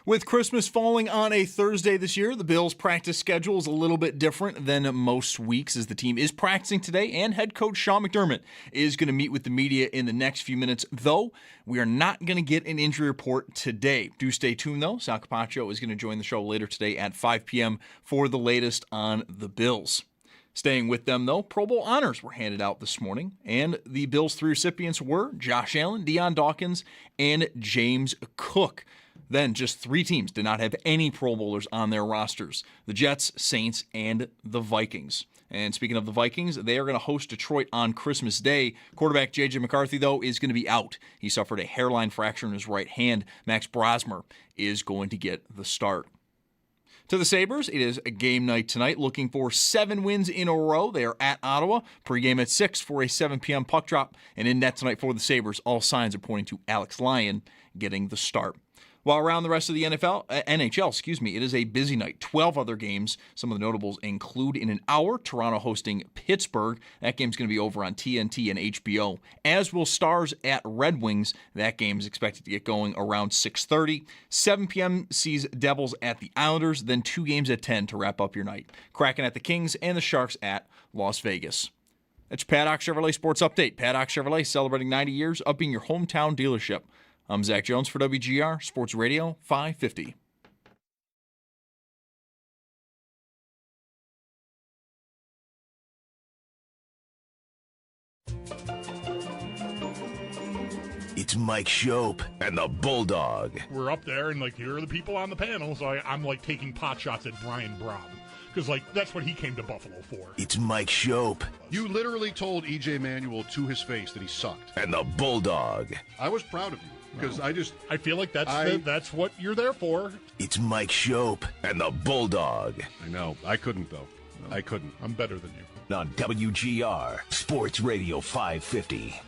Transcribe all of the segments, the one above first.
With Christmas falling on a Thursday this year, the Bills' practice schedule is a little bit different than most weeks as the team is practicing today, and head coach Sean McDermott is going to meet with the media in the next few minutes, though we are not going to get an injury report today. Do stay tuned, though. Sal Capaccio is going to join the show later today at 5 p.m. for the latest on the Bills. Staying with them, though, Pro Bowl honors were handed out this morning, and the Bills' three recipients were Josh Allen, Deion Dawkins, and James Cook. Then just three teams did not have any Pro Bowlers on their rosters: the Jets, Saints, and the Vikings. And speaking of the Vikings, they are going to host Detroit on Christmas Day. Quarterback J.J. McCarthy, though, is going to be out. He suffered a hairline fracture in his right hand. Max Brosmer is going to get the start. To the Sabres, it is a game night tonight, looking for 7 wins in a row. They are at Ottawa. Pre-game at 6 for a 7 p.m. puck drop. And in net tonight for the Sabres, all signs are pointing to Alex Lyon getting the start. While around the rest of the NHL, it is a busy night. 12 other games. Some of the notables include in an hour, Toronto hosting Pittsburgh. That game's going to be over on TNT and HBO. As will Stars at Red Wings. That game is expected to get going around 6:30. 7 p.m. sees Devils at the Islanders. Then 2 games at 10 to wrap up your night. Kraken at the Kings and the Sharks at Las Vegas. That's your Paddock Chevrolet Sports Update. Paddock Chevrolet celebrating 90 years, upping your hometown dealership. I'm Zach Jones for WGR Sports Radio 550. It's Mike Schopp and the Bulldog. We're up there, and here are the people on the panel, so I'm taking pot shots at Brian Brown. Because, that's what he came to Buffalo for. It's Mike Schopp. You literally told E.J. Manuel to his face that he sucked. And the Bulldog. I was proud of you. Because I feel like that's what you're there for. It's Mike Schopp and the Bulldog. I know. I couldn't, though. No, I couldn't. I'm better than you. On WGR Sports Radio 550.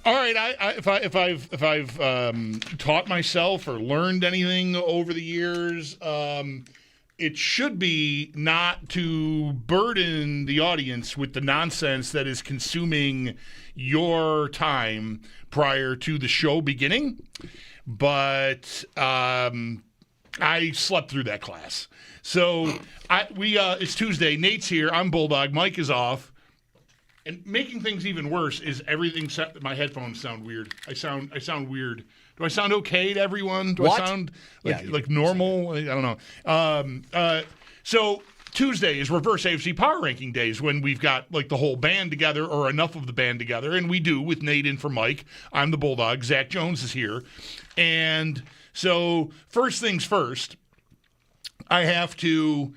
All right, if I've taught myself or learned anything over the years, it should be not to burden the audience with the nonsense that is consuming your time prior to the show beginning. But I slept through that class. So it's Tuesday. Nate's here. I'm Bulldog. Mike is off. And making things even worse is everything. My headphones sound weird. I sound weird. Do I sound okay to everyone? Do what? I sound like normal? I don't know. So Tuesday is reverse AFC power ranking days when we've got the whole band together or enough of the band together, and we do with Nate in for Mike. I'm the Bulldog. Zach Jones is here, and so first things first, I have to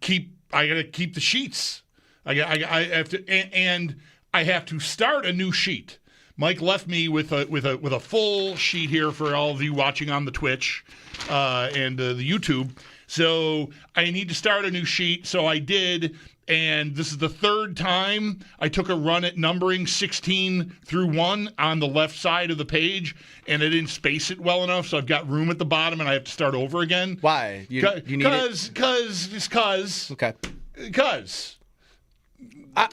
keep the sheets. I have to, and I have to start a new sheet. Mike left me with a full sheet here for all of you watching on the Twitch and the YouTube. So I need to start a new sheet. So I did, and this is the third time I took a run at numbering 16 through 1 on the left side of the page, and I didn't space it well enough. So I've got room at the bottom, and I have to start over again. Why? You need it? Because. Okay. Because.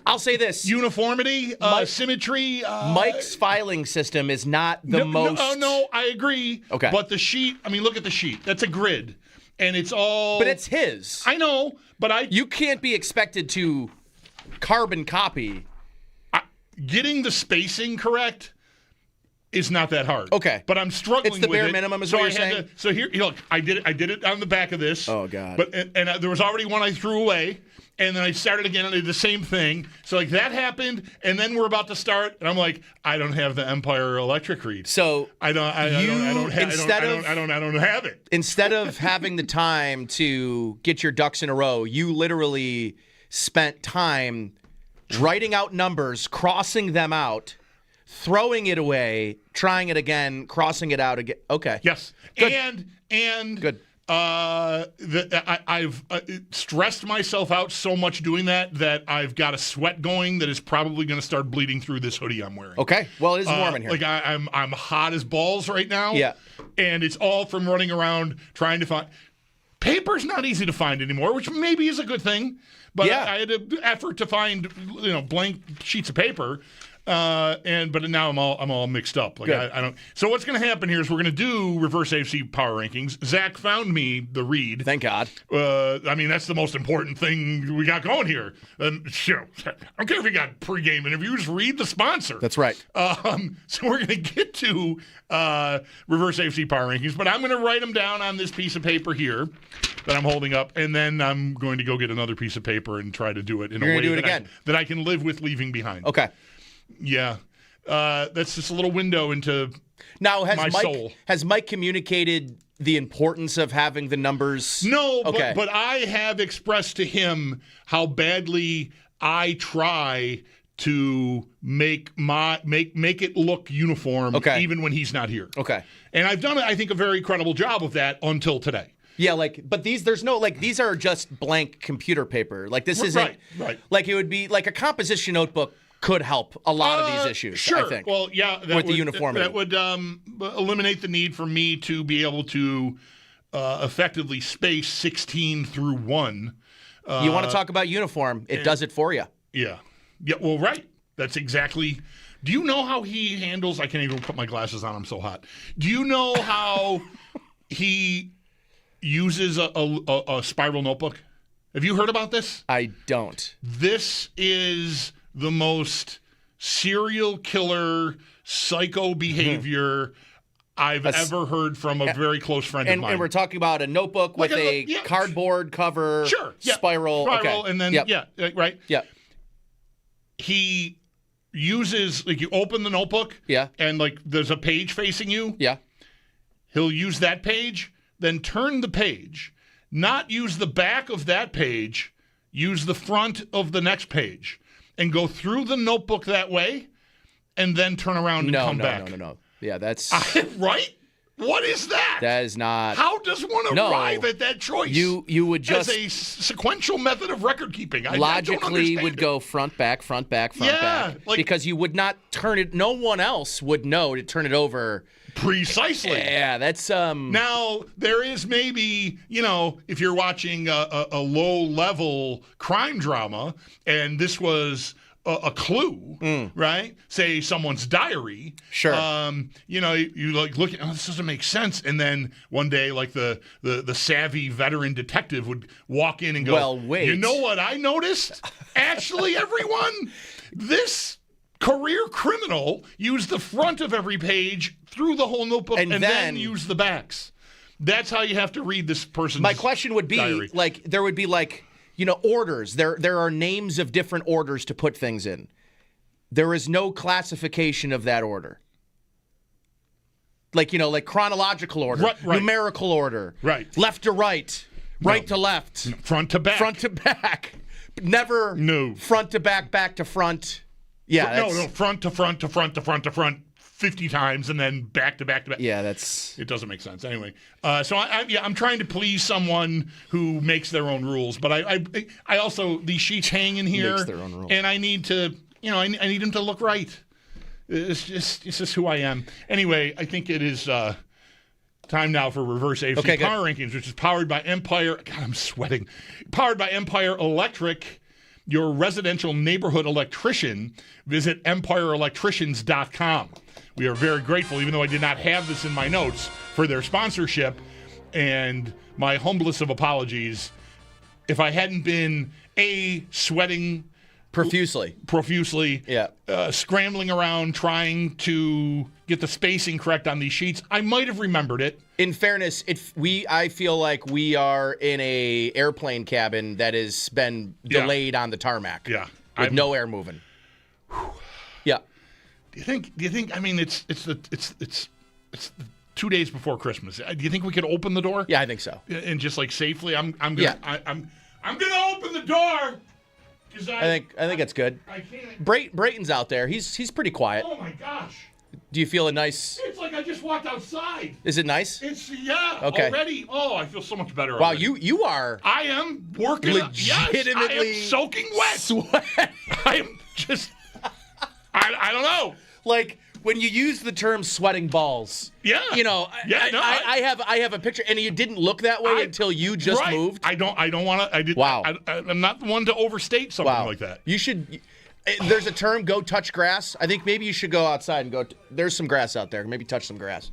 I'll say this. Uniformity, symmetry. Mike's filing system is not the most... No, I agree. Okay. But the sheet, look at the sheet. That's a grid. And it's all... But it's his. I know, but You can't be expected to carbon copy. Getting the spacing correct is not that hard. Okay. But I'm struggling with it. It's the bare minimum is what you're saying? So here, look, I did it on the back of this. Oh, God. But and there was already one I threw away. And then I started again and I did the same thing. So that happened, and then we're about to start, and I'm like, I don't have the Empire Electric read. So I don't have it. Instead of having the time to get your ducks in a row, you literally spent time writing out numbers, crossing them out, throwing it away, trying it again, crossing it out again. Okay. Yes. Good. And good. I've stressed myself out so much doing that I've got a sweat going that is probably going to start bleeding through this hoodie I'm wearing. Okay. Well, it is warm in here. I'm hot as balls right now. Yeah. And it's all from running around trying to find. Paper's not easy to find anymore, which maybe is a good thing. But Yeah. I had an effort to find, blank sheets of paper. But now I'm all mixed up. Like I don't. So what's going to happen here is we're going to do reverse AFC power rankings. Zach found me the read. Thank God. I mean, that's the most important thing we got going here. Sure, I don't care if you got pregame interviews. Read the sponsor. That's right. So we're going to get to reverse AFC power rankings, but I'm going to write them down on this piece of paper here that I'm holding up, and then I'm going to go get another piece of paper and try to do it in a way that I can live with leaving behind. Okay. Yeah. That's just a little window into Now, my soul. Has Mike communicated the importance of having the numbers? No, Okay. but I have expressed to him how badly I try to make it look uniform, even when he's not here. Okay. And I've done, I think, a very credible job of that until today. Yeah, but these are just blank computer paper. Like this isn't right. Like it would be like a composition notebook could help a lot of these issues. Sure. I think. Well, yeah, the uniformity. That would eliminate the need for me to be able to effectively space 16 through 1. You want to talk about uniform? It does it for you. Yeah. Yeah. Well, right. That's exactly. Do you know how he handles? I can't even put my glasses on. I'm so hot. Do you know how he uses a spiral notebook? Have you heard about this? I don't. This is the most serial killer psycho behavior I've ever heard from a very close friend of mine. And we're talking about a notebook with a cardboard cover, spiral. Okay. And then, right? Yeah. He uses, you open the notebook, and, there's a page facing you. Yeah. He'll use that page, then turn the page, not use the back of that page, use the front of the next page, and go through the notebook that way, and then turn around and come back. No. Yeah, that's... right? What is that? That is not... How does one arrive at that choice? You would just... As a sequential method of record keeping. Logically would go front, back, back. Because you would not turn it... No one else would know to turn it over... Precisely. Yeah, that's... Now, there is maybe, if you're watching a low-level crime drama, and this was a clue, right? Say someone's diary. Sure. You look at, this doesn't make sense. And then one day, the savvy veteran detective would walk in and go, well, wait. You know what I noticed? Actually, everyone, this career criminal used the front of every page through the whole notebook and then use the backs. That's how you have to read this person's My question would be, diary. There would be orders. There are names of different orders to put things in. There is no classification of that order. Like chronological order, right. numerical order, right, left to right, right to left, front to back, Never front to back to front. Yeah, no, front to front to front to front to front 50 times and then back to back to back. Yeah, it doesn't make sense. Anyway, so I'm trying to please someone who makes their own rules, but I also, these sheets hang in here, makes their own rules. And I need to, I need them to look right. It's just who I am. Anyway, I think it is time now for Reverse AFC Power Rankings, which is powered by Empire. God, I'm sweating. Powered by Empire Electric, your residential neighborhood electrician. Visit empireelectricians.com. We are very grateful, even though I did not have this in my notes, for their sponsorship. And my humblest of apologies if I hadn't been sweating profusely, scrambling around trying to get the spacing correct on these sheets. I might have remembered it. In fairness, I feel like we are in a airplane cabin that has been delayed on the tarmac. Yeah, with no air moving. Yeah. Do you think? I mean, it's 2 days before Christmas. Do you think we could open the door? Yeah, I think so. And just safely, I'm gonna open the door. I think that's good. I can't. Brayton's out there. He's pretty quiet. Oh my gosh. Do you feel a nice? It's like I just walked outside. Is it nice? It's okay. Already. Oh, I feel so much better. Wow, already. you are. I am working. Legitimately I am soaking wet. Sweat. I am just. I don't know. when you use the term sweating balls, Yeah. Yeah, I have a picture, and you didn't look that way until you just moved. I don't want to. Wow. I'm not the one to overstate something like that. You should. There's a term, go touch grass. I think maybe you should go outside and go. There's some grass out there. Maybe touch some grass.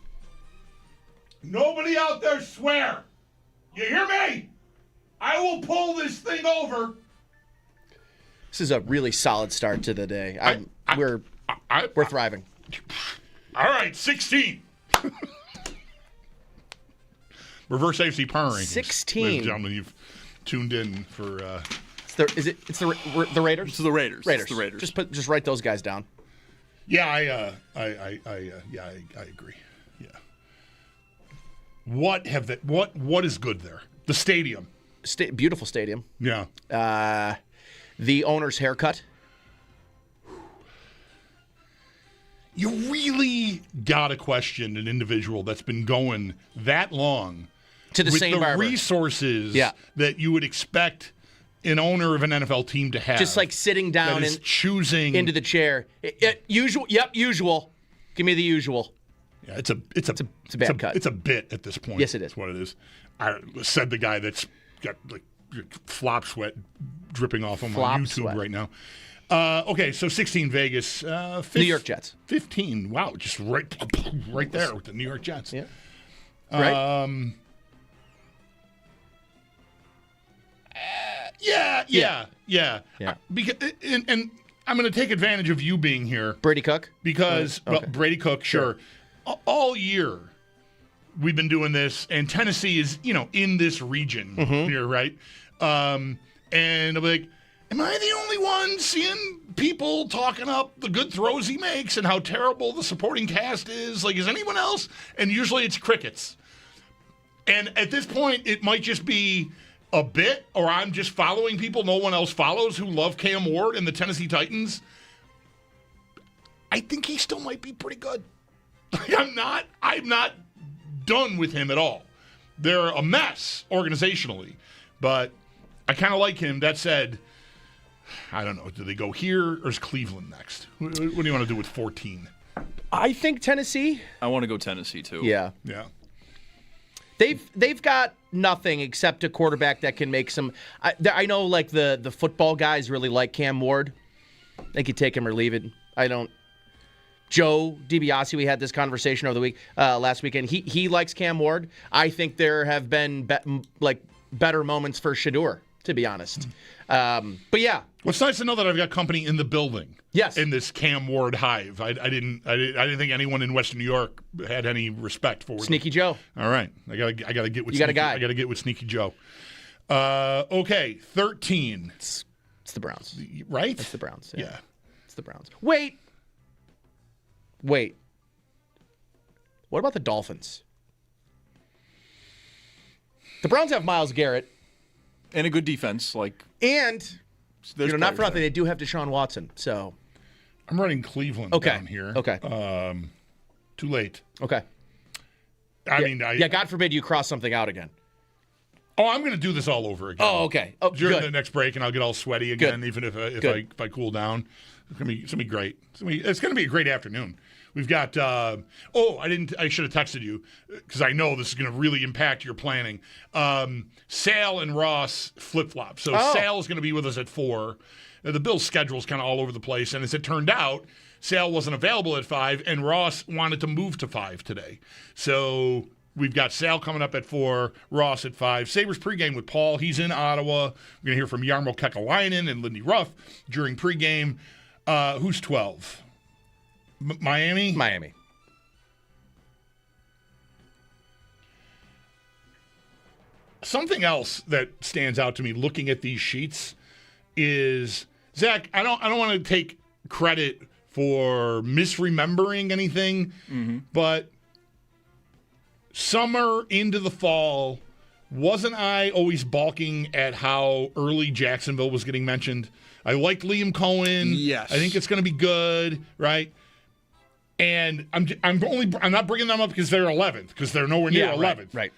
Nobody out there swear. You hear me? I will pull this thing over. This is a really solid start to the day. We're thriving. All right, 16. Reverse AFC power rankings. 16. Ladies and gentlemen, you've tuned in for. It's the Raiders. It's the Raiders. Raiders. It's the Raiders. Just write those guys down. Yeah, I agree. Yeah. What is good there? The stadium. Beautiful stadium. Yeah. The owner's haircut. You really gotta question an individual that's been going that long To the with same the barber. resources that you would expect an owner of an NFL team to have. Just like sitting down that is and choosing into the chair. Usual. Yep, usual. Give me the usual. Yeah, it's a bad cut. It's a bit at this point. Yes, it is. That's what it is. I said the guy that's got like flop sweat dripping off him on YouTube sweat. right now. Okay, so 16 Vegas. New York Jets. 15. Wow, just right there with the New York Jets. Yeah. Right. Yeah. Because and I'm going to take advantage of you being here Brady Cook. because Brady Cook, sure. All year we've been doing this, and Tennessee is in this region here, right? And I'm like, am I the only one seeing people talking up the good throws he makes and how terrible the supporting cast is? Like, is anyone else? And usually it's crickets. And at this point, it might just be a bit, or I'm just following people no one else follows who love Cam Ward and the Tennessee Titans. I think he still might be pretty good. I'm not done with him at all. They're a mess organizationally, but I kind of like him. That said, I don't know. Do they go here or is Cleveland next? What do you want to do with 14? I think Tennessee. I want to go Tennessee too. Yeah. Yeah. They've got nothing except a quarterback that can make some. I know, like the football guys really like Cam Ward. They could take him or leave it. I don't. Joe DiBiase, we had this conversation over the week last weekend. He likes Cam Ward. I think there have been better moments for Shador, to be honest. But yeah. Well, it's nice to know that I've got company in the building. Yes. In this Cam Ward hive. I didn't think anyone in Western New York had any respect for Sneaky them. Joe. All right. I gotta get with You got a guy. I gotta get with Sneaky Joe. Okay, 13. It's the Browns. Right? It's the Browns. Yeah. It's the Browns. Wait. What about the Dolphins? The Browns have Myles Garrett. And a good defense. And, There's not for players nothing, there. they do have Deshaun Watson. So, I'm running Cleveland down here. Okay. Too late. Okay. God forbid you cross something out again. I'm going to do this all over again. Oh, okay. Oh, During good. the next break, and I'll get all sweaty again, Good. even if Good. I cool down. It's gonna be great. It's gonna be a great afternoon. We've got. I should have texted you because I know this is gonna really impact your planning. Sal and Ross flip flop. So Sal is gonna be with us at 4. The Bills' schedule is kind of all over the place, and as it turned out, Sal wasn't available at 5, and Ross wanted to move to 5 today. So we've got Sal coming up at 4, Ross at 5. Sabres pregame with Paul. He's in Ottawa. We're going to hear from Jarmo Kekalainen and Lindy Ruff during pregame. Who's 12? Miami? Miami. Something else that stands out to me looking at these sheets is, Zach, I don't want to take credit for misremembering anything, but summer into the fall, wasn't I always balking at how early Jacksonville was getting mentioned? I like Liam Cohen. Yes. I think it's going to be good, right? And I'm not bringing them up because they're 11th, because they're nowhere near 11th. Right.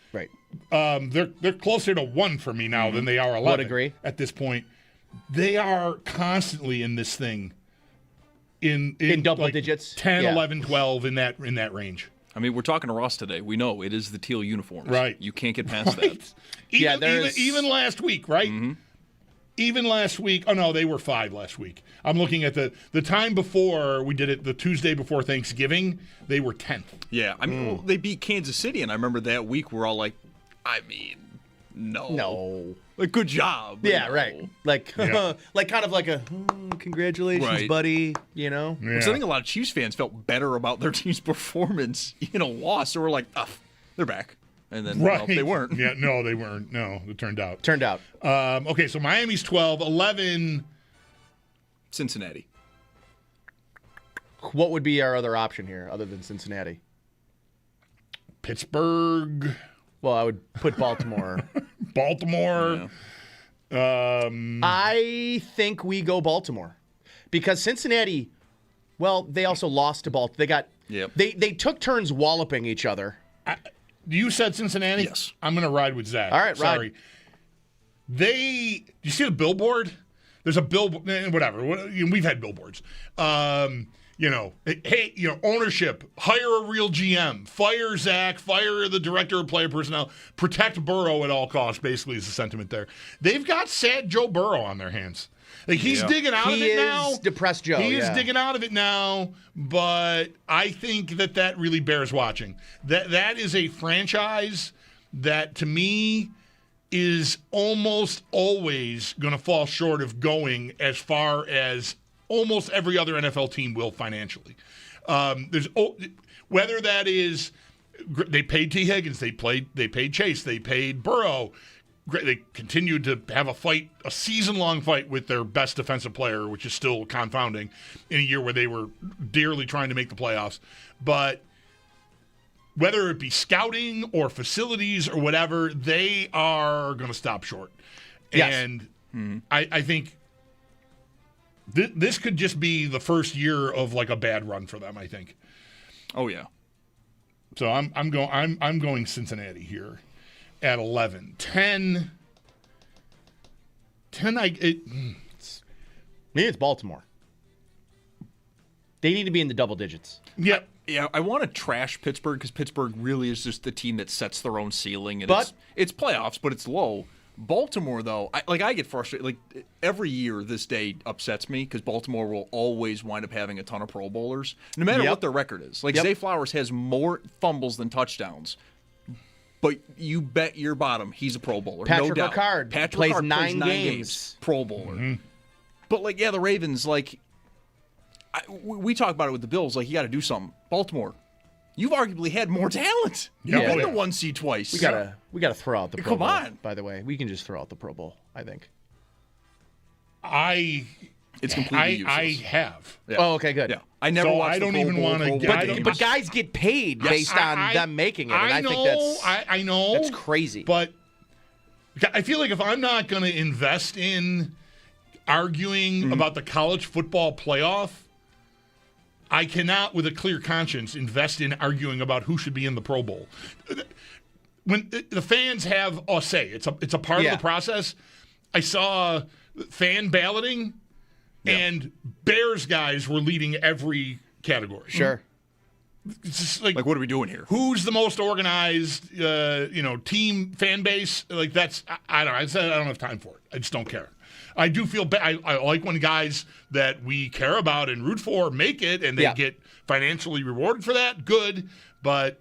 They're closer to 1 for me now than they are 11. Would agree. At this point. They are constantly in this thing in double like digits. 10, Yeah. 11, 12 in that range. I mean, we're talking to Ross today. We know it is the teal uniforms. Right. You can't get past that. Even last week, right? Mm-hmm. Even last week. Oh, no, they were 5 last week. I'm looking at the time before we did it, the Tuesday before Thanksgiving, they were 10th. Yeah, I mean, well, they beat Kansas City, and I remember that week we're all like, I mean, no. Like, good job. Yeah, No. right. Like, like kind of like a congratulations, Right. buddy. You know. Yeah. Because I think a lot of Chiefs fans felt better about their team's performance in a loss, so we're like, they're back. And then Right. well, they weren't. Yeah, no, they weren't. No, it turned out. Okay, So Miami's 12, 11. Cincinnati. what would be our other option here other than Cincinnati? Pittsburgh, Well, I would put Baltimore. Baltimore. I think we go Baltimore because Cincinnati. Well, they also lost to Baltimore. They got. Yep. They took turns walloping each other. You said Cincinnati? Yes. I'm going to ride with Zach. All right, sorry. Do you see the billboard? There's a billboard, whatever. We've had billboards. Hey, ownership, hire a real GM, fire Zach, fire the director of player personnel, protect Burrow at all costs, basically is the sentiment there. They've got sad Joe Burrow on their hands. Like, he's digging out of it now. He is depressed Joe. He is digging out of it now, but I think that really bears watching. That is a franchise that, to me, is almost always going to fall short of going as far as almost every other NFL team will financially. Whether that is they paid T. Higgins, they paid Chase, they paid Burrow. They continued to have a season-long fight with their best defensive player, which is still confounding in a year where they were dearly trying to make the playoffs. But whether it be scouting or facilities or whatever, they are going to stop short. Yes. And I think this could just be the first year of like a bad run for them, I think. Oh, yeah. So I'm going Cincinnati here at 11. 10 Me, it's Baltimore. They need to be in the double digits. Yeah. Yeah, I want to trash Pittsburgh because Pittsburgh really is just the team that sets their own ceiling, and But- it's playoffs, but it's low. Baltimore, though, I get frustrated. Like, every year this day upsets me because Baltimore will always wind up having a ton of Pro Bowlers, no matter Yep. what their record is. Like, Yep. Zay Flowers has more fumbles than touchdowns, but you bet your bottom he's a Pro Bowler. Patrick no doubt. Ricard Patrick plays Ricard 9 games. Pro Bowler. But, like, yeah, the Ravens, like, we talk about it with the Bills. Like, you got to do something. Baltimore, you've arguably had more talent. Yeah. You've been Yeah. the 1 seed twice. We gotta throw out the Pro Come Bowl. on. By the way, we can just throw out the Pro Bowl. I think. It's completely useless. I have. Yeah. Oh, okay, good. Yeah, I never So watched I the don't Pro even Bowl, wanna Pro get- Bowl I don't- games. But guys get paid based on them making it, and I think that's I know. that's crazy. But I feel like if I'm not going to invest in arguing about the college football playoff, I cannot, with a clear conscience, invest in arguing about who should be in the Pro Bowl. When the fans have a say, it's a part of Yeah. the process. I saw fan balloting, and Bears guys were leading every category. sure. It's just like Like, what are we doing here? who's the most organized, team fan base? Like that's I don't know. I said I don't have time for it. I just don't care. I do feel bad. I like when guys that we care about and root for make it, and they Yeah. get financially rewarded for that. Good, but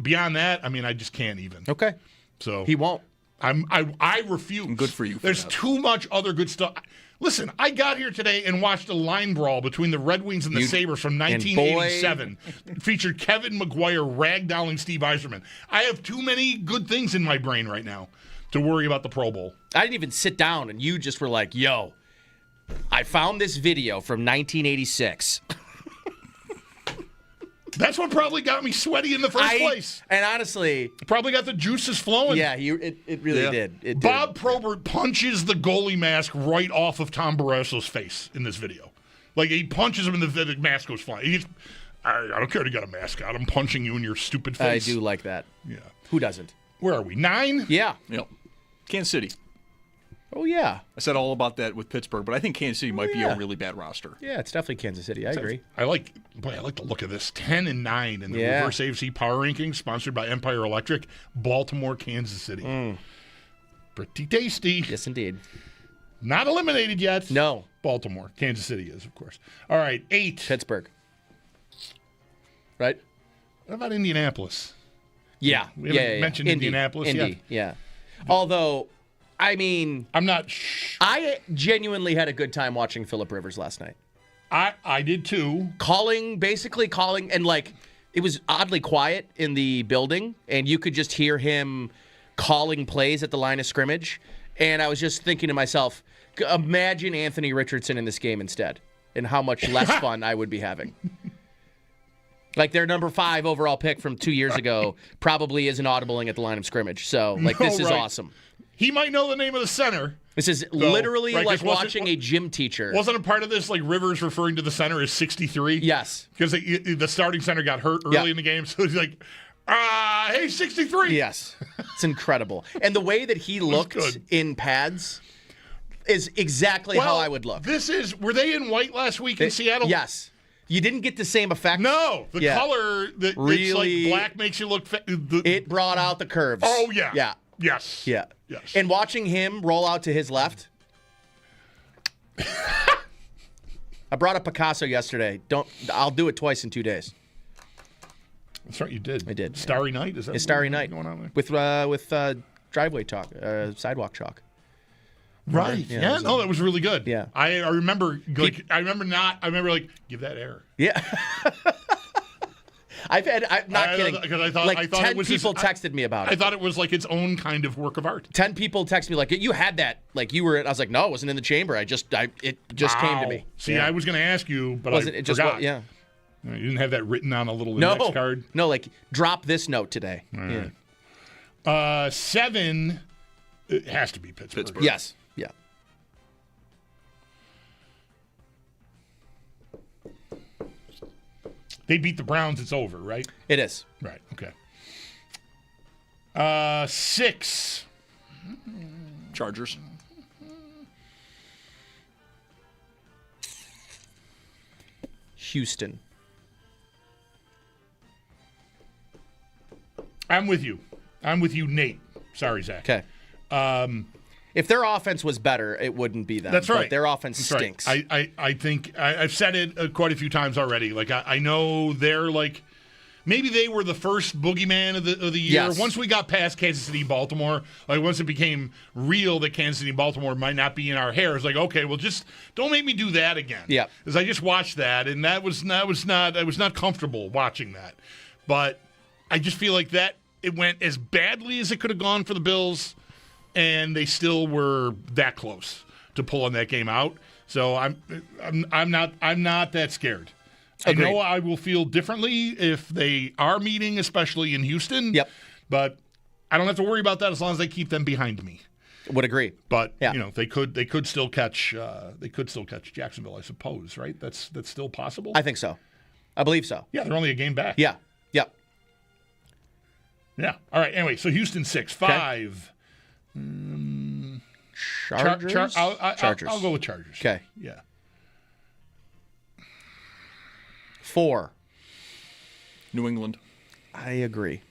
beyond that, I mean, I just can't even. Okay. So He won't. I refuse. Good for you for There's that. too much other good stuff. Listen, I got here today and watched a line brawl between the Red Wings and the Sabres from 1987. Featured Kevin McGuire ragdolling Steve Yzerman. I have too many good things in my brain right now to worry about the Pro Bowl. I didn't even sit down, and you just were like, "Yo, I found this video from 1986." That's what probably got me sweaty in the first place. And honestly, Probably got the juices flowing. yeah, it really Yeah. did. It Bob did. Probert punches the goalie mask right off of Tom Barraso's face in this video. Like, he punches him and the mask goes flying. I don't care if you got a mask on. I'm punching you in your stupid I face. do like that. Yeah. Who doesn't? Where are we? 9? Yeah. Yep. Kansas City. Oh, yeah. I said all about that with Pittsburgh, but I think Kansas City might be a really bad roster. Yeah, it's definitely Kansas City. I agree. I like the look of this. 10-9 in the reverse AFC power rankings, sponsored by Empire Electric. Baltimore, Kansas City. Pretty tasty. Yes, indeed. Not eliminated yet. No. Baltimore. Kansas City is, of course. All right, 8. Pittsburgh. Right? What about Indianapolis? Yeah. We haven't mentioned Indianapolis yet. Yeah. Although, I mean, I'm not. I genuinely had a good time watching Phillip Rivers last night. I did too. Basically calling, and like, it was oddly quiet in the building, and you could just hear him calling plays at the line of scrimmage. And I was just thinking to myself, imagine Anthony Richardson in this game instead, and how much less fun I would be having. Like, their number 5 overall pick from 2 years ago probably isn't audibling at the line of scrimmage. So, like, this is awesome. He might know the name of the center. This is literally like watching a gym teacher. Wasn't a part of this, like, Rivers referring to the center as 63? Yes. Because the starting center got hurt early in the game, so he's like, hey, 63. Yes. It's incredible. And the way that he looked in pads is exactly how I would look. Were they in white last week in Seattle? Yes. You didn't get the same effect. No. The color, really, it's like black makes you look... it brought out the curves. Oh, yeah. Yeah. Yes. Yeah. Yes. And watching him roll out to his left. I brought up Picasso yesterday. I'll do it twice in 2 days. That's right, you did. I did. Starry Night? Is that it's Starry Night going on there? With driveway talk, sidewalk chalk. Right. Yeah. No, that was really good. Yeah. I remember like give that air. Yeah. I'm not kidding. Because I thought 10 it was people texted me about it. I thought it was like its own kind of work of art. 10 people texted me like, you had that, like you were. I was like, no, it wasn't in the chamber. It just came to me. See, I was going to ask you, but I forgot. Yeah. You didn't have that written on a little index card? No, like drop this note today. All right. 7, it has to be Pittsburgh. Yes. Yeah. They beat the Browns, it's over, right? It is. Right, okay. 6. Chargers. Houston. I'm with you, Nate. Sorry, Zach. Okay. If their offense was better, it wouldn't be them. That's right. But their offense stinks. Right. I think I've said it quite a few times already. Like I know they're like maybe they were the first boogeyman of the year. Yes. Once we got past Kansas City, Baltimore, like once it became real that Kansas City, Baltimore might not be in our hair, it's like okay, well just don't make me do that again. Yeah. Because I just watched that and I was not comfortable watching that, but I just feel like that it went as badly as it could have gone for the Bills. And they still were that close to pulling that game out. So I'm not that scared. Agreed. I know I will feel differently if they are meeting, especially in Houston. Yep. But I don't have to worry about that as long as they keep them behind me. Would agree. But they could still catch Jacksonville, I suppose, right? That's still possible. I think so. I believe so. Yeah, they're only a game back. Yeah. Yep. Yeah. All right. Anyway, so Houston 6, 5. Chargers? Chargers. I'll go with Chargers. Okay. Yeah. 4. New England. I agree.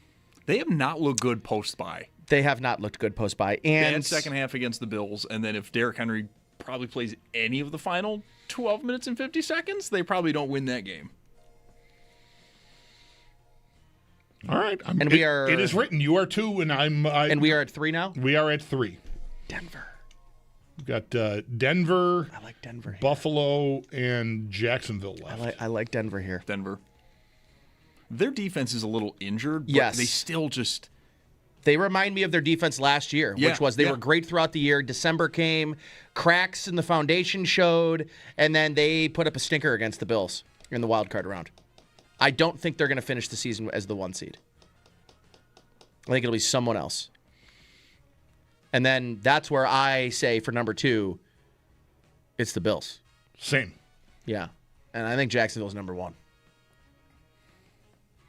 They have not looked good post-bye. They have not looked good post-bye. They And had second half against the Bills, and then if Derrick Henry probably plays any of the final 12 minutes and 50 seconds, they probably don't win that game. All right. It is written. You are 2, and and we are at 3 now? We are at 3. Denver. We've got Denver. I like Denver here. Buffalo, and Jacksonville left. I like Denver here. Denver. Their defense is a little injured, but Yes. they still just... They remind me of their defense last year, which was they were great throughout the year. December came, cracks in the foundation showed, and then they put up a stinker against the Bills in the wild card round. I don't think they're going to finish the season as the 1 seed. I think it'll be someone else. And then that's where I say for number 2, it's the Bills. Same. Yeah. And I think Jacksonville's number 1.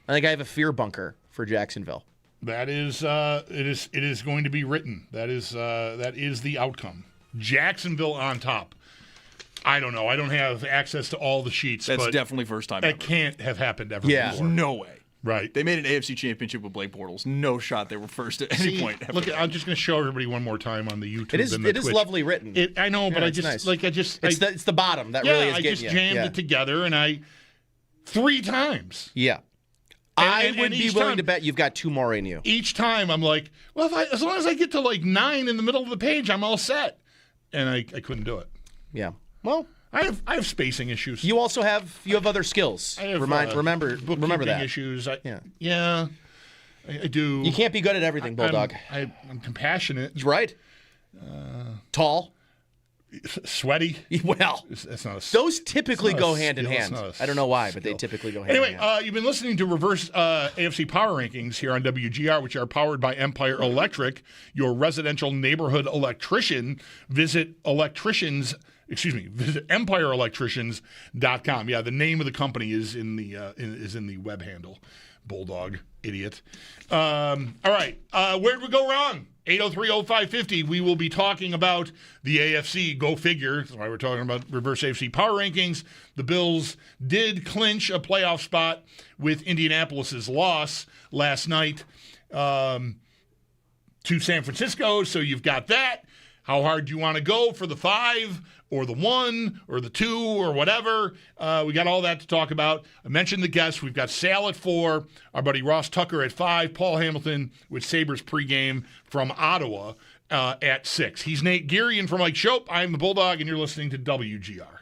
I think I have a fear bunker for Jacksonville. That is it is going to be written. That is the outcome. Jacksonville on top. I don't know. I don't have access to all the sheets. That's but definitely first time that ever. can't have happened ever Yeah. before. No way. Right. They made an AFC championship with Blake Bortles. No shot they were first at any point ever. Look, I'm just going to show everybody one more time on the YouTube. It is. And the It is Twitch. lovely written. I know, but Yeah, I it's just nice. It's the bottom that yeah, really is I getting just you. jammed Yeah. it together, and 3 times. Yeah. And I would be each willing time- to bet you've got 2 more in you. Each time I'm like, well, as long as I get to like 9 in the middle of the page, I'm all set. And I couldn't do it. Yeah. Well, I have spacing issues. you also have other skills. I have, Remember bookkeeping that. issues. Yeah. I do. You can't be good at everything, Bulldog. I'm compassionate, Right. Tall. sweaty. Well, That's not a. those typically it's not go a hand in skill, it's hand. not a I don't know why, but they skill. typically go hand in Anyway, hand. you've been listening to Reverse AFC Power Rankings here on WGR, which are powered by Empire Electric, your residential neighborhood electrician. Visit EmpireElectricians.com. Yeah, the name of the company is in the web handle. Bulldog, idiot. All right, where'd we go wrong? 803-0550. We will be talking about the AFC. Go figure. That's why we're talking about Reverse AFC Power Rankings. The Bills did clinch a playoff spot with Indianapolis's loss last night to San Francisco. So you've got that. How hard do you want to go for the 5 or the 1 or the 2 or whatever? We got all that to talk about. I mentioned the guests. We've got Sal at 4, our buddy Ross Tucker at 5, Paul Hamilton with Sabres pregame from Ottawa at 6. He's Nate Geary and for Mike Schopp. I'm the Bulldog, and you're listening to WGR.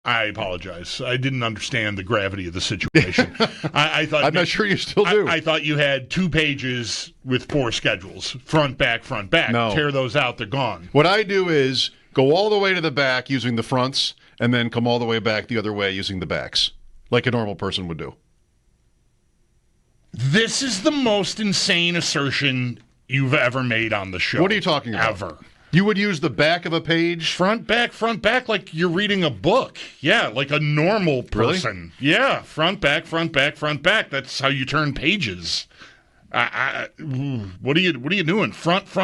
I apologize. I didn't understand the gravity of the situation. I thought I'm not sure you still do. I thought you had 2 pages with 4 schedules, front, back, front, back. No. Tear those out; they're gone. What I do is go all the way to the back using the fronts, and then come all the way back the other way using the backs, like a normal person would do. This is the most insane assertion you've ever made on the show. What are you talking about? Ever. You would use the back of a page? Front, back, like you're reading a book. Yeah, like a normal person. Really? Yeah, front, back, front, back, front, back. That's how you turn pages. What are you doing? Front,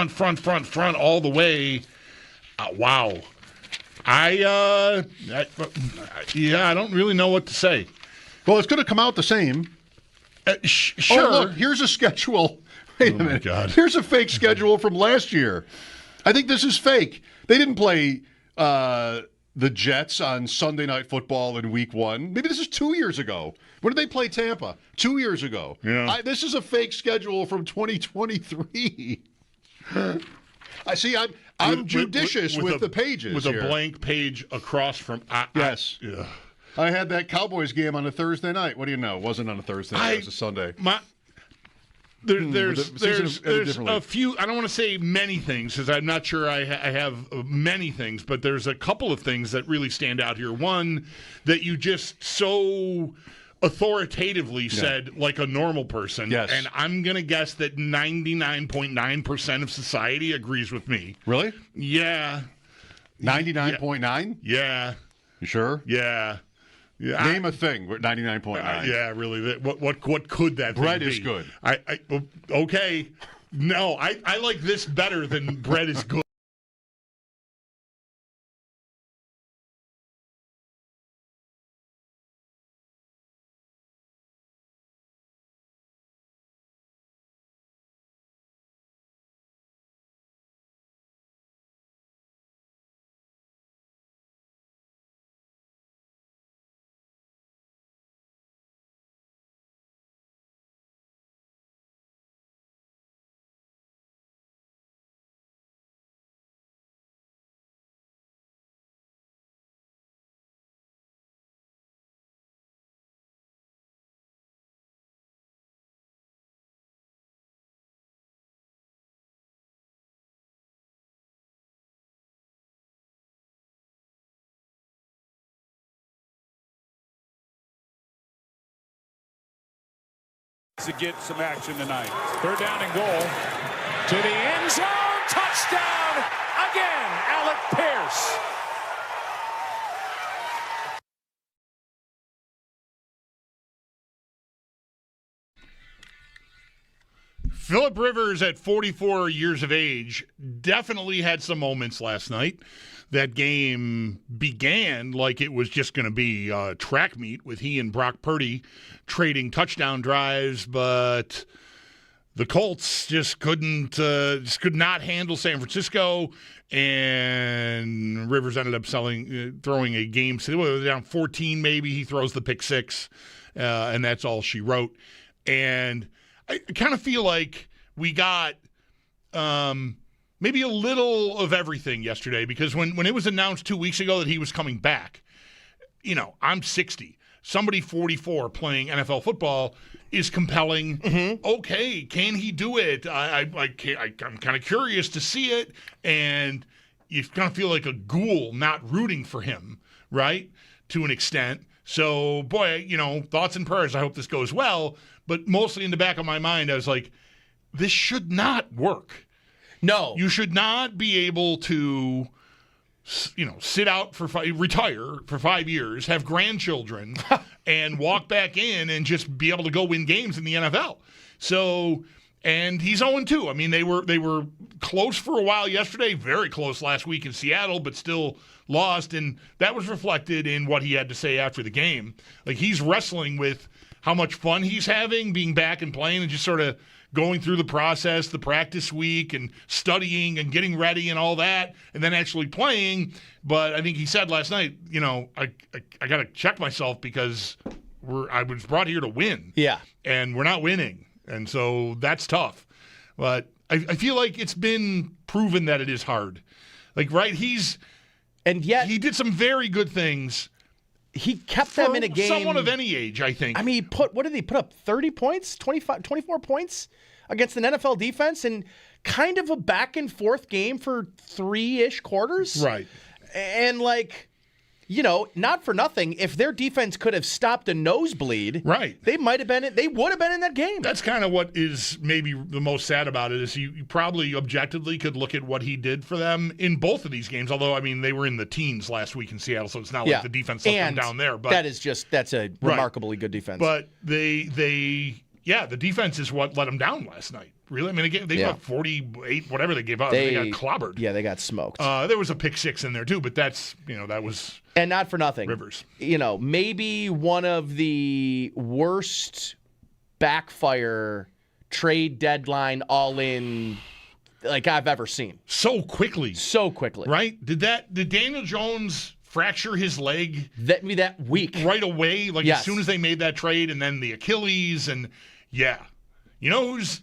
all the way. Wow. I don't really know what to say. Well, it's going to come out the same. Sure. Oh, look, here's a schedule. Wait a minute. God. Here's a fake schedule from last year. I think this is fake. They didn't play the Jets on Sunday Night Football in Week 1. Maybe this is 2 years ago. When did they play Tampa? 2 years ago. Yeah. This is a fake schedule from 2023. I see. I'm judicious with the pages with here. A blank page across from. Yes. I had that Cowboys game on a Thursday night. What do you know? It wasn't on a Thursday night. It was a Sunday. There's a few. I don't want to say many things because I'm not sure I have many things, but there's a couple of things that really stand out here. One that you just so authoritatively said like a normal person. Yes. And I'm going to guess that 99.9% of society agrees with me. Really? Yeah. 99.9? Yeah. You sure? Yeah. Yeah, Name a thing. 99.9. Yeah, really. What could that bread thing be? is good. Okay. No, I like this better than bread is good. To get some action tonight. 3rd down and goal to the end zone. Touchdown again, Alec Pierce. Phillip Rivers, at 44 years of age, definitely had some moments last night. That game began like it was just going to be a track meet with he and Brock Purdy trading touchdown drives, but the Colts just could not handle San Francisco, and Rivers ended up throwing a game. So down 14 maybe. He throws the pick six, and that's all she wrote. And I kind of feel like we got maybe a little of everything yesterday, because when it was announced 2 weeks ago that he was coming back, I'm 60. Somebody 44 playing NFL football is compelling. Mm-hmm. Okay, can he do it? I'm kind of curious to see it, and you kind of feel like a ghoul not rooting for him, right, to an extent. So, boy, thoughts and prayers. I hope this goes well. But mostly in the back of my mind, I was like, this should not work. No. You should not be able to, sit out retire for 5 years, have grandchildren, and walk back in and just be able to go win games in the NFL. So, and he's 0-2. I mean, they were close for a while yesterday, very close last week in Seattle, but still lost. And that was reflected in what he had to say after the game. Like, he's wrestling with how much fun he's having being back and playing and just sort of going through the process, the practice week and studying and getting ready and all that, and then actually playing. But I think he said last night, I got to check myself because I was brought here to win. Yeah. And we're not winning. And so that's tough. But I feel like it's been proven that it is hard. Like, right, he did some very good things he kept them in a game. Someone of any age, I think. I mean, what did he put up? 30 points, 24 points against an NFL defense, and kind of a back and forth game for 3-ish quarters. Right. And not for nothing, if their defense could have stopped a nosebleed, right, they would have been in that game. That's kind of what is maybe the most sad about it, is you probably objectively could look at what he did for them in both of these games. Although, I mean, they were in the teens last week in Seattle, so it's not like the defense let them down there. But that's a remarkably good defense. But the defense is what let them down last night. Really? I mean, they got 48, whatever they gave up. They got clobbered. Yeah, they got smoked. There was a pick six in there, too, but that was... And not for nothing. Rivers. Maybe one of the worst backfire trade deadline all-in like I've ever seen. So quickly. Right? Did Daniel Jones fracture his leg? That week. Right away? As soon as they made that trade, and then the Achilles, and You know who's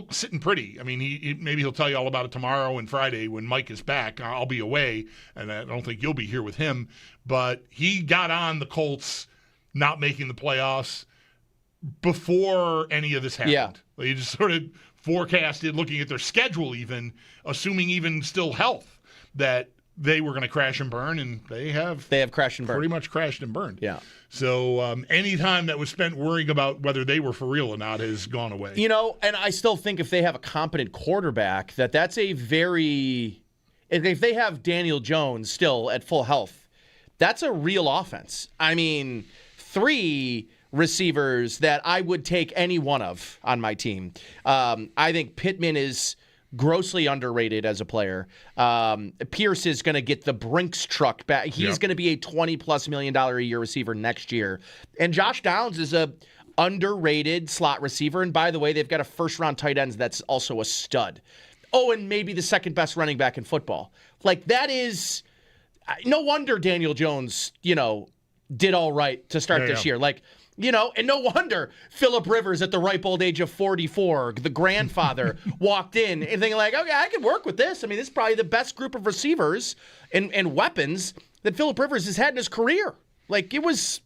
sitting pretty? I mean, maybe he'll tell you all about it tomorrow and Friday when Mike is back. I'll be away, and I don't think you'll be here with him. But he got on the Colts not making the playoffs before any of this happened. Yeah. He just sort of forecasted, looking at their schedule even, assuming even still health, that they were going to crash and burn, and they have crashed and burned. Pretty much crashed and burned. Yeah. So any time that was spent worrying about whether they were for real or not has gone away. And I still think if they have a competent quarterback, that's a very – if they have Daniel Jones still at full health, that's a real offense. I mean, 3 receivers that I would take any one of on my team. I think Pittman is – grossly underrated as a player. Pierce is going to get the Brinks truck back. He's going to be a $20+ million a year receiver next year. And Josh Downs is a underrated slot receiver. And by the way, they've got a first-round tight end that's also a stud. Oh, and maybe the second best running back in football. That is no wonder Daniel Jones, did all right to start this year. And no wonder Phillip Rivers at the ripe old age of 44, the grandfather, walked in and thinking okay, I can work with this. I mean, this is probably the best group of receivers and weapons that Phillip Rivers has had in his career. It was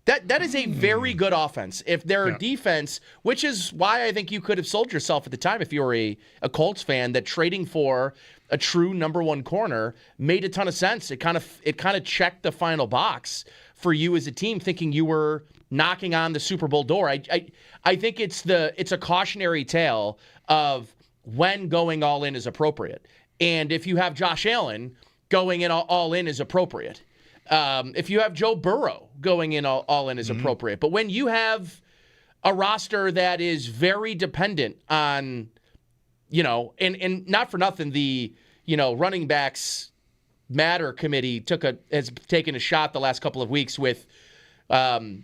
that is a very good offense. If their defense, which is why I think you could have sold yourself at the time if you were a Colts fan, that trading for a true number 1 corner made a ton of sense. It kind of checked the final box for you as a team, thinking you were knocking on the Super Bowl door. I think it's a cautionary tale of when going all in is appropriate. And if you have Josh Allen, going in all in is appropriate. If you have Joe Burrow, going in all in is appropriate. But when you have a roster that is very dependent on, and not for nothing, the running backs matter committee has taken a shot the last couple of weeks with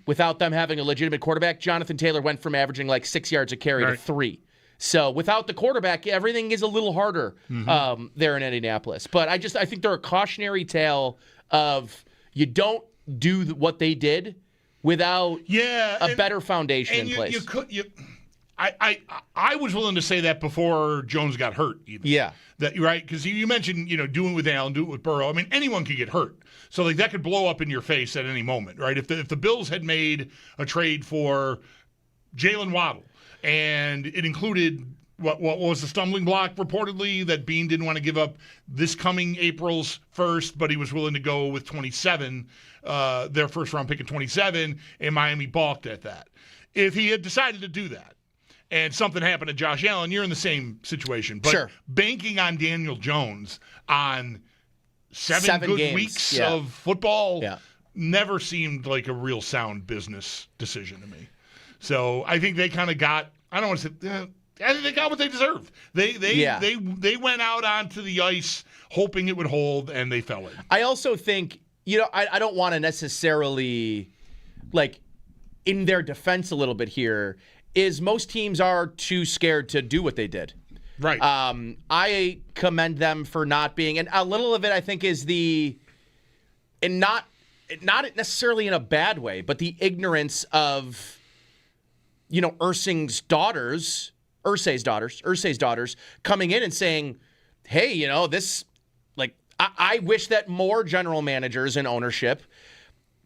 without them having a legitimate quarterback. Jonathan Taylor went from averaging 6 yards a carry to 3. So without the quarterback, everything is a little harder there in Indianapolis. But I think they're a cautionary tale of you don't do what they did without a better foundation in place. I was willing to say that before Jones got hurt. Even. Yeah. Right? Because you mentioned, doing it with Allen, do it with Burrow. I mean, anyone could get hurt. So that could blow up in your face at any moment, right? If the Bills had made a trade for Jalen Waddle and it included what was the stumbling block reportedly that Bean didn't want to give up this coming April's first, but he was willing to go with 27, their first round pick at 27, and Miami balked at that. If he had decided to do that, and something happened to Josh Allen, you're in the same situation. But banking on Daniel Jones on seven good games. Weeks of football never seemed like a real sound business decision to me. So I think they kind of got, I don't want to say, I think they got what they deserved. They went out onto the ice hoping it would hold, and they fell in. I also think, I don't want to necessarily, in their defense a little bit here, is most teams are too scared to do what they did. Right. I commend them for not being, and a little of it I think is and not necessarily in a bad way, but the ignorance of, Irsay's daughters coming in and saying, hey, this, I wish that more general managers and ownership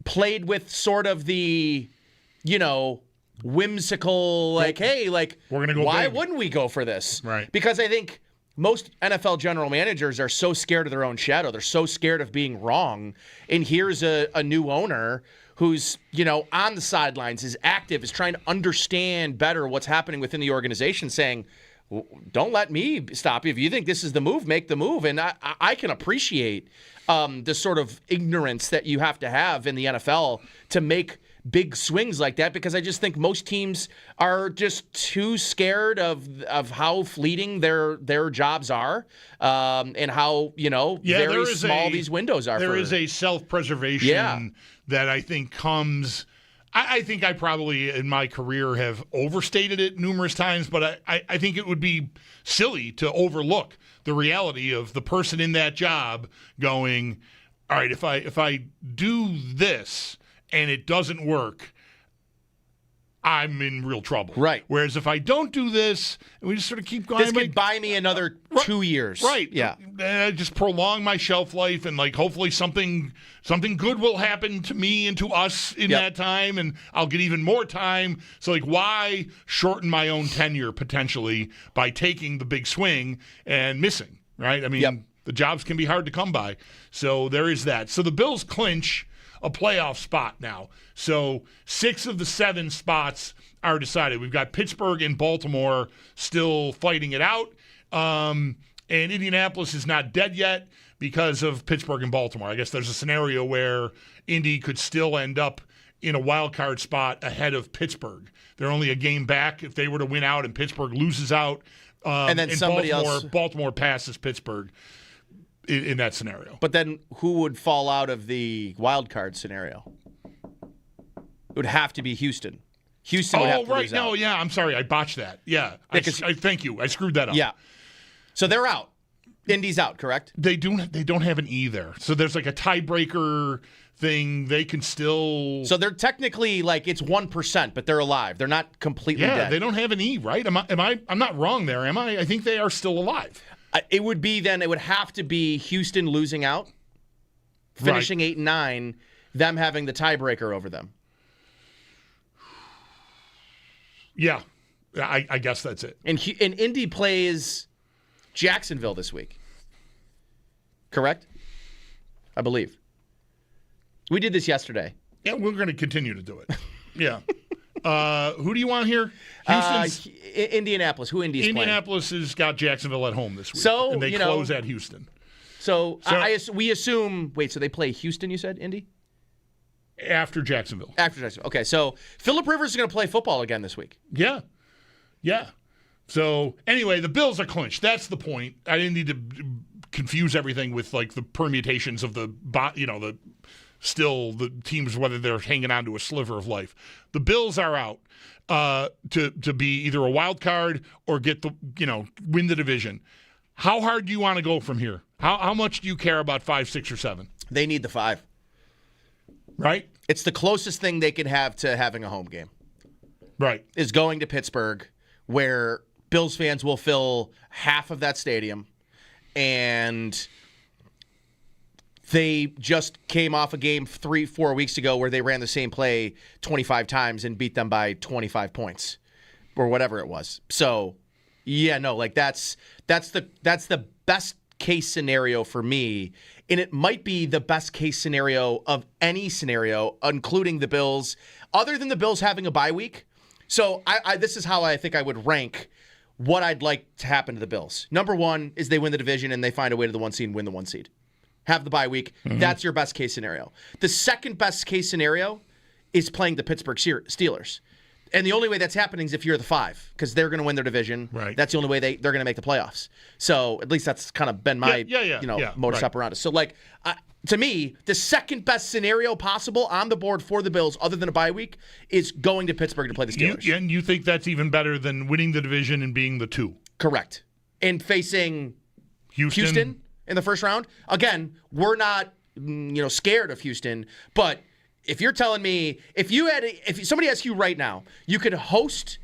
played with sort of the, whimsical, hey, we're gonna go why big. wouldn't we go for this? Right. Because I think most NFL general managers are so scared of their own shadow. They're so scared of being wrong. And here's a new owner who's, on the sidelines, is active, is trying to understand better what's happening within the organization, saying, don't let me stop you. If you think this is the move, make the move. And I can appreciate the sort of ignorance that you have to have in the NFL to make big swings like that, because I just think most teams are just too scared of how fleeting their jobs are, and how very small these windows are. There is a self-preservation that I think comes. I think I probably in my career have overstated it numerous times, but I think it would be silly to overlook the reality of the person in that job going, all right, if I do this and it doesn't work, I'm in real trouble. Right. Whereas if I don't do this, and we just sort of keep going. This could buy me another 2 years. Right. Yeah. And I just prolong my shelf life, and hopefully something good will happen to me and to us in that time, and I'll get even more time. So why shorten my own tenure potentially by taking the big swing and missing, right? I mean, the jobs can be hard to come by. So there is that. So the Bills clinch a playoff spot now. So 6 of the 7 spots are decided. We've got Pittsburgh and Baltimore still fighting it out. And Indianapolis is not dead yet because of Pittsburgh and Baltimore. I guess there's a scenario where Indy could still end up in a wild card spot ahead of Pittsburgh. They're only a game back. If they were to win out and Pittsburgh loses out, and then Baltimore passes Pittsburgh in that scenario. But then who would fall out of the wild card scenario? It would have to be Houston. Houston would have to lose out. No, yeah, I'm sorry. I botched that. Yeah. I thank you. I screwed that up. Yeah. So they're out. Indy's out, correct? They don't have an E there. So there's a tiebreaker thing. They can still. So they're technically it's 1%, but they're alive. They're not completely dead. Yeah, they don't have an E, right? I'm not wrong there, am I? I think they are still alive. It would have to be Houston losing out, finishing 8-9, them having the tiebreaker over them. Yeah, I guess that's it. And Indy plays Jacksonville this week, correct? I believe. We did this yesterday. Yeah, we're going to continue to do it. Yeah. Who do you want here? Indianapolis. Who Indy's playing? Indianapolis has got Jacksonville at home this week. So, and they close at Houston. So we assume. Wait, so they play Houston? You said Indy after Jacksonville. After Jacksonville. Okay, so Phillip Rivers is going to play football again this week. Yeah. So anyway, the Bills are clinched. That's the point. I didn't need to confuse everything with the permutations of the teams, whether they're hanging on to a sliver of life. The Bills are out to be either a wild card or win the division. How hard do you want to go from here? How much do you care about 5, 6, or 7? They need the 5. Right? It's the closest thing they can have to having a home game. Right. Is going to Pittsburgh, where Bills fans will fill half of that stadium, and they just came off a game 3-4 weeks ago where they ran the same play 25 times and beat them by 25 points or whatever it was. So, that's the best case scenario for me, and it might be the best case scenario of any scenario, including the Bills, other than the Bills having a bye week. So, this is how I think I would rank what I'd like to happen to the Bills. Number 1 is they win the division and they find a way to the 1 seed and win the 1 seed. Have the bye week. Mm-hmm. That's your best case scenario. The second best case scenario is playing the Pittsburgh Steelers. And the only way that's happening is if you're the 5, because they're going to win their division. Right. That's the only way they're going to make the playoffs. So at least that's kind of been my modus operandi. So to me, the second best scenario possible on the board for the Bills, other than a bye week, is going to Pittsburgh to play the Steelers. And you think that's even better than winning the division and being the 2? Correct. And facing Houston in the first round. Again, we're not scared of Houston, but if you're telling me if somebody asks you right now, you could host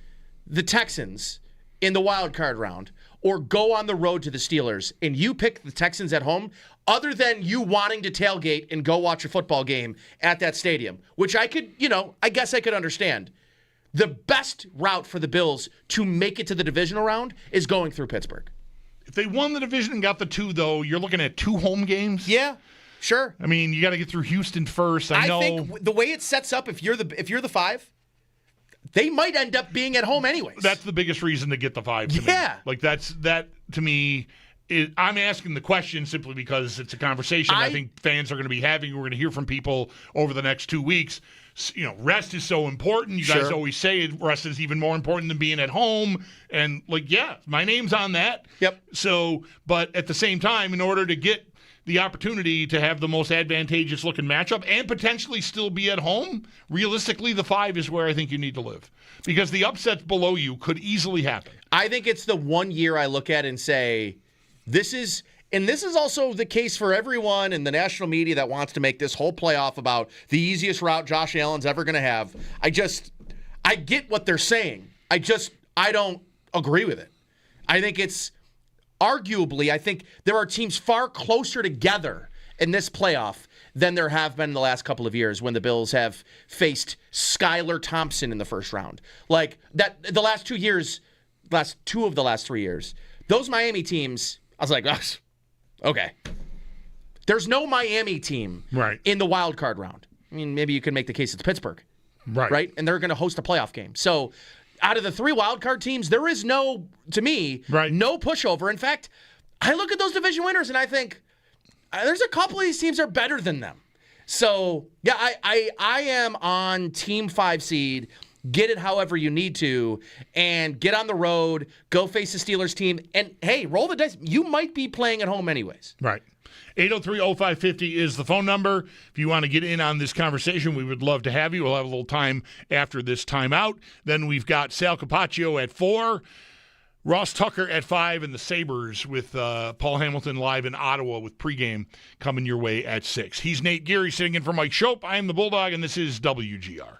the Texans in the wild card round or go on the road to the Steelers, and you pick the Texans at home, other than you wanting to tailgate and go watch a football game at that stadium, which I could, I guess I could understand. The best route for the Bills to make it to the divisional round is going through Pittsburgh. If they won the division and got the 2, though, you're looking at 2 home games. Yeah, sure. I mean, you got to get through Houston first. I know. think the way it sets up, if you're the 5, they might end up being at home anyways. That's the biggest reason to get the 5 to me. Like, that to me, I'm asking the question simply because it's a conversation I think fans are going to be having. We're going to hear from people over the next 2 weeks. Rest is so important. You guys always say rest is even more important than being at home. And, my name's on that. Yep. So, but at the same time, in order to get the opportunity to have the most advantageous looking matchup and potentially still be at home, realistically, the 5 is where I think you need to live. Because the upsets below you could easily happen. I think it's the one year I look at and say, this is also the case for everyone in the national media that wants to make this whole playoff about the easiest route Josh Allen's ever going to have. I get what they're saying. I don't agree with it. I think it's arguably, I think there are teams far closer together in this playoff than there have been in the last couple of years when the Bills have faced Skylar Thompson in the first round. Like that, the last 2 years, last 2 of the last 3 years, those Miami teams, I was like, okay. There's no Miami team in the wild card round. I mean, maybe you can make the case it's Pittsburgh. Right? And they're going to host a playoff game. So out of the 3 wild card teams, there is no pushover. In fact, I look at those division winners and I think there's a couple of these teams that are better than them. So, yeah, I am on team 5 seed. Get it however you need to, and get on the road, go face the Steelers team, and, hey, roll the dice. You might be playing at home anyways. Right. 803-0550 is the phone number. If you want to get in on this conversation, we would love to have you. We'll have a little time after this timeout. Then we've got Sal Capaccio at 4, Ross Tucker at 5, and the Sabres with Paul Hamilton live in Ottawa with pregame coming your way at 6. He's Nate Geary sitting in for Mike Schopp. I am the Bulldog, and this is WGR.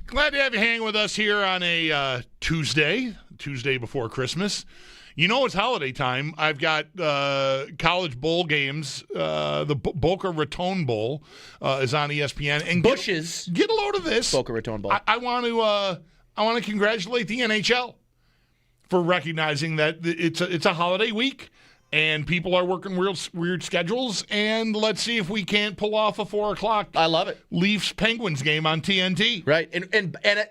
Glad to have you hang with us here on a Tuesday before Christmas. You know it's holiday time. I've got college bowl games. The Boca Raton Bowl is on ESPN. And Bushes. Get a load of this. Boca Raton Bowl. I want to congratulate the NHL for recognizing that it's a holiday week and people are working weird schedules. And let's see if we can't pull off a 4:00. I love it. Leafs Penguins game on TNT. Right, and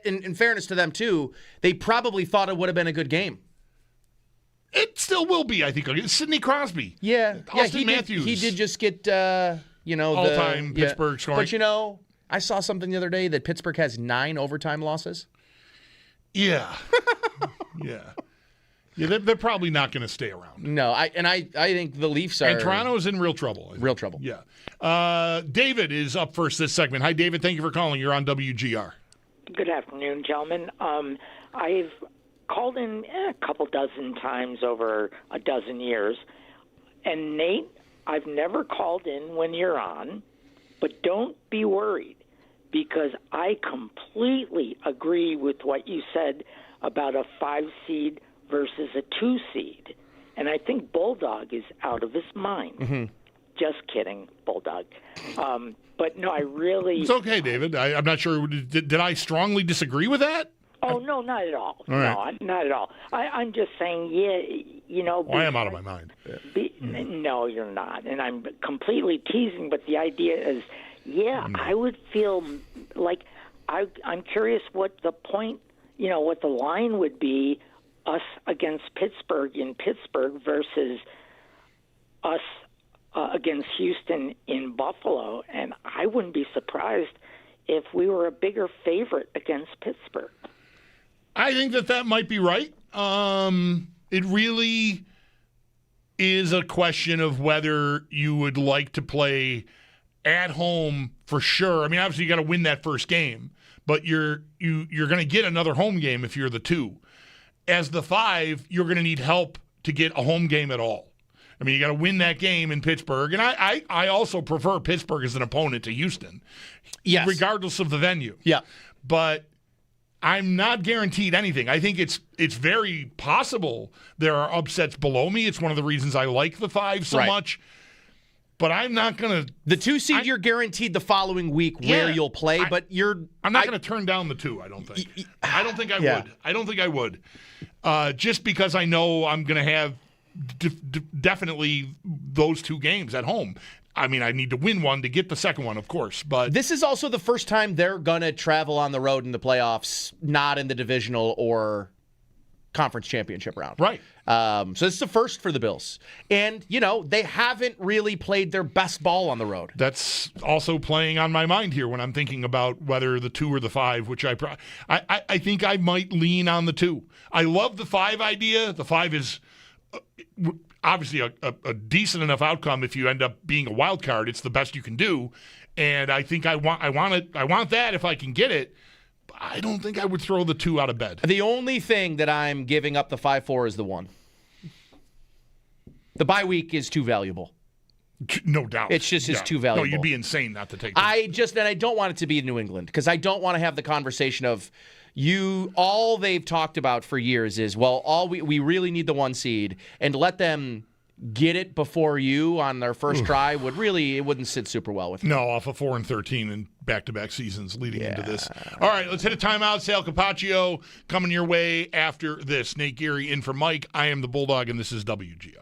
in fairness to them too, they probably thought it would have been a good game. It still will be, I think. Sidney Crosby. Yeah, Austin Matthews. He did just get all-time Pittsburgh scoring. But I saw something the other day that Pittsburgh has 9 overtime losses. Yeah. Yeah, they're probably not going to stay around. No, I think the Leafs are. And Toronto's in real trouble. Real trouble. Yeah. David is up first this segment. Hi, David. Thank you for calling. You're on WGR. Good afternoon, gentlemen. I've called in a couple dozen times over a dozen years. And, Nate, I've never called in when you're on, but don't be worried because I completely agree with what you said about a 5 seed versus a 2 seed. And I think Bulldog is out of his mind. Mm-hmm. Just kidding, Bulldog. But no, I really... It's okay, David. I'm not sure. Did I strongly disagree with that? Oh, no, not at all. All right. No, not at all. I'm just saying, I am out of my mind. No, you're not. And I'm completely teasing, but the idea is, I would feel like I'm curious what the point, what the line would be, us against Pittsburgh in Pittsburgh versus us against Houston in Buffalo. And I wouldn't be surprised if we were a bigger favorite against Pittsburgh. I think that might be right. It really is a question of whether you would like to play at home for sure. I mean, obviously you got to win that first game, but you're going to get another home game if you're the 2. As the 5, you're going to need help to get a home game at all. I mean, you got to win that game in Pittsburgh, and I also prefer Pittsburgh as an opponent to Houston, yes, regardless of the venue. Yeah, but I'm not guaranteed anything. I think it's very possible there are upsets below me. It's one of the reasons I like the 5 so much. But I'm not going to... The 2 seed, you're guaranteed the following week where you'll play, but I'm not going to turn down the 2, I don't think. I don't think I would. I don't think I would. Just because I know I'm going to have definitely those 2 games at home. I mean, I need to win one to get the second one, of course. But this is also the first time they're going to travel on the road in the playoffs, not in the divisional or conference championship round. Right. So this is the first for the Bills. And, they haven't really played their best ball on the road. That's also playing on my mind here when I'm thinking about whether the 2 or the 5, which I think I might lean on the 2. I love the 5 idea. The 5 is obviously a decent enough outcome if you end up being a wild card. It's the best you can do. And I think I want that if I can get it. I don't think I would throw the 2 out of bed. The only thing that I'm giving up the 5-4 is the 1. The bye week is too valuable. No doubt. It's just too valuable. No, you'd be insane not to take it. I don't want it to be New England because I don't want to have the conversation of all they've talked about for years is, well, we really need the 1 seed, and let them get it before you on their first try it wouldn't sit super well with me. No, off of 4-13 in back-to-back seasons leading into this. All right, let's hit a timeout. Sal Capaccio coming your way after this. Nate Geary in for Mike. I am the Bulldog, and this is WGR.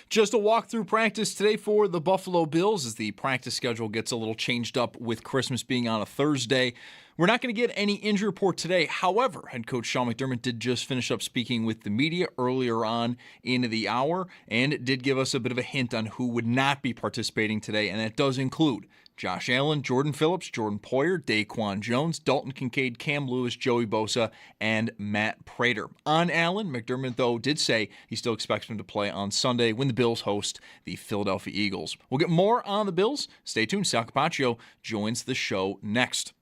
Just a walkthrough practice today for the Buffalo Bills as the practice schedule gets a little changed up with Christmas being on a Thursday. We're not going to get any injury report today. However, head coach Sean McDermott did just finish up speaking with the media earlier on in the hour and did give us a bit of a hint on who would not be participating today, and that does include Josh Allen, Jordan Phillips, Jordan Poyer, Daquan Jones, Dalton Kincaid, Cam Lewis, Joey Bosa, and Matt Prater. On Allen, McDermott, though, did say he still expects him to play on Sunday when the Bills host the Philadelphia Eagles. We'll get more on the Bills. Stay tuned. Sal Capaccio joins the show next.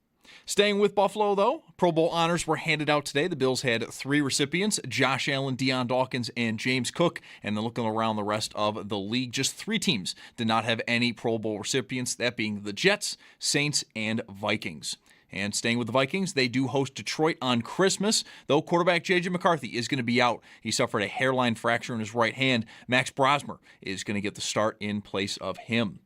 Staying with Buffalo, though, Pro Bowl honors were handed out today. The Bills had 3 recipients, Josh Allen, Deion Dawkins, and James Cook. And then looking around the rest of the league, just 3 teams did not have any Pro Bowl recipients, that being the Jets, Saints, and Vikings. And staying with the Vikings, they do host Detroit on Christmas, though quarterback J.J. McCarthy is going to be out. He suffered a hairline fracture in his right hand. Max Brosmer is going to get the start in place of him.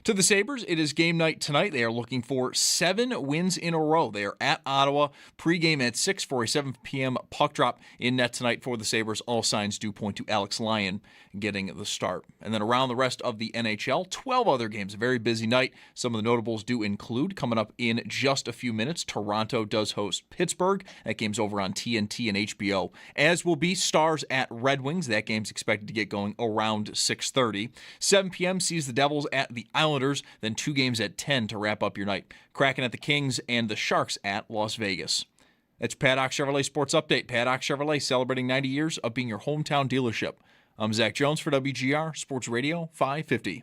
To the Sabres, it is game night tonight. They are looking for 7 wins in a row. They are at Ottawa, pregame at 6 for a 7 p.m. puck drop in net tonight for the Sabres. All signs do point to Alex Lyon getting the start. And then around the rest of the NHL, 12 other games. A very busy night. Some of the notables do include, coming up in just a few minutes, Toronto does host Pittsburgh. That game's over on TNT and HBO. As will be Stars at Red Wings. That game's expected to get going around 6:30. 7 p.m. sees the Devils at the Islanders, then 2 games at 10 to wrap up your night. Kraken at the Kings and the Sharks at Las Vegas. That's Paddock Chevrolet Sports Update. Paddock Chevrolet celebrating 90 years of being your hometown dealership. I'm Zach Jones for WGR Sports Radio 550.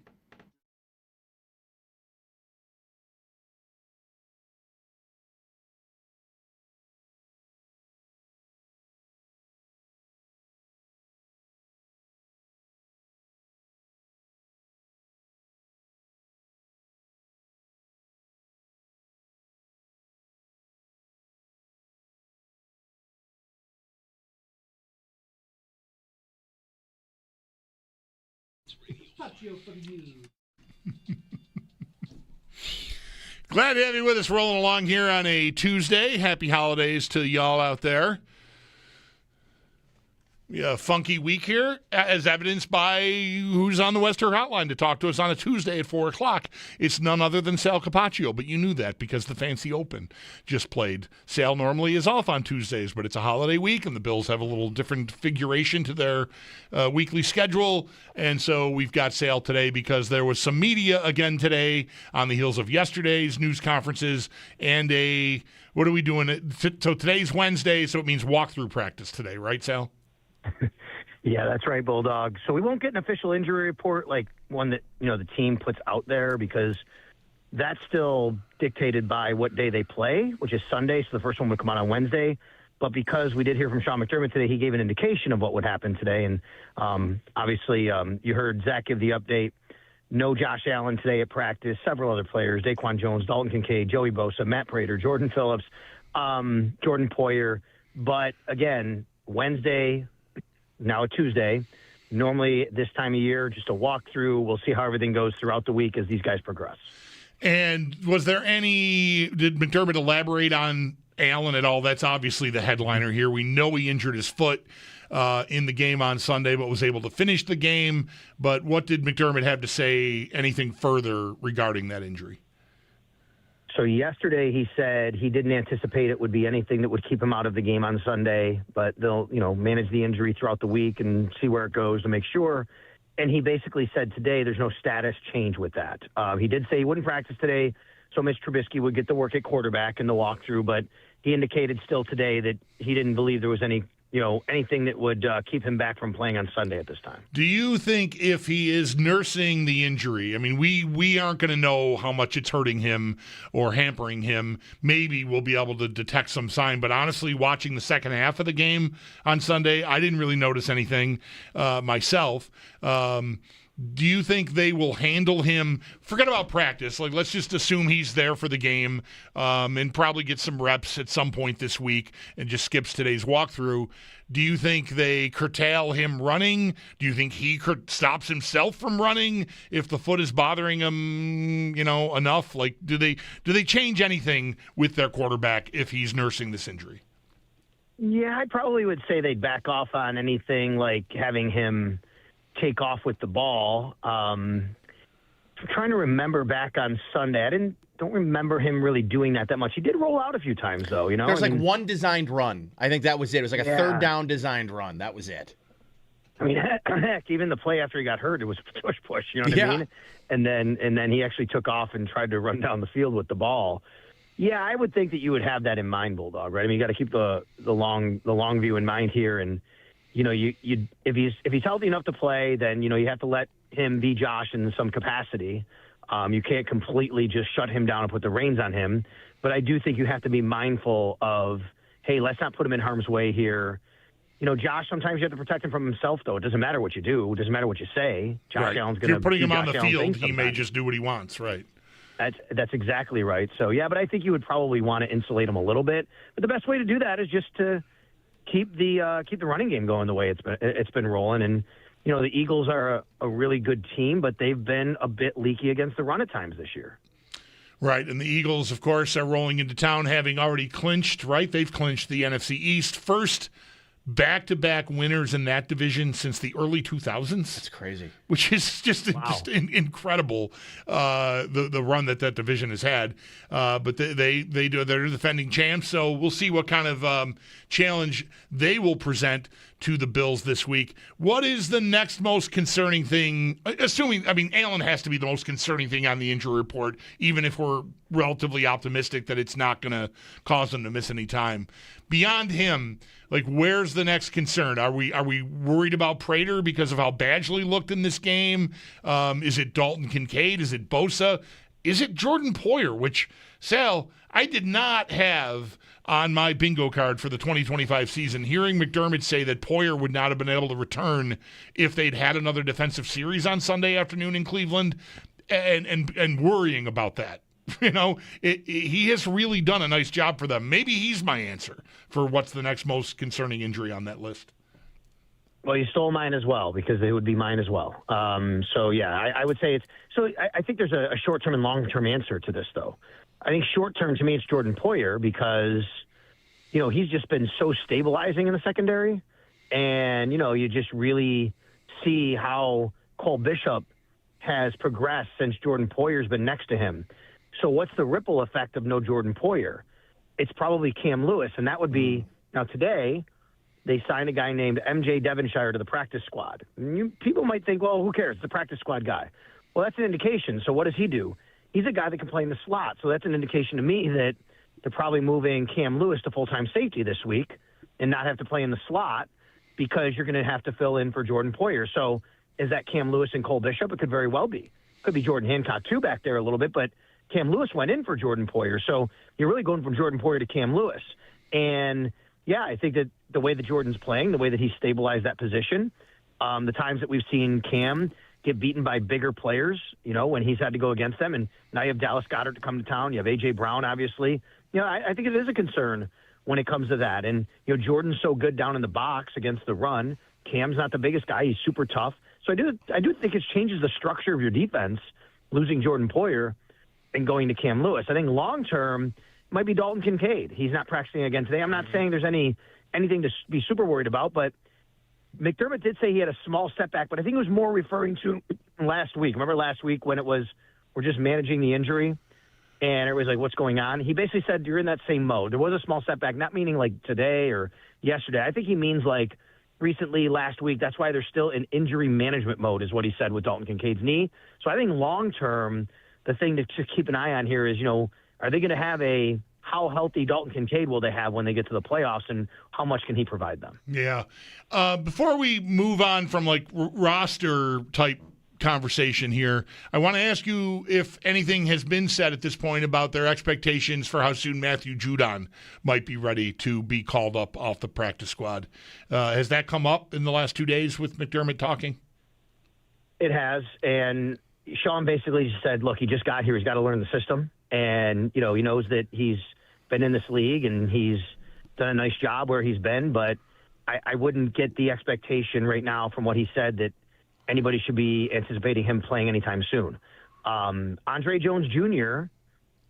Glad to have you with us rolling along here on a Tuesday. Happy holidays to y'all out there. Yeah, funky week here, as evidenced by who's on the Western Hotline to talk to us on a Tuesday at 4 o'clock. It's none other than Sal Capaccio, but you knew that because the Fancy Open just played. Sal normally is off on Tuesdays, but it's a holiday week, and the Bills have a little different figuration to their weekly schedule, and so we've got Sal today because there was some media again today on the heels of yesterday's news conferences and what are we doing? So today's Wednesday, so it means walkthrough practice today, right, Sal? Yeah, that's right, Bulldog. So we won't get an official injury report like one that, the team puts out there because that's still dictated by what day they play, which is Sunday. So the first one would come out on Wednesday. But because we did hear from Sean McDermott today, he gave an indication of what would happen today. And obviously you heard Zach give the update. No Josh Allen today at practice. Several other players, Daquan Jones, Dalton Kincaid, Joey Bosa, Matt Prater, Jordan Phillips, Jordan Poyer. But again, Wednesday, now a Tuesday. Normally this time of year, just a walkthrough. We'll see how everything goes throughout the week as these guys progress. And did McDermott elaborate on Allen at all? That's obviously the headliner here. We know he injured his foot in the game on Sunday, but was able to finish the game. But what did McDermott have to say, anything further regarding that injury? So yesterday he said he didn't anticipate it would be anything that would keep him out of the game on Sunday, but they'll, manage the injury throughout the week and see where it goes to make sure. And he basically said today there's no status change with that. He did say he wouldn't practice today, so Mitch Trubisky would get to work at quarterback in the walkthrough, but he indicated still today that he didn't believe there was anything that would keep him back from playing on Sunday at this time. Do you think if he is nursing the injury, I mean, we aren't going to know how much it's hurting him or hampering him. Maybe we'll be able to detect some sign. But honestly, watching the second half of the game on Sunday, I didn't really notice anything myself. Do you think they will handle him? Forget about practice. Let's just assume he's there for the game and probably get some reps at some point this week and just skips today's walkthrough. Do you think they curtail him running? Do you think he stops himself from running if the foot is bothering him, enough? Do they change anything with their quarterback if he's nursing this injury? Yeah, I probably would say they'd back off on anything like having him take off with the ball. I'm trying to remember back on Sunday. I don't remember him really doing that much. He did roll out a few times, though. You know, There's one designed run. I think that was it. It was like a third down designed run. That was it. I mean, heck, even the play after he got hurt, it was push. You know what I mean? And then he actually took off and tried to run down the field with the ball. Yeah, I would think that you would have that in mind, Bulldog. Right? I mean, you got to keep the long view in mind here. And you know, if he's healthy enough to play, then you know you have to let him be Josh in some capacity. You can't completely just shut him down and put the reins on him. But I do think you have to be mindful of, hey, let's not put him in harm's way here. You know, Josh, sometimes you have to protect him from himself, though. It doesn't matter what you do. It doesn't matter what you say. Josh Allen's going to. If you're putting him on the field, he may just do what he wants, right? That's exactly right. So, yeah, but I think you would probably want to insulate him a little bit. But the best way to do that is just to keep the running game going the way it's been rolling. And, you know, the Eagles are a really good team, but they've been a bit leaky against the run at times this year. Right, and the Eagles, of course, are rolling into town having already clinched, right? They've clinched the NFC East. First back-to-back winners in that division since the early 2000s. That's crazy. Which is just incredible, the run that division has had. But they're defending champs, so we'll see what kind of challenge they will present to the Bills this week. What is the next most concerning thing? Allen has to be the most concerning thing on the injury report, even if we're relatively optimistic that it's not going to cause them to miss any time. Beyond him, like, where's the next concern? Are we worried about Prater because of how Badgley looked in this game? Is it Dalton Kincaid? Is it Bosa? Is it Jordan Poyer? Which, Sal, I did not have on my bingo card for the 2025 season. Hearing McDermott say that Poyer would not have been able to return if they'd had another defensive series on Sunday afternoon in Cleveland, and worrying about that. You know, he has really done a nice job for them. Maybe he's my answer for what's the next most concerning injury on that list. Well, you stole mine as well, because it would be mine as well. So, yeah, I would say it's – so I think there's a short-term and long-term answer to this, though. I think short-term, to me, it's Jordan Poyer because, you know, he's just been so stabilizing in the secondary. And, you know, you just really see how Cole Bishop has progressed since Jordan Poyer's been next to him. So what's the ripple effect of no Jordan Poyer? It's probably Cam Lewis, and that would be – now today they signed a guy named MJ Devonshire to the practice squad. People might think, well, who cares? It's a practice squad guy. Well, that's an indication. So what does he do? He's a guy that can play in the slot. So that's an indication to me that they're probably moving Cam Lewis to full-time safety this week and not have to play in the slot because you're going to have to fill in for Jordan Poyer. So is that Cam Lewis and Cole Bishop? It could very well be. Could be Jordan Hancock, too, back there a little bit, but Cam Lewis went in for Jordan Poyer. So you're really going from Jordan Poyer to Cam Lewis. And, yeah, I think that the way that Jordan's playing, the way that he stabilized that position, the times that we've seen Cam get beaten by bigger players, you know, when he's had to go against them. And now you have Dallas Goedert to come to town. You have A.J. Brown, obviously. You know, I think it is a concern when it comes to that. And, you know, Jordan's so good down in the box against the run. Cam's not the biggest guy. He's super tough. So I do think it changes the structure of your defense, losing Jordan Poyer and going to Cam Lewis. I think long-term might be Dalton Kincaid. He's not practicing again today. I'm not saying there's anything to be super worried about, but McDermott did say he had a small setback, but I think it was more referring to last week. Remember last week when it was we're just managing the injury and everybody's like, what's going on? He basically said you're in that same mode. There was a small setback, not meaning like today or yesterday. I think he means like recently, last week. That's why they're still in injury management mode is what he said with Dalton Kincaid's knee. So I think long-term, the thing to keep an eye on here is, you know, are they going to have how healthy Dalton Kincaid will they have when they get to the playoffs, and how much can he provide them? Yeah. Before we move on from like roster type conversation here, I want to ask you if anything has been said at this point about their expectations for how soon Matthew Judon might be ready to be called up off the practice squad. Has that come up in the last 2 days with McDermott talking? It has, and Sean basically said, look, he just got here. He's got to learn the system. And, you know, he knows that he's been in this league and he's done a nice job where he's been. But I wouldn't get the expectation right now from what he said that anybody should be anticipating him playing anytime soon. Andre Jones Jr.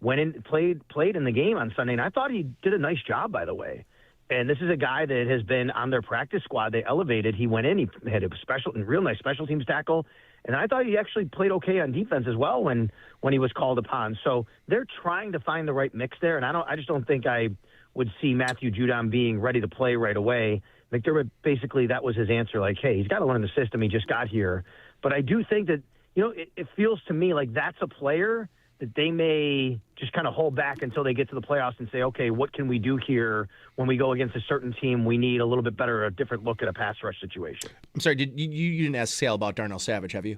went in, played in the game on Sunday, and I thought he did a nice job, by the way. And this is a guy that has been on their practice squad. They elevated. He went in. He had a real nice special teams tackle. And I thought he actually played okay on defense as well when he was called upon. So they're trying to find the right mix there. And I just don't think I would see Matthew Judon being ready to play right away. McDermott, basically, that was his answer. Like, hey, he's got to learn the system. He just got here. But I do think that, it feels to me like that's a player that they may just kind of hold back until they get to the playoffs and say, okay, what can we do here when we go against a certain team? We need a little bit better, a different look at a pass rush situation. I'm sorry, you didn't ask Sal about Darnell Savage, have you?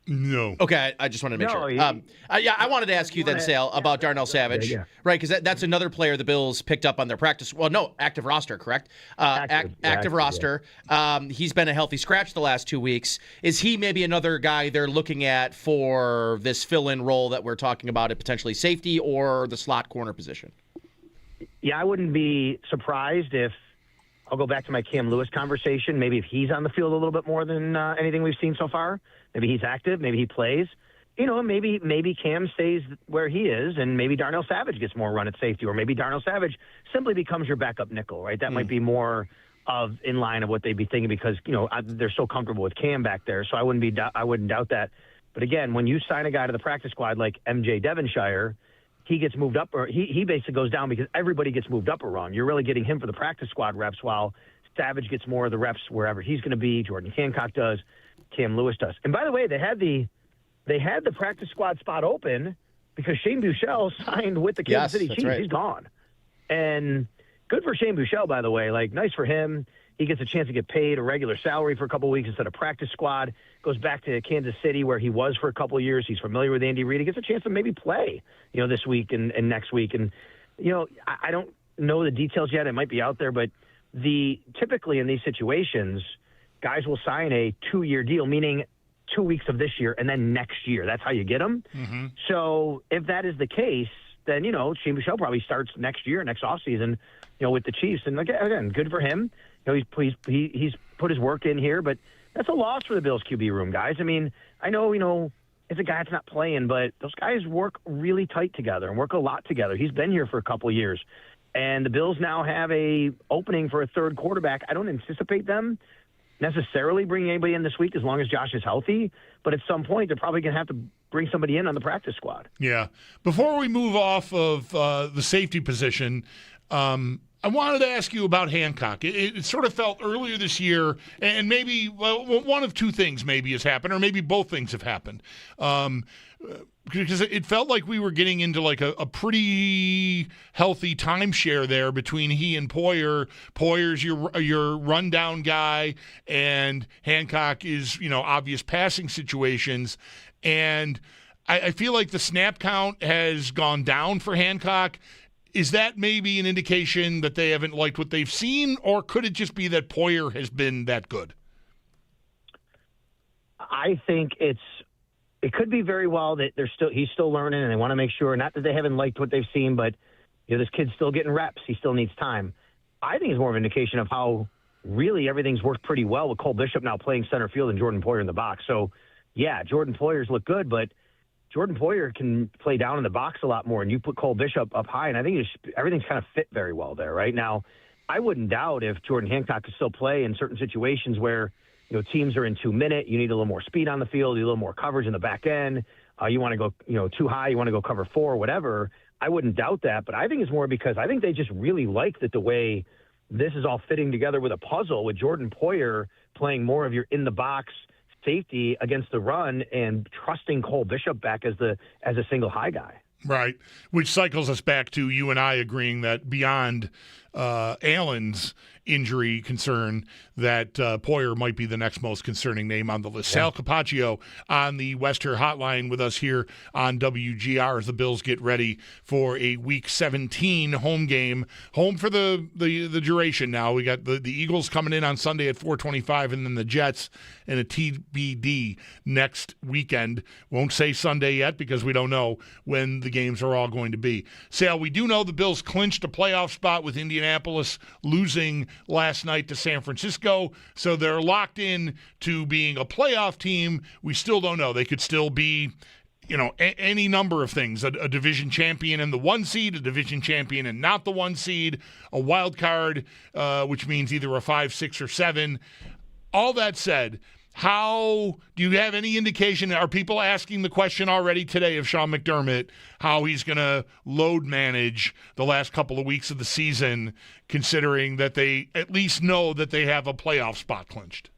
No. Okay, I just wanted to make sure. I wanted to ask you then, Sal, about Darnell Savage, right? Because that's another player the Bills picked up on their practice. Well, no, active roster, correct? Active roster. Yeah. He's been a healthy scratch the last 2 weeks. Is he maybe another guy they're looking at for this fill-in role that we're talking about at potentially safety or the slot corner position? Yeah, I wouldn't be surprised if I'll go back to my Cam Lewis conversation. Maybe if he's on the field a little bit more than anything we've seen so far. Maybe he's active. Maybe he plays. Maybe Cam stays where he is, and maybe Darnell Savage gets more run at safety, or maybe Darnell Savage simply becomes your backup nickel, right? That might be more of in line of what they'd be thinking because they're so comfortable with Cam back there. So I wouldn't doubt that. But again, when you sign a guy to the practice squad like MJ Devonshire, he gets moved up, or he basically goes down because everybody gets moved up or wrong. You're really getting him for the practice squad reps while Savage gets more of the reps wherever he's going to be. Jordan Hancock does. Cam Lewis does. And by the way, they had the practice squad spot open because Shane Buechele signed with the Kansas City Chiefs. Right. He's gone. And good for Shane Buechele, by the way. Like, nice for him. He gets a chance to get paid a regular salary for a couple of weeks instead of practice squad. Goes back to Kansas City where he was for a couple of years. He's familiar with Andy Reid. He gets a chance to maybe play, this week and next week. And, I don't know the details yet. It might be out there, but typically in these situations, guys will sign a 2-year deal, meaning 2 weeks of this year and then next year. That's how you get them. Mm-hmm. So if that is the case, then, Shane Buechele probably starts next year, next offseason, with the Chiefs. And again, good for him. He's put his work in here, but that's a loss for the Bills QB room, guys. I mean, I know, it's a guy that's not playing, but those guys work really tight together and work a lot together. He's been here for a couple of years. And the Bills now have a opening for a third quarterback. I don't anticipate them necessarily bringing anybody in this week as long as Josh is healthy. But at some point, they're probably going to have to bring somebody in on the practice squad. Yeah. Before we move off of the safety position, I wanted to ask you about Hancock. It sort of felt earlier this year, and maybe one of two things maybe has happened, or maybe both things have happened. Because it felt like we were getting into like a pretty healthy timeshare there between he and Poyer. Poyer's your rundown guy, and Hancock is, obvious passing situations. And I feel like the snap count has gone down for Hancock. Is that maybe an indication that they haven't liked what they've seen, or could it just be that Poyer has been that good? I think it could be very well that he's still learning, and they want to make sure, not that they haven't liked what they've seen, but this kid's still getting reps. He still needs time. I think it's more of an indication of how really everything's worked pretty well with Cole Bishop now playing center field and Jordan Poyer in the box. So, yeah, Jordan Poyer's look good, but Jordan Poyer can play down in the box a lot more, and you put Cole Bishop up high, and I think everything's kind of fit very well there right now. I wouldn't doubt if Jordan Hancock could still play in certain situations where teams are in 2 minute. You need a little more speed on the field, a little more coverage in the back end. You want to go too high, you want to go cover 4, whatever. I wouldn't doubt that, but I think it's more because I think they just really like that the way this is all fitting together with a puzzle with Jordan Poyer playing more of your in the box safety against the run and trusting Cole Bishop back as a single high guy. Right, which cycles us back to you and I agreeing that beyond Allen's injury concern, that Poyer might be the next most concerning name on the list. Yeah. Sal Capaccio on the Wester Hotline with us here on WGR as the Bills get ready for a Week 17 home game. Home for the duration now. We got the Eagles coming in on Sunday at 4:25, and then the Jets and a TBD next weekend. Won't say Sunday yet because we don't know when the games are all going to be. Sal, we do know the Bills clinched a playoff spot with Indianapolis losing last night to San Francisco, so they're locked in to being a playoff team. We still don't know. They could still be, any number of things, a division champion and the 1 seed, a division champion and not the 1 seed, a wild card, which means either a 5, 6, or 7. All that said, how do you have any indication? Are people asking the question already today of Sean McDermott, how he's going to load manage the last couple of weeks of the season, considering that they at least know that they have a playoff spot clinched?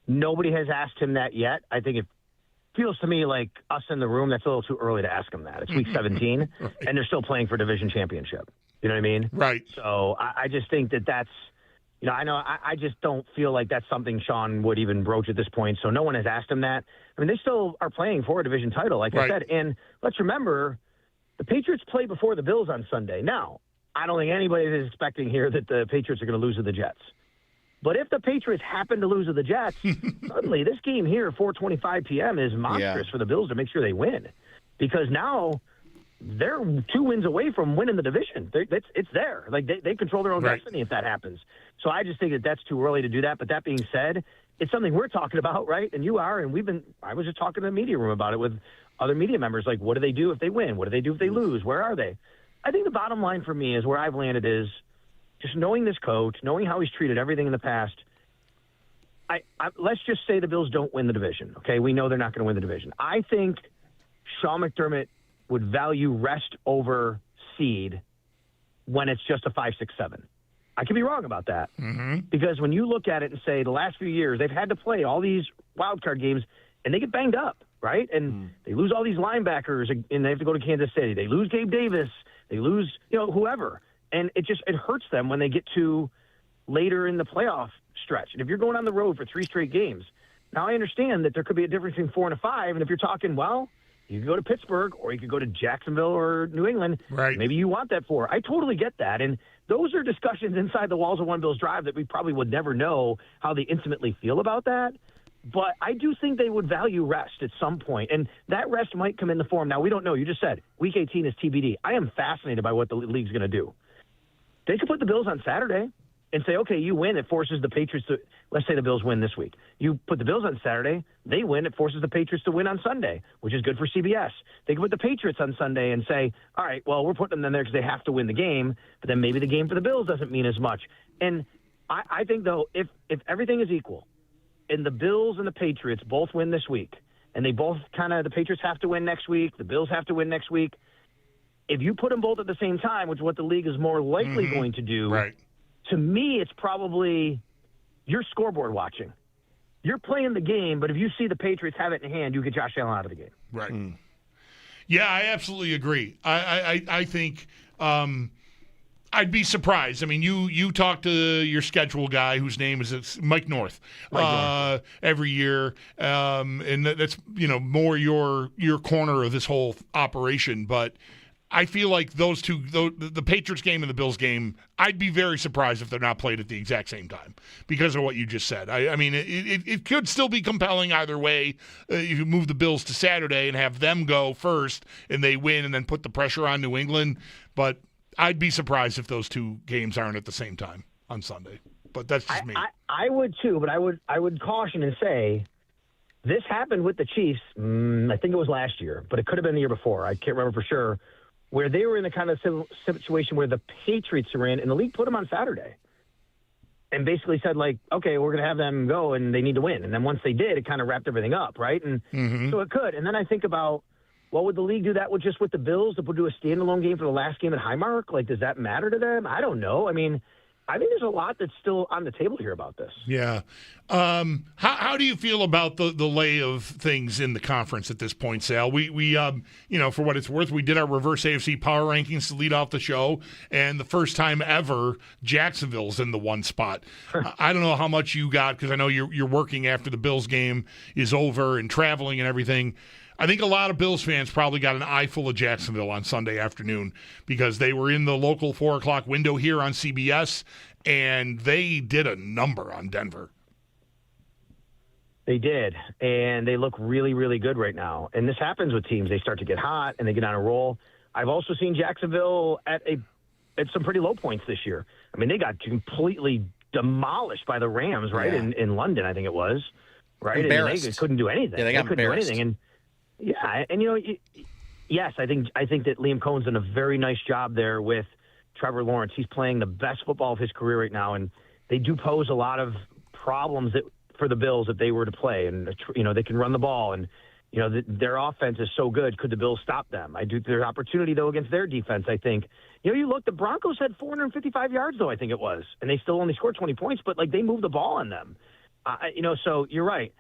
Nobody has asked him that yet. I think it feels to me like us in the room, that's a little too early to ask him that. It's week 17, right. And they're still playing for division championship. You know what I mean? Right. So I just think that's, I just don't feel like that's something Sean would even broach at this point. So no one has asked him that. I mean, they still are playing for a division title, like I said. And let's remember, the Patriots play before the Bills on Sunday. Now, I don't think anybody is expecting here that the Patriots are going to lose to the Jets. But if the Patriots happen to lose to the Jets, suddenly this game here, 4:25 p.m., is monstrous for the Bills to make sure they win. Because now they're 2 wins away from winning the division. It's there. Like, they control their own destiny if that happens. So I just think that that's too early to do that. But that being said, it's something we're talking about, right? And you are, and I was just talking to the media room about it with other media members. Like, what do they do if they win? What do they do if they lose? Where are they? I think the bottom line for me is where I've landed is just knowing this coach, knowing how he's treated everything in the past. Let's just say the Bills don't win the division. Okay, we know they're not going to win the division. I think Sean McDermott would value rest over seed when it's just a 5, 6, 7. I could be wrong about that. Because when you look at it and say the last few years, they've had to play all these wild card games and they get banged up, right? And they lose all these linebackers and they have to go to Kansas City. They lose Gabe Davis. They lose, whoever. And it hurts them when they get to later in the playoff stretch. And if you're going on the road for 3 straight games, now I understand that there could be a difference between 4 and a 5. And if you're talking, well, you could go to Pittsburgh or you could go to Jacksonville or New England. Right. Maybe you want that 4. I totally get that. And those are discussions inside the walls of One Bills Drive that we probably would never know how they intimately feel about that. But I do think they would value rest at some point. And that rest might come in the form. Now, we don't know. You just said Week 18 is TBD. I am fascinated by what the league's going to do. They could put the Bills on Saturday and say, okay, you win. It forces the Patriots to – let's say the Bills win this week. You put the Bills on Saturday. They win. It forces the Patriots to win on Sunday, which is good for CBS. They could put the Patriots on Sunday and say, all right, well, we're putting them in there because they have to win the game, but then maybe the game for the Bills doesn't mean as much. And I think, though, if everything is equal and the Bills and the Patriots both win this week and they both the Patriots have to win next week, the Bills have to win next week, if you put them both at the same time, which is what the league is more likely going to do, to me, it's probably you're scoreboard watching. You're playing the game, but if you see the Patriots have it in hand, you get Josh Allen out of the game. Right. Yeah, I absolutely agree. I think I'd be surprised. I mean, you talk to your schedule guy whose name is Mike North, every year, and that's more your corner of this whole operation, but I feel like those two, the Patriots game and the Bills game, I'd be very surprised if they're not played at the exact same time because of what you just said. I mean, it could still be compelling either way. You move the Bills to Saturday and have them go first and they win and then put the pressure on New England. But I'd be surprised if those two games aren't at the same time on Sunday. But that's just me. I would too, but I would caution and say this happened with the Chiefs. I think it was last year, but it could have been the year before. I can't remember for sure. Where they were in the kind of situation where the Patriots are in, and the league put them on Saturday and basically said, like, okay, we're going to have them go, and they need to win. And then once they did, it kind of wrapped everything up, right? And so it could. And then I think about, well, would the league do that with the Bills to do a standalone game for the last game at Highmark? Like, does that matter to them? I don't know. I mean, I think there's a lot that's still on the table here about this. Yeah. How do you feel about the lay of things in the conference at this point, Sal? We for what it's worth, we did our reverse AFC power rankings to lead off the show, and the first time ever, Jacksonville's in the 1 spot. I don't know how much you got because I know you're working after the Bills game is over and traveling and everything. I think a lot of Bills fans probably got an eye full of Jacksonville on Sunday afternoon because they were in the local 4 o'clock window here on CBS, and they did a number on Denver. They did, and they look really, really good right now. And this happens with teams. They start to get hot, and they get on a roll. I've also seen Jacksonville at some pretty low points this year. I mean, they got completely demolished by the Rams, right, in London, I think it was. Right? Embarrassed. And they couldn't do anything. Yeah, they got couldn't embarrassed. do anything. And Yeah, and yes, I think that Liam Cohen's done a very nice job there with Trevor Lawrence. He's playing the best football of his career right now, and they do pose a lot of problems for the Bills if they were to play. And they can run the ball, and their offense is so good. Could the Bills stop them? There's opportunity though against their defense. I think you look. The Broncos had 455 yards though. I think it was, and they still only scored 20 points. But they moved the ball on them. So you're right.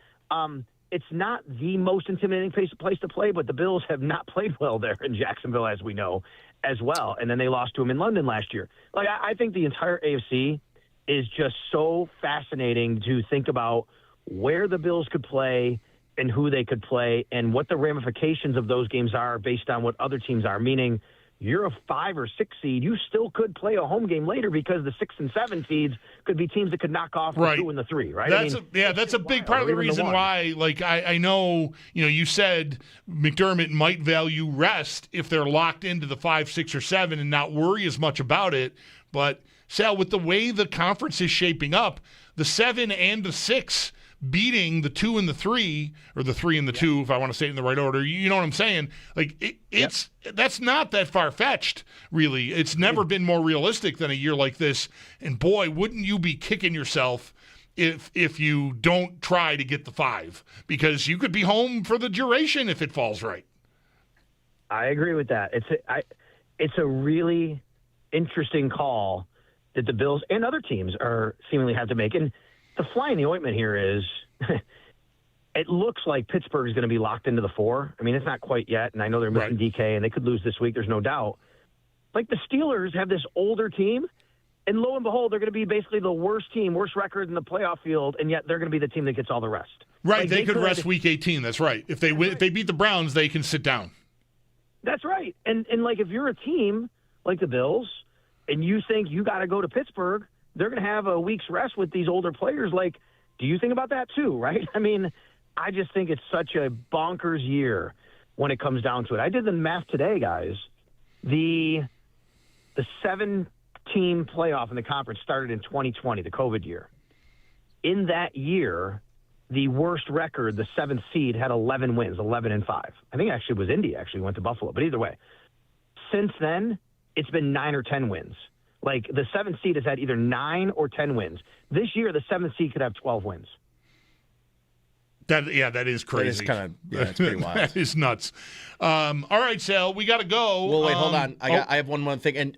It's not the most intimidating place to play, but the Bills have not played well there in Jacksonville, as we know, as well. And then they lost to them in London last year. I think the entire AFC is just so fascinating to think about where the Bills could play and who they could play and what the ramifications of those games are based on what other teams are, meaning you're a 5 or 6 seed, you still could play a home game later because the 6 and 7 seeds could be teams that could knock off the 2 and the 3, right? That's a big part of the reason why. I know, you said McDermott might value rest if they're locked into the 5, 6, or 7 and not worry as much about it. But Sal, with the way the conference is shaping up, the 7 and the 6 beating the 2 and the 3, or the 3 and the 2, if I want to say it in the right order. You know what I'm saying? That's not that far-fetched, really. It's never been more realistic than a year like this. And boy, wouldn't you be kicking yourself if you don't try to get the 5, because you could be home for the duration if it falls right. I agree with that. It's a really interesting call that the Bills and other teams are seemingly have to make. And the fly in the ointment here is it looks like Pittsburgh is going to be locked into the 4. I mean, it's not quite yet, and I know they're missing DK, and they could lose this week. There's no doubt. The Steelers have this older team, and lo and behold, they're going to be basically the worst team, worst record in the playoff field, and yet they're going to be the team that gets all the rest. Right, they could rest Week 18. That's right. If they win, if they beat the Browns, they can sit down. That's right. And if you're a team like the Bills, and you think you got to go to Pittsburgh, they're going to have a week's rest with these older players. Do you think about that too, right? I mean, I just think it's such a bonkers year when it comes down to it. I did the math today, guys. The 7-team playoff in the conference started in 2020, the COVID year. In that year, the worst record, the 7th seed, had 11 wins, 11-5. I think actually it was Indy went to Buffalo. But either way, since then, it's been 9 or 10 wins. The 7th seed has had either 9 or 10 wins. This year, the 7th seed could have 12 wins. That is crazy. That is it's pretty wild. That is nuts. All right, Sal, we got to go. Well, wait, hold on. I have one more thing. And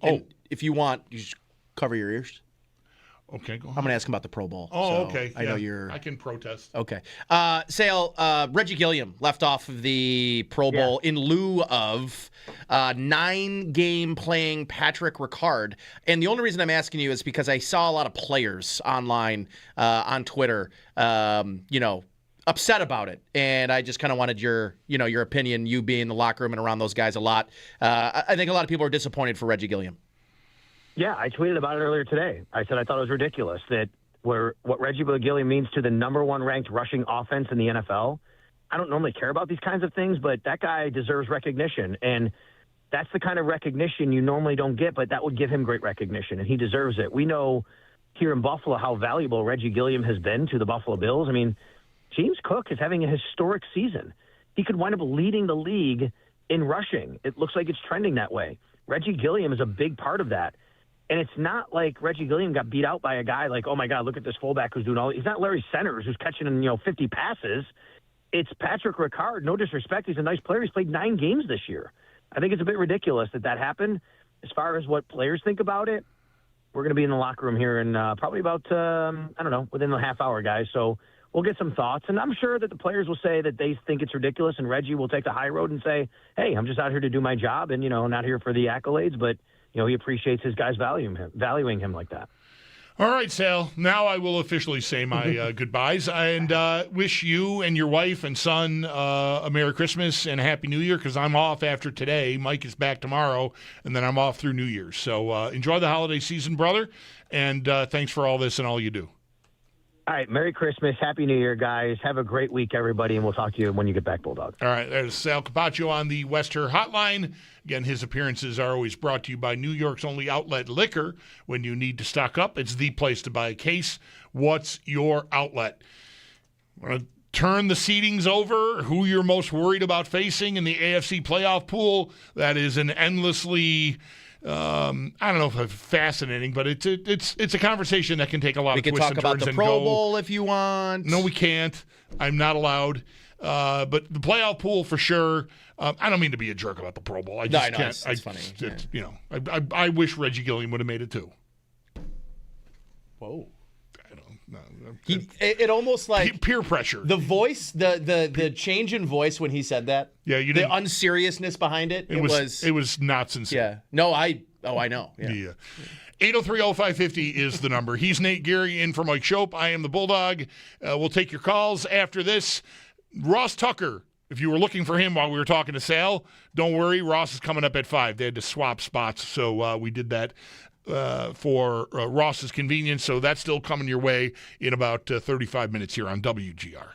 if you want, you just cover your ears. Okay, go ahead. I'm going to ask him about the Pro Bowl. Oh, okay. I know you're... I can protest. Okay. Sale, Reggie Gilliam left off of the Pro Bowl in lieu of 9-game playing Patrick Ricard. And the only reason I'm asking you is because I saw a lot of players online on Twitter, upset about it. And I just kind of wanted your opinion, you being in the locker room and around those guys a lot. I think a lot of people are disappointed for Reggie Gilliam. Yeah, I tweeted about it earlier today. I said I thought it was ridiculous that what Reggie Gilliam means to the number 1 ranked rushing offense in the NFL. I don't normally care about these kinds of things, but that guy deserves recognition. And that's the kind of recognition you normally don't get, but that would give him great recognition, and he deserves it. We know here in Buffalo how valuable Reggie Gilliam has been to the Buffalo Bills. I mean, James Cook is having a historic season. He could wind up leading the league in rushing. It looks like it's trending that way. Reggie Gilliam is a big part of that. And it's not like Reggie Gilliam got beat out by a guy like, oh, my God, look at this fullback who's doing all – he's not Larry Centers who's catching, 50 passes. It's Patrick Ricard. No disrespect. He's a nice player. He's played 9 games this year. I think it's a bit ridiculous that happened. As far as what players think about it, we're going to be in the locker room here in probably about, within the half hour, guys. So we'll get some thoughts. And I'm sure that the players will say that they think it's ridiculous, and Reggie will take the high road and say, hey, I'm just out here to do my job and, not here for the accolades, but – he appreciates his guys valuing him like that. All right, Sal. Now I will officially say my goodbyes and wish you and your wife and son a Merry Christmas and a Happy New Year, because I'm off after today. Mike is back tomorrow, and then I'm off through New Year's. So enjoy the holiday season, brother, and thanks for all this and all you do. All right, Merry Christmas, Happy New Year, guys. Have a great week, everybody, and we'll talk to you when you get back, Bulldog. All right, there's Sal Capaccio on the Wester Hotline. Again, his appearances are always brought to you by New York's only outlet liquor. When you need to stock up, it's the place to buy a case. What's your outlet? I want to turn the seedings over, who you're most worried about facing in the AFC playoff pool. That is an endlessly, I don't know if it's fascinating, but it's a conversation that can take a lot of twists and turns. We can talk about the Pro Bowl if you want. No, we can't. I'm not allowed. But the playoff pool for sure. I don't mean to be a jerk about the Pro Bowl. I just can't. It's funny. Yeah. I wish Reggie Gilliam would have made it too. Whoa. I don't know. It almost like peer pressure. The voice, the change in voice when he said that. Yeah, you the didn't. unseriousness behind it. It was not sincere. Yeah. No, I know. Yeah. 803-0550 is the number. He's Nate Geary in for Mike Schopp. I am the Bulldog. We'll take your calls after this. Ross Tucker, if you were looking for him while we were talking to Sal, don't worry. Ross is coming up at 5. They had to swap spots, so we did that for Ross's convenience. So that's still coming your way in about 35 minutes here on WGR.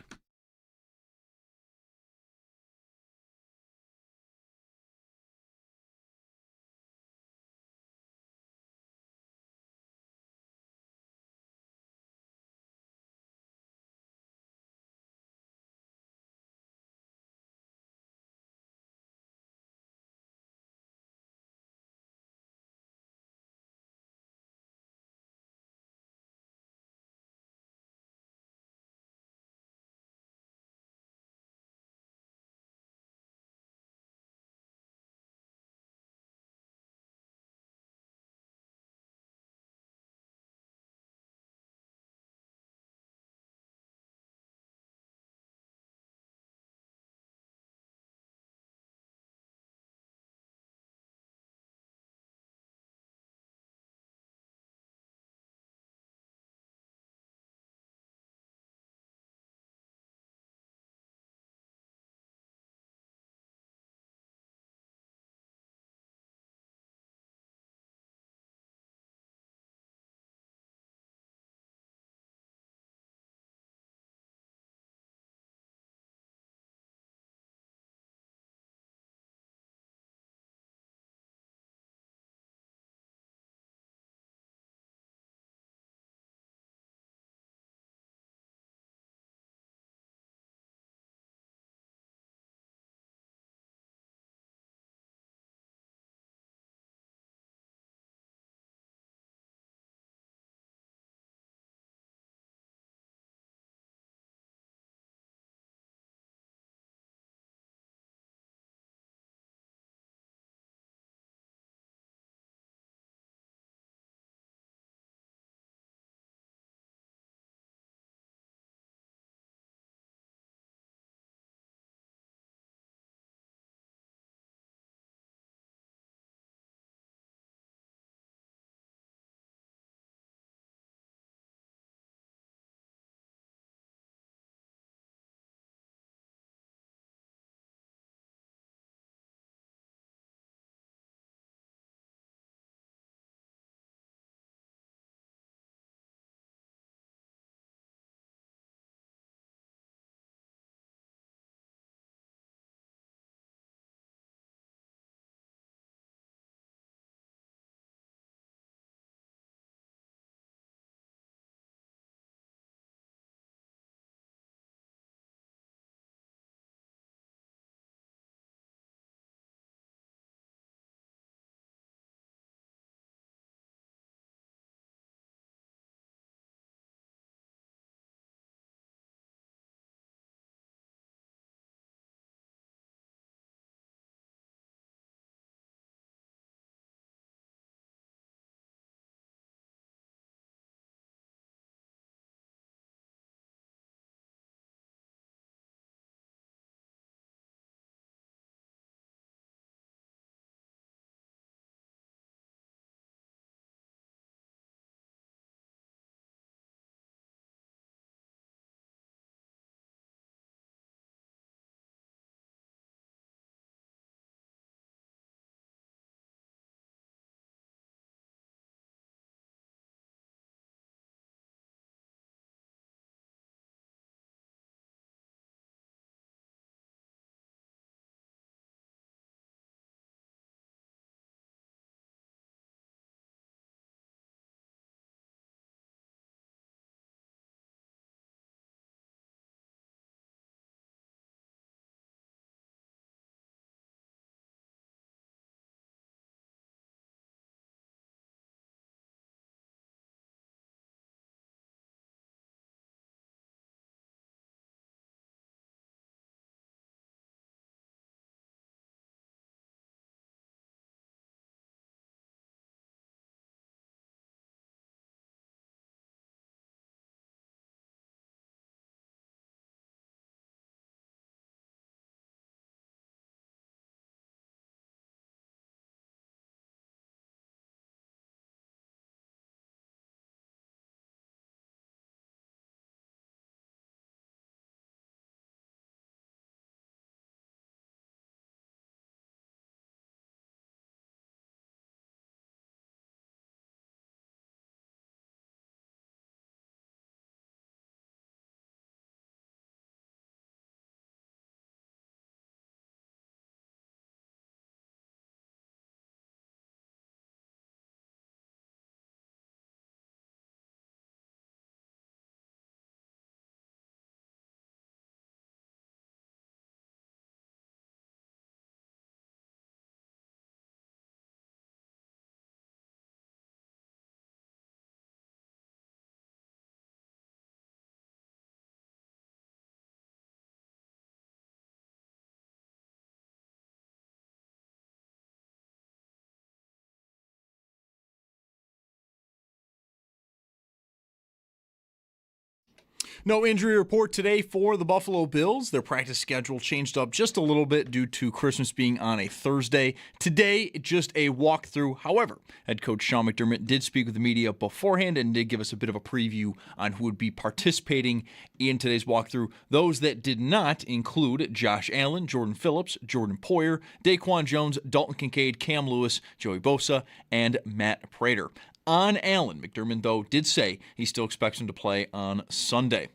No injury report today for the Buffalo Bills. Their practice schedule changed up just a little bit due to Christmas being on a Thursday. Today, just a walkthrough. However, head coach Sean McDermott did speak with the media beforehand and did give us a bit of a preview on who would be participating in today's walkthrough. Those that did not include Josh Allen, Jordan Phillips, Jordan Poyer, Daquan Jones, Dalton Kincaid, Cam Lewis, Joey Bosa, and Matt Prater. On Allen, McDermott, though, did say he still expects him to play on Sunday.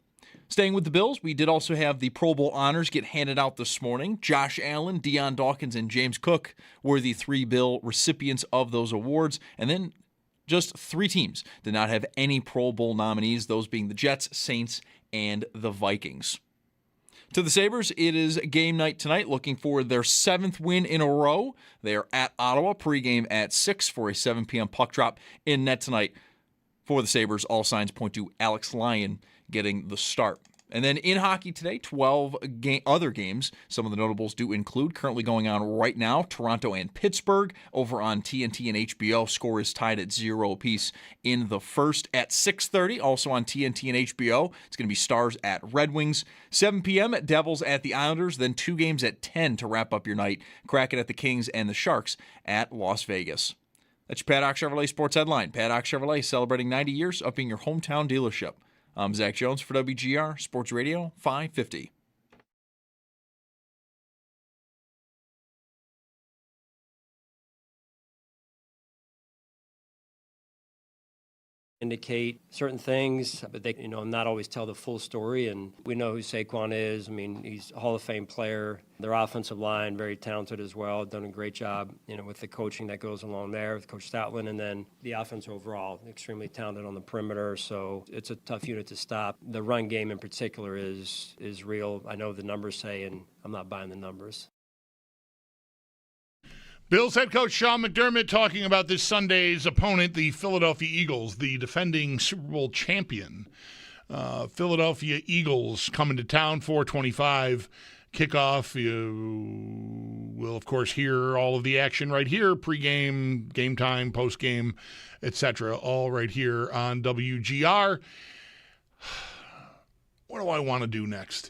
Staying with the Bills, we did also have the Pro Bowl honors get handed out this morning. Josh Allen, Deion Dawkins, and James Cook were the 3 Bill recipients of those awards. And then just 3 teams did not have any Pro Bowl nominees, those being the Jets, Saints, and the Vikings. To the Sabres, it is game night tonight, looking for their 7th win in a row. They are at Ottawa, pregame at 6 for a 7 p.m. puck drop in net tonight. For the Sabres, all signs point to Alex Lyon getting the start. And then in hockey today, 12 other games. Some of the notables do include, currently going on right now, Toronto and Pittsburgh over on TNT and HBO. Score is tied at 0 apiece in the first at 6:30. Also on TNT and HBO, it's going to be Stars at Red Wings. 7 p.m. Devils at the Islanders. Then 2 games at 10 to wrap up your night. Kraken at the Kings and the Sharks at Las Vegas. That's your Paddock Chevrolet Sports Headline. Paddock Chevrolet celebrating 90 years, upping your hometown dealership. I'm Zach Jones for WGR Sports Radio 550. Indicate certain things, but they, not always tell the full story. And we know who Saquon is. I mean, he's a Hall of Fame player. Their offensive line, very talented as well. Done a great job, with the coaching that goes along there with Coach Stoutland. And then the offense overall, extremely talented on the perimeter. So it's a tough unit to stop. The run game in particular is real. I know the numbers say, and I'm not buying the numbers. Bills head coach Sean McDermott talking about this Sunday's opponent, the Philadelphia Eagles, the defending Super Bowl champion. Philadelphia Eagles coming to town, 4:25 kickoff. You will, of course, hear all of the action right here, pregame, game time, postgame, etc., all right here on WGR. What do I want to do next?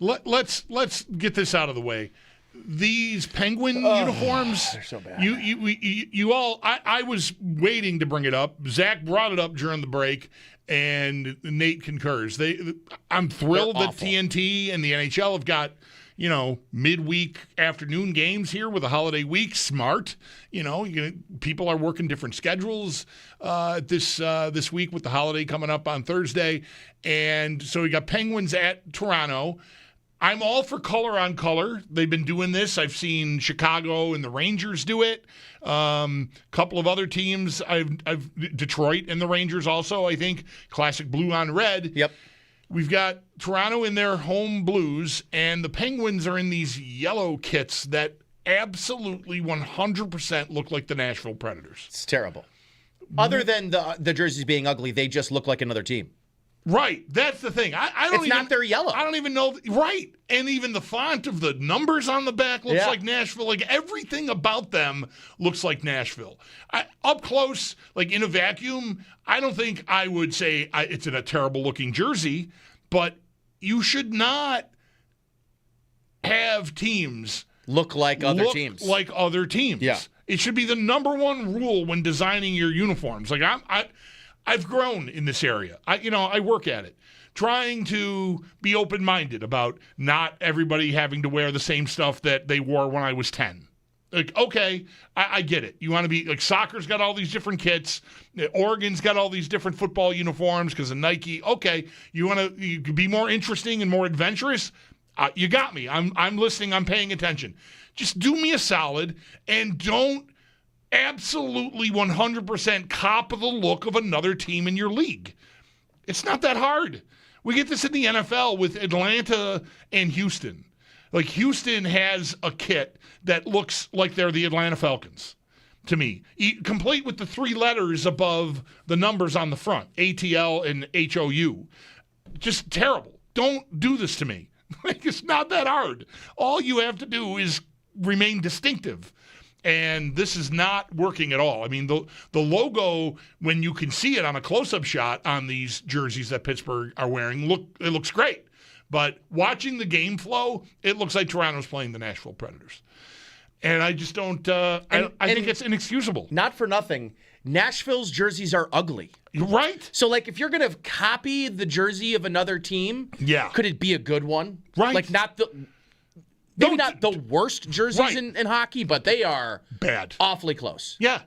Let's get this out of the way. These Penguin uniforms, they're so bad. You all, I was waiting to bring it up. Zach brought it up during the break, and Nate concurs. I'm thrilled that TNT and the NHL have got, midweek afternoon games here with a holiday week. Smart. People are working different schedules this week with the holiday coming up on Thursday. And so we got Penguins at Toronto. I'm all for color on color. They've been doing this. I've seen Chicago and the Rangers do it. Couple of other teams. I've Detroit and the Rangers also, I think. Classic blue on red. Yep. We've got Toronto in their home blues, and the Penguins are in these yellow kits that absolutely 100% look like the Nashville Predators. It's terrible. Other than the jerseys being ugly, they just look like another team. Right, that's the thing. It's not their yellow. I don't even know. Right, and even the font of the numbers on the back looks like Nashville. Like everything about them looks like Nashville. Up close, like in a vacuum, I don't think I would say it's in a terrible looking jersey, but you should not have teams look like other teams. Like other teams. Yeah, it should be the number one rule when designing your uniforms. Like I've grown in this area. I work at it, trying to be open-minded about not everybody having to wear the same stuff that they wore when I was 10. Like, okay, I get it. You want to be like soccer's got all these different kits. Oregon's got all these different football uniforms because of Nike. Okay, you could be more interesting and more adventurous. You got me. I'm listening. I'm paying attention. Just do me a solid and don't absolutely 100% cop of the look of another team in your league. It's not that hard. We get this in the NFL with Atlanta and Houston. Like Houston has a kit that looks like they're the Atlanta Falcons to me, complete with the 3 letters above the numbers on the front, ATL and HOU. Just terrible. Don't do this to me. Like, it's not that hard. All you have to do is remain distinctive. And this is not working at all. I mean, the logo, when you can see it on a close-up shot on these jerseys that Pittsburgh are wearing, it looks great. But watching the game flow, it looks like Toronto's playing the Nashville Predators. And I just don't I think it's inexcusable. Not for nothing, Nashville's jerseys are ugly. Right. So, like, if you're going to copy the jersey of another team, could it be a good one? Right. Like, not the worst jerseys in hockey, but they are bad, awfully close. Yeah.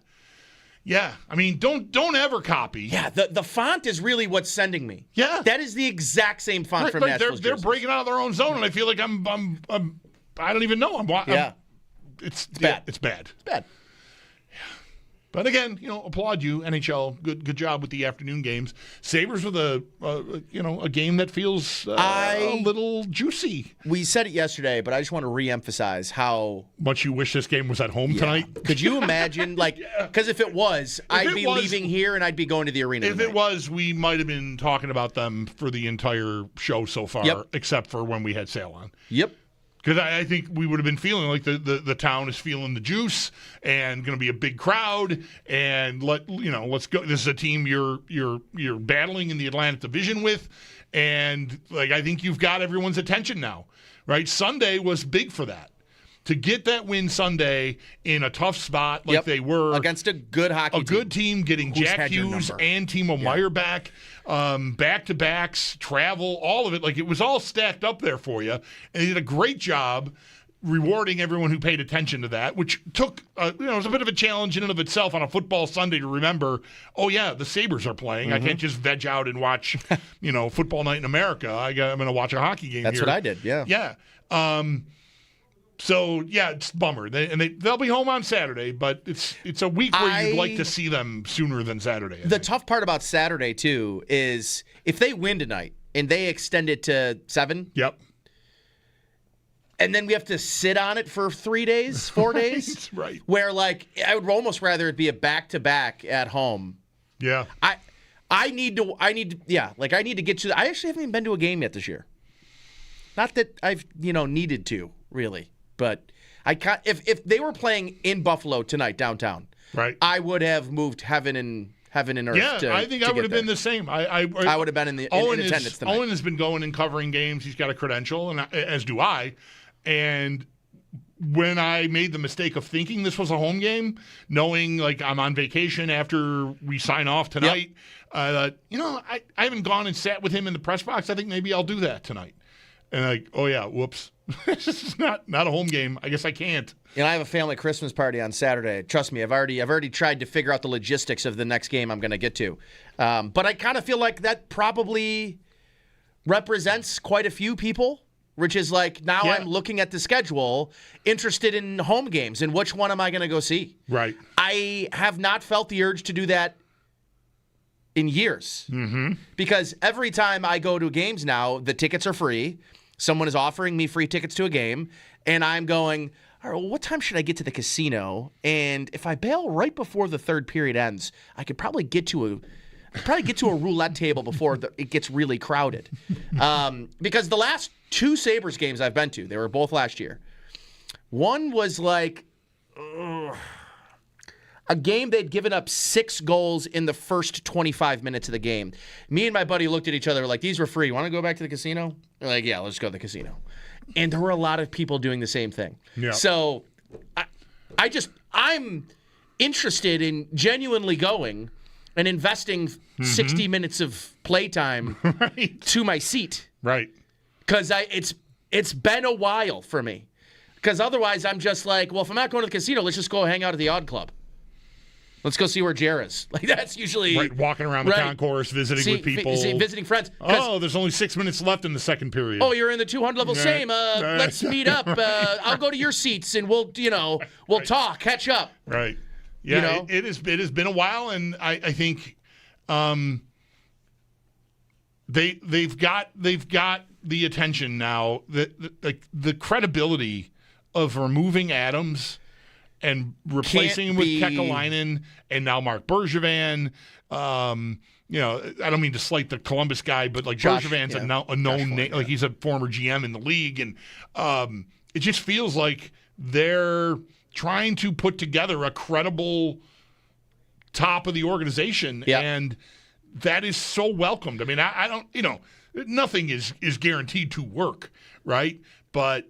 I mean, don't ever copy. Yeah, the font is really what's sending me. Yeah. That is the exact same font from Nashville's They're jerseys. breaking out of their own zone, and I feel like I don't even know. It's bad. It's bad. It's bad. But again, applaud you, NHL. Good job with the afternoon games. Sabres with a game that feels a little juicy. We said it yesterday, but I just want to reemphasize how much you wish this game was at home tonight. Could you imagine? Because if it was, I'd be leaving here and I'd be going to the arena. If tonight. it was, we might have been talking about them for the entire show so far, except for when we had Sal on. Yep. Because I think we would have been feeling like the town is feeling the juice and going to be a big crowd and let's go. This is a team you're battling in the Atlantic Division with, and I think you've got everyone's attention now, right? Sunday was big for that. To get that win Sunday in a tough spot they were against a good hockey team. Good team getting Jack Hughes and Timo Meier back, back-to-backs, travel, all of it. It was all stacked up there for you. And they did a great job rewarding everyone who paid attention to that, which took, it was a bit of a challenge in and of itself on a football Sunday to remember, the Sabres are playing. I can't just veg out and watch, Football Night in America. I'm going to watch a hockey game That's here. what I did, yeah. Yeah. So, it's a bummer. They'll be home on Saturday, but it's a week where you'd like to see them sooner than Saturday. The tough part about Saturday, too, is if they win tonight and they extend it to 7. Yep. And then we have to sit on it for 3 days, 4 days. Right. Where, I would almost rather it be a back-to-back at home. Yeah. I need to get to. I actually haven't even been to a game yet this year. Not that I've, needed to, really. But if they were playing in Buffalo tonight downtown, right, I would have moved heaven and earth. Yeah, I think I would have been the same. I would have been in attendance tonight. Owen has been going and covering games. He's got a credential, and as do I. And when I made the mistake of thinking this was a home game, knowing I'm on vacation after we sign off tonight, I haven't gone and sat with him in the press box. I think maybe I'll do that tonight. And whoops. This is not a home game. I guess I can't. I have a family Christmas party on Saturday. Trust me, I've already tried to figure out the logistics of the next game I'm going to get to. But I kind of feel like that probably represents quite a few people, which is I'm looking at the schedule, interested in home games and which one am I going to go see? Right. I have not felt the urge to do that in years. Mm-hmm. Because every time I go to games now, the tickets are free. Someone is offering me free tickets to a game, and I'm going, all right, well, what time should I get to the casino? And if I bail right before the third period ends, I could probably get to a roulette table before it gets really crowded. Because the last 2 Sabres games I've been to, they were both last year. One was a game they'd given up 6 goals in the first 25 minutes of the game. Me and my buddy looked at each other like, these were free. Want to go back to the casino? We're like, yeah, let's go to the casino. And there were a lot of people doing the same thing. Yeah. So I'm interested in genuinely going and investing 60 minutes of playtime to my seat. Right. Because it's been a while for me. Because otherwise I'm just like, well, if I'm not going to the casino, let's just go hang out at the Odd Club. Let's go see where Jer is. That's usually... Right, walking around the concourse, visiting with people. Visiting friends. There's only 6 minutes left in the second period. Oh, you're in the 200 level. Same. Let's meet up. I'll go to your seats, and we'll talk, catch up. Right. Yeah, it has been a while, and I think they've got the attention now. The credibility of removing Adams and replacing him with Kekalainen and now Mark Bergevin. I don't mean to slight the Columbus guy, but Bergevin's a known name. He's a former GM in the league, and it just feels like they're trying to put together a credible top of the organization, and that is so welcomed. I mean, I don't, nothing is guaranteed to work, right? But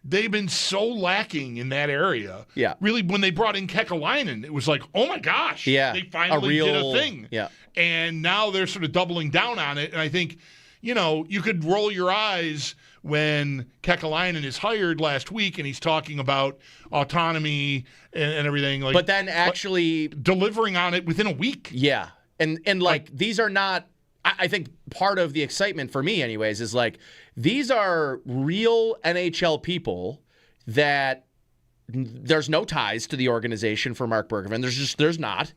they've been so lacking in that area. Yeah. Really, when they brought in Kekalainen, it was like, oh my gosh, they finally did a thing. Yeah. And now they're sort of doubling down on it. And I think, you could roll your eyes when Kekalainen is hired last week and he's talking about autonomy and everything. But then actually delivering on it within a week. Yeah. And these are not, I think part of the excitement for me anyways is these are real NHL people that there's no ties to the organization for Mark Bergevin. There's not.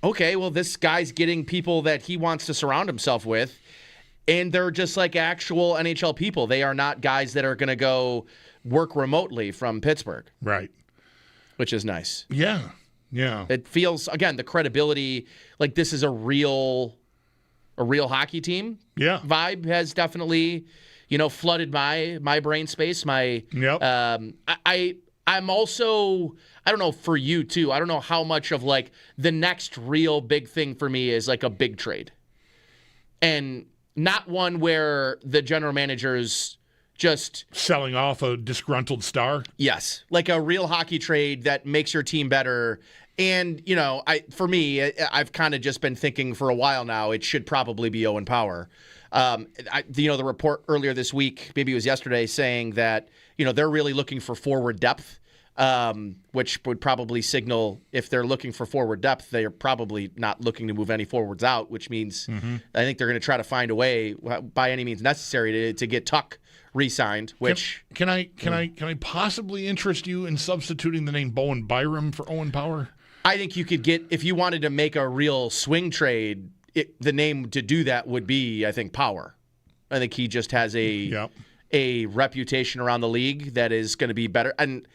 Okay, well, this guy's getting people that he wants to surround himself with, and they're just like actual NHL people. They are not guys that are going to go work remotely from Pittsburgh. Right. Which is nice. Yeah. Yeah. It feels, again, the credibility, like this is a real hockey team. Yeah. Vibe has definitely, flooded my brain space. I'm also, I don't know for you too, I don't know how much of the next real big thing for me is a big trade. And not one where the general manager's just selling off a disgruntled star. Yes. Like a real hockey trade that makes your team better. And, for me, I've kind of just been thinking for a while now, it should probably be Owen Power. The report earlier this week, maybe it was yesterday, saying that, they're really looking for forward depth, which would probably signal if they're looking for forward depth, they are probably not looking to move any forwards out, which means I think they're going to try to find a way by any means necessary to get Tuck re-signed. Which can I possibly interest you in substituting the name Bowen Byram for Owen Power? I think you could get, if you wanted to make a real swing trade, the name to do that would be, I think, Power. I think he just has a reputation around the league that is going to be better. And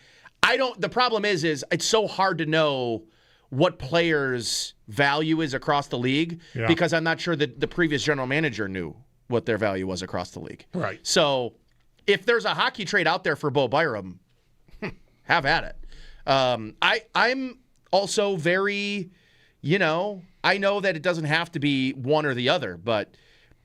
the problem is it's so hard to know what players' value is across the league because I'm not sure that the previous general manager knew what their value was across the league. Right. So if there's a hockey trade out there for Bo Byram, have at it. I'm also very, I know that it doesn't have to be one or the other, but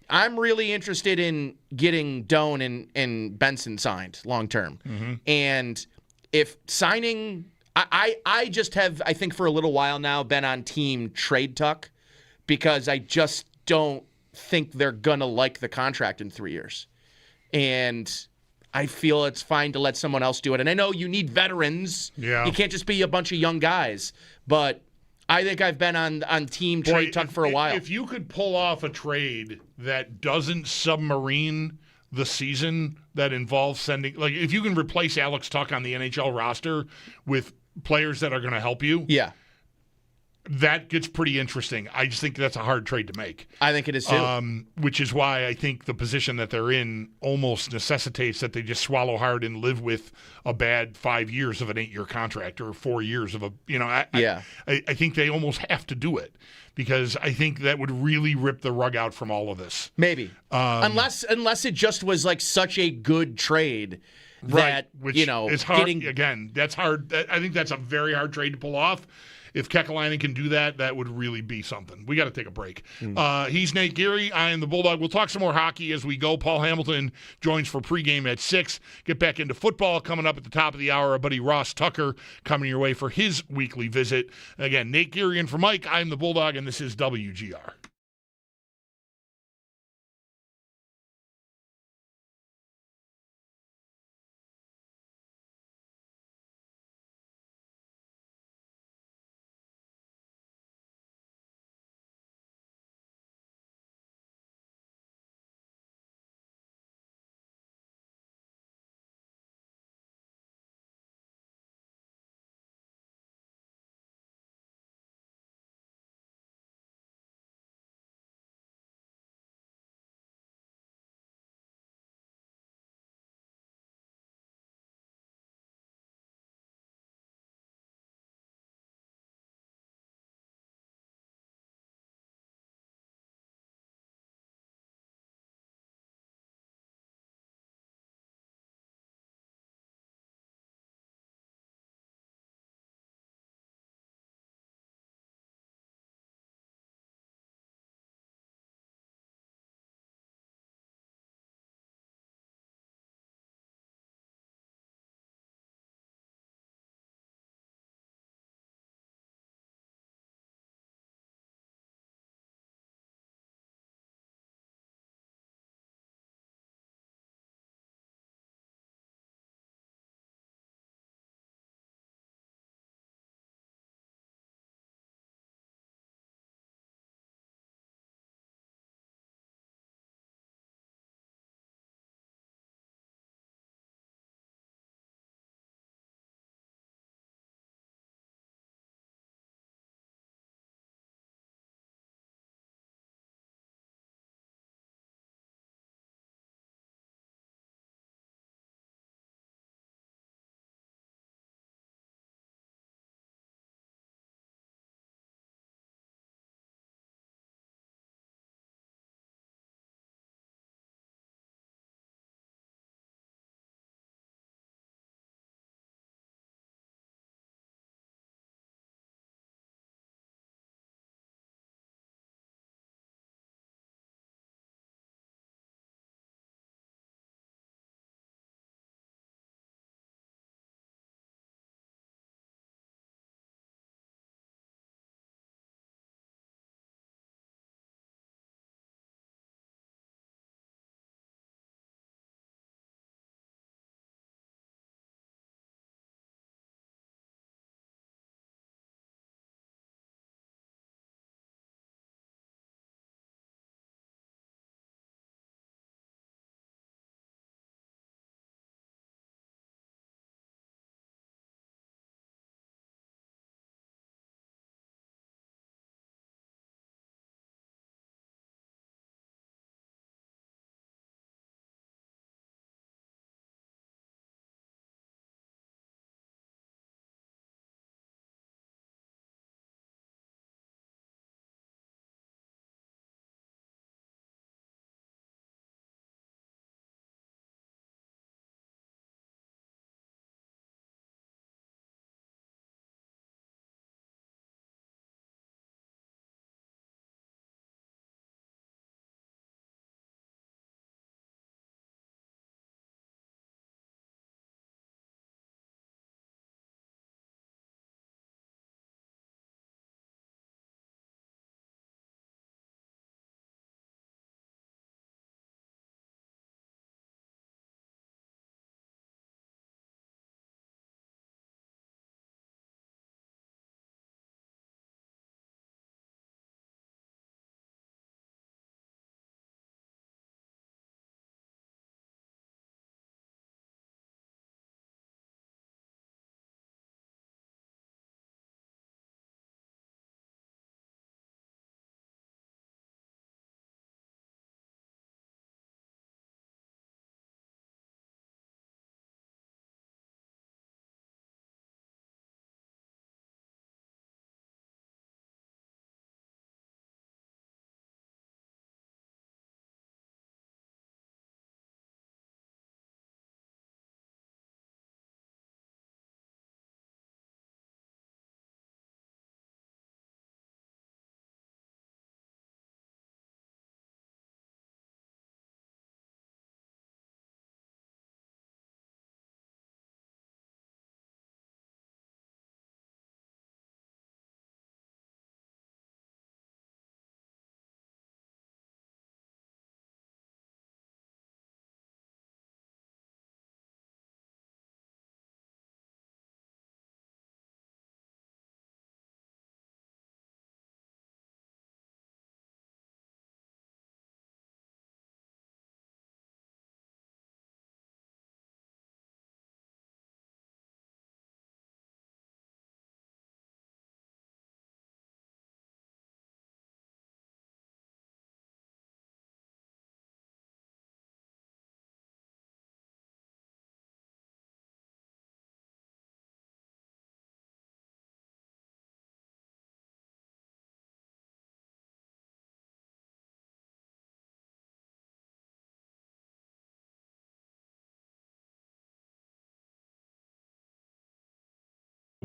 I'm really interested in getting Doan and Benson signed long term. Mm-hmm. And if signing, I just have, I think for a little while now, been on team trade Tuck because I just don't think they're going to like the contract in 3 years. And I feel it's fine to let someone else do it. And I know you need veterans. Yeah. You can't just be a bunch of young guys. But I think I've been on team trade Tuck for a while. If you could pull off a trade that doesn't submarine the season, that involves sending, if you can replace Alex Tuck on the NHL roster with players that are going to help you. Yeah. That gets pretty interesting. I just think that's a hard trade to make. I think it is too. Which is why I think the position that they're in almost necessitates that they just swallow hard and live with a bad 5 years of an 8-year contract or 4 years of a, I think they almost have to do it because I think that would really rip the rug out from all of this. Maybe. Unless it just was such a good trade. Right. That, which is hard. Again, that's hard. I think that's a very hard trade to pull off. If Kekalainen can do that, that would really be something. We got to take a break. He's Nate Geary. I am the Bulldog. We'll talk some more hockey as we go. Paul Hamilton joins for pregame at 6. Get back into football coming up at the top of the hour. Our buddy Ross Tucker coming your way for his weekly visit. Again, Nate Geary in for Mike. I'm the Bulldog, and this is WGR.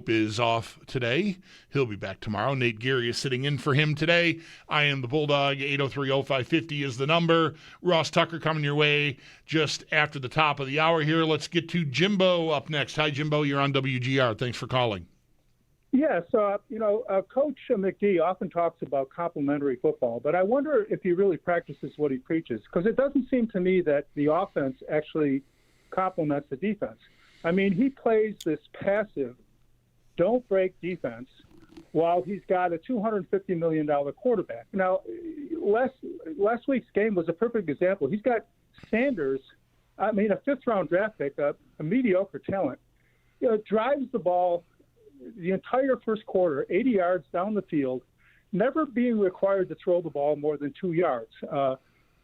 is off today. He'll be back tomorrow. Nate Geary is sitting in for him today. I am the Bulldog. 803-0550 is the number. Ross Tucker coming your way just after the top of the hour here. Let's get to Jimbo up next. Hi, Jimbo. You're on WGR. Thanks for calling. Yes, Coach McGee often talks about complementary football, but I wonder if he really practices what he preaches, because it doesn't seem to me that the offense actually complements the defense. I mean, he plays this passive, don't-break defense while he's got a $250 million quarterback. Now, last week's game was a perfect example. He's got Sanders, a fifth-round draft pick, a mediocre talent, drives the ball the entire first quarter, 80 yards down the field, never being required to throw the ball more than 2 yards.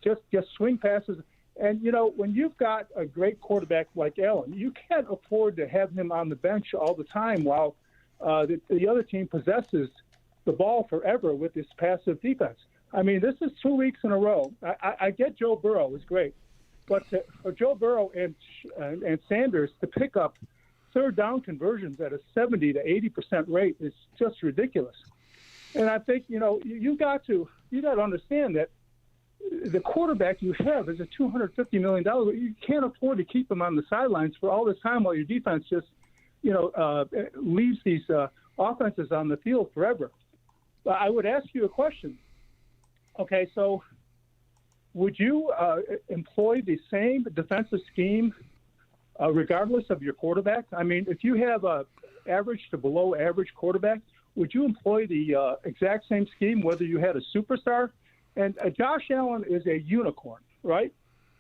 Just swing passes. And, when you've got a great quarterback like Allen, you can't afford to have him on the bench all the time while the other team possesses the ball forever with this passive defense. I mean, this is 2 weeks in a row. I get Joe Burrow is great, but for Joe Burrow and Sanders to pick up third down conversions at a 70 to 80% rate is just ridiculous. And I think, you got to understand that the quarterback you have is a $250 million. You can't afford to keep him on the sidelines for all this time while your defense just, leaves these offenses on the field forever. I would ask you a question. Okay, so would you employ the same defensive scheme regardless of your quarterback? I mean, if you have a average to below average quarterback, would you employ the exact same scheme whether you had a superstar? And Josh Allen is a unicorn, right?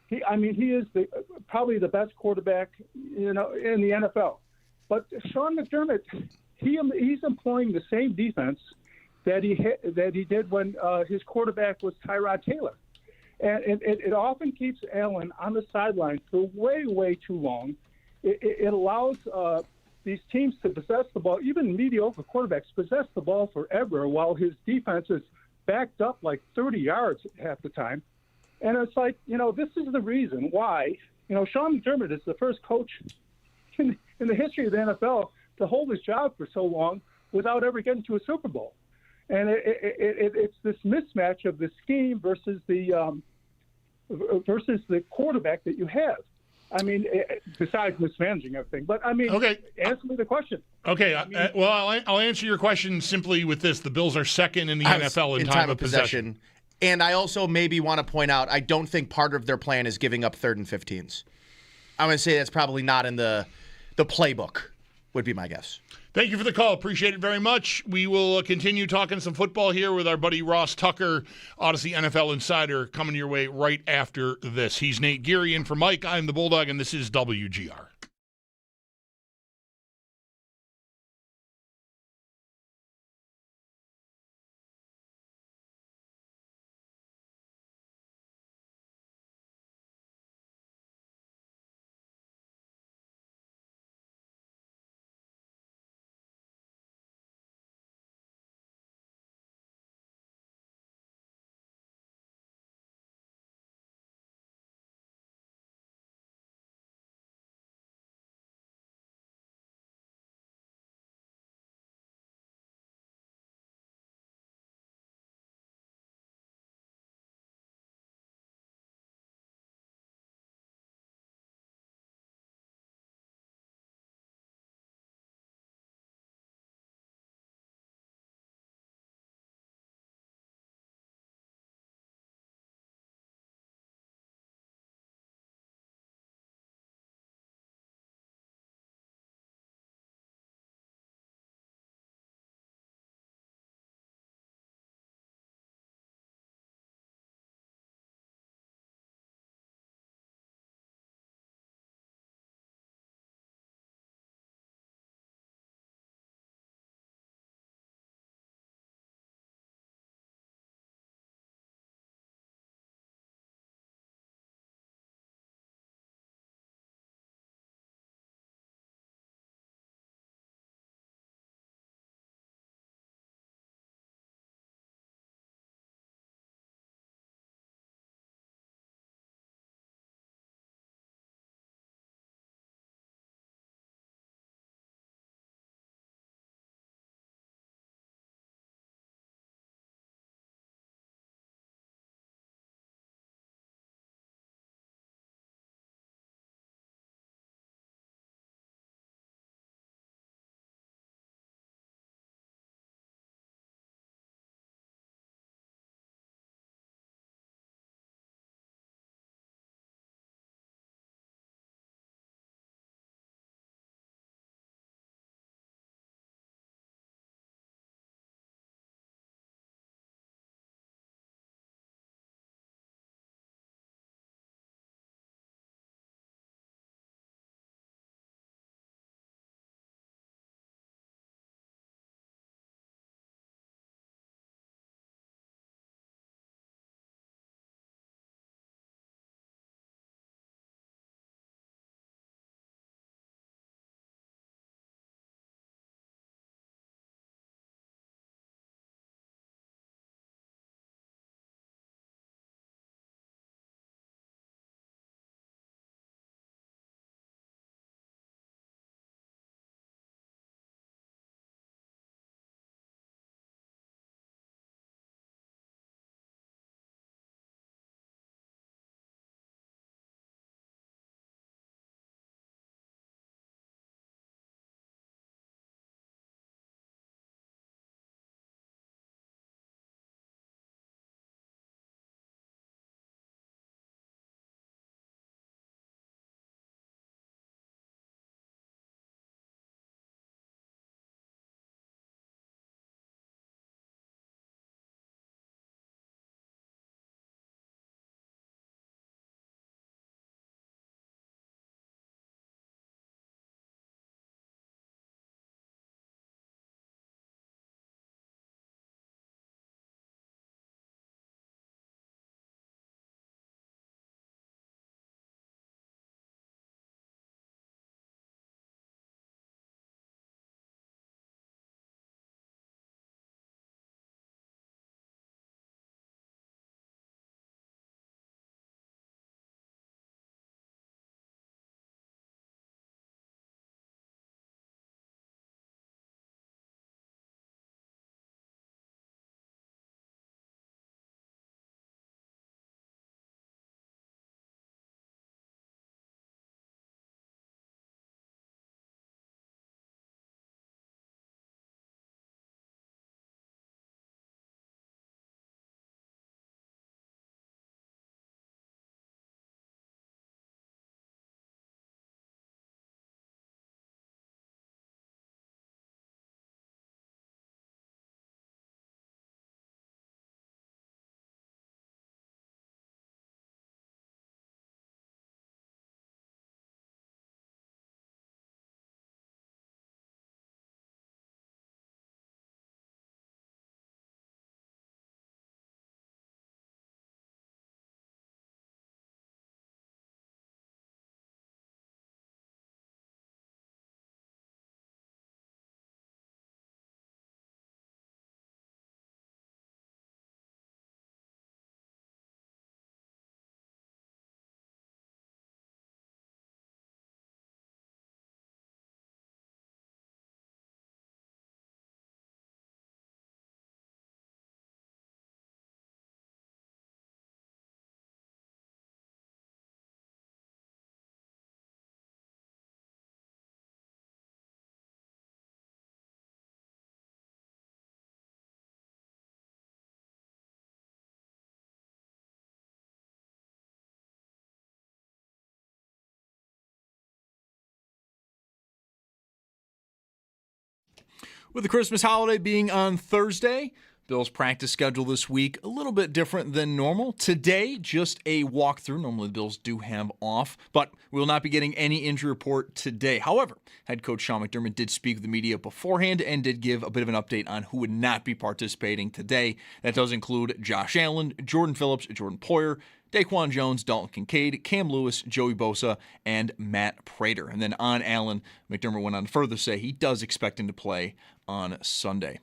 He is probably the best quarterback, in the NFL. But Sean McDermott, he's employing the same defense that he did when his quarterback was Tyrod Taylor. And it often keeps Allen on the sideline for way, way too long. It allows these teams to possess the ball, even mediocre quarterbacks possess the ball forever while his defense is backed up like 30 yards half the time. And it's like, this is the reason why, Sean McDermott is the first coach in the history of the NFL to hold his job for so long without ever getting to a Super Bowl. And it's this mismatch of the scheme versus the quarterback that you have. I mean, besides mismanaging everything. But, okay. Answer me the question. Okay, I'll answer your question simply with this. The Bills are second in the NFL in time of possession. And I also maybe want to point out, I don't think part of their plan is giving up 3rd and 15s. I'm going to say that's probably not in the playbook, would be my guess. Thank you for the call. Appreciate it very much. We will continue talking some football here with our buddy Ross Tucker, Odyssey NFL Insider, coming your way right after this. He's Nate Geary in for Mike. I'm the Bulldog, and this is WGR. With the Christmas holiday being on Thursday, Bills practice schedule this week a little bit different than normal. Today, just a walkthrough. Normally the Bills do have off, but we will not be getting any injury report today. However, head coach Sean McDermott did speak with the media beforehand and did give a bit of an update on who would not be participating today. That does include Josh Allen, Jordan Phillips, Jordan Poyer, Daquan Jones, Dalton Kincaid, Cam Lewis, Joey Bosa, and Matt Prater. And then on Allen, McDermott went on to further say he does expect him to play on Sunday.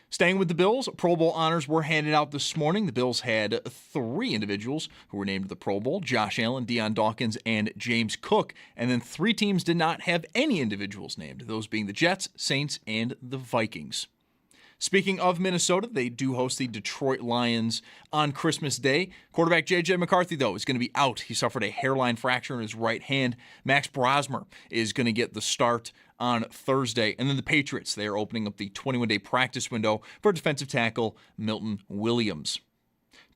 Staying with the Bills, Pro Bowl honors were handed out this morning. The Bills had 3 individuals who were named to the Pro Bowl: Josh Allen, Deion Dawkins, and James Cook. And then 3 teams did not have any individuals named, those being the Jets, Saints, and the Vikings. Speaking of Minnesota, they do host the Detroit Lions on Christmas Day. Quarterback J.J. McCarthy, though, is going to be out. He suffered a hairline fracture in his right hand. Max Brosmer is going to get the start on Thursday. And then the Patriots, they are opening up the 21-day practice window for defensive tackle Milton Williams.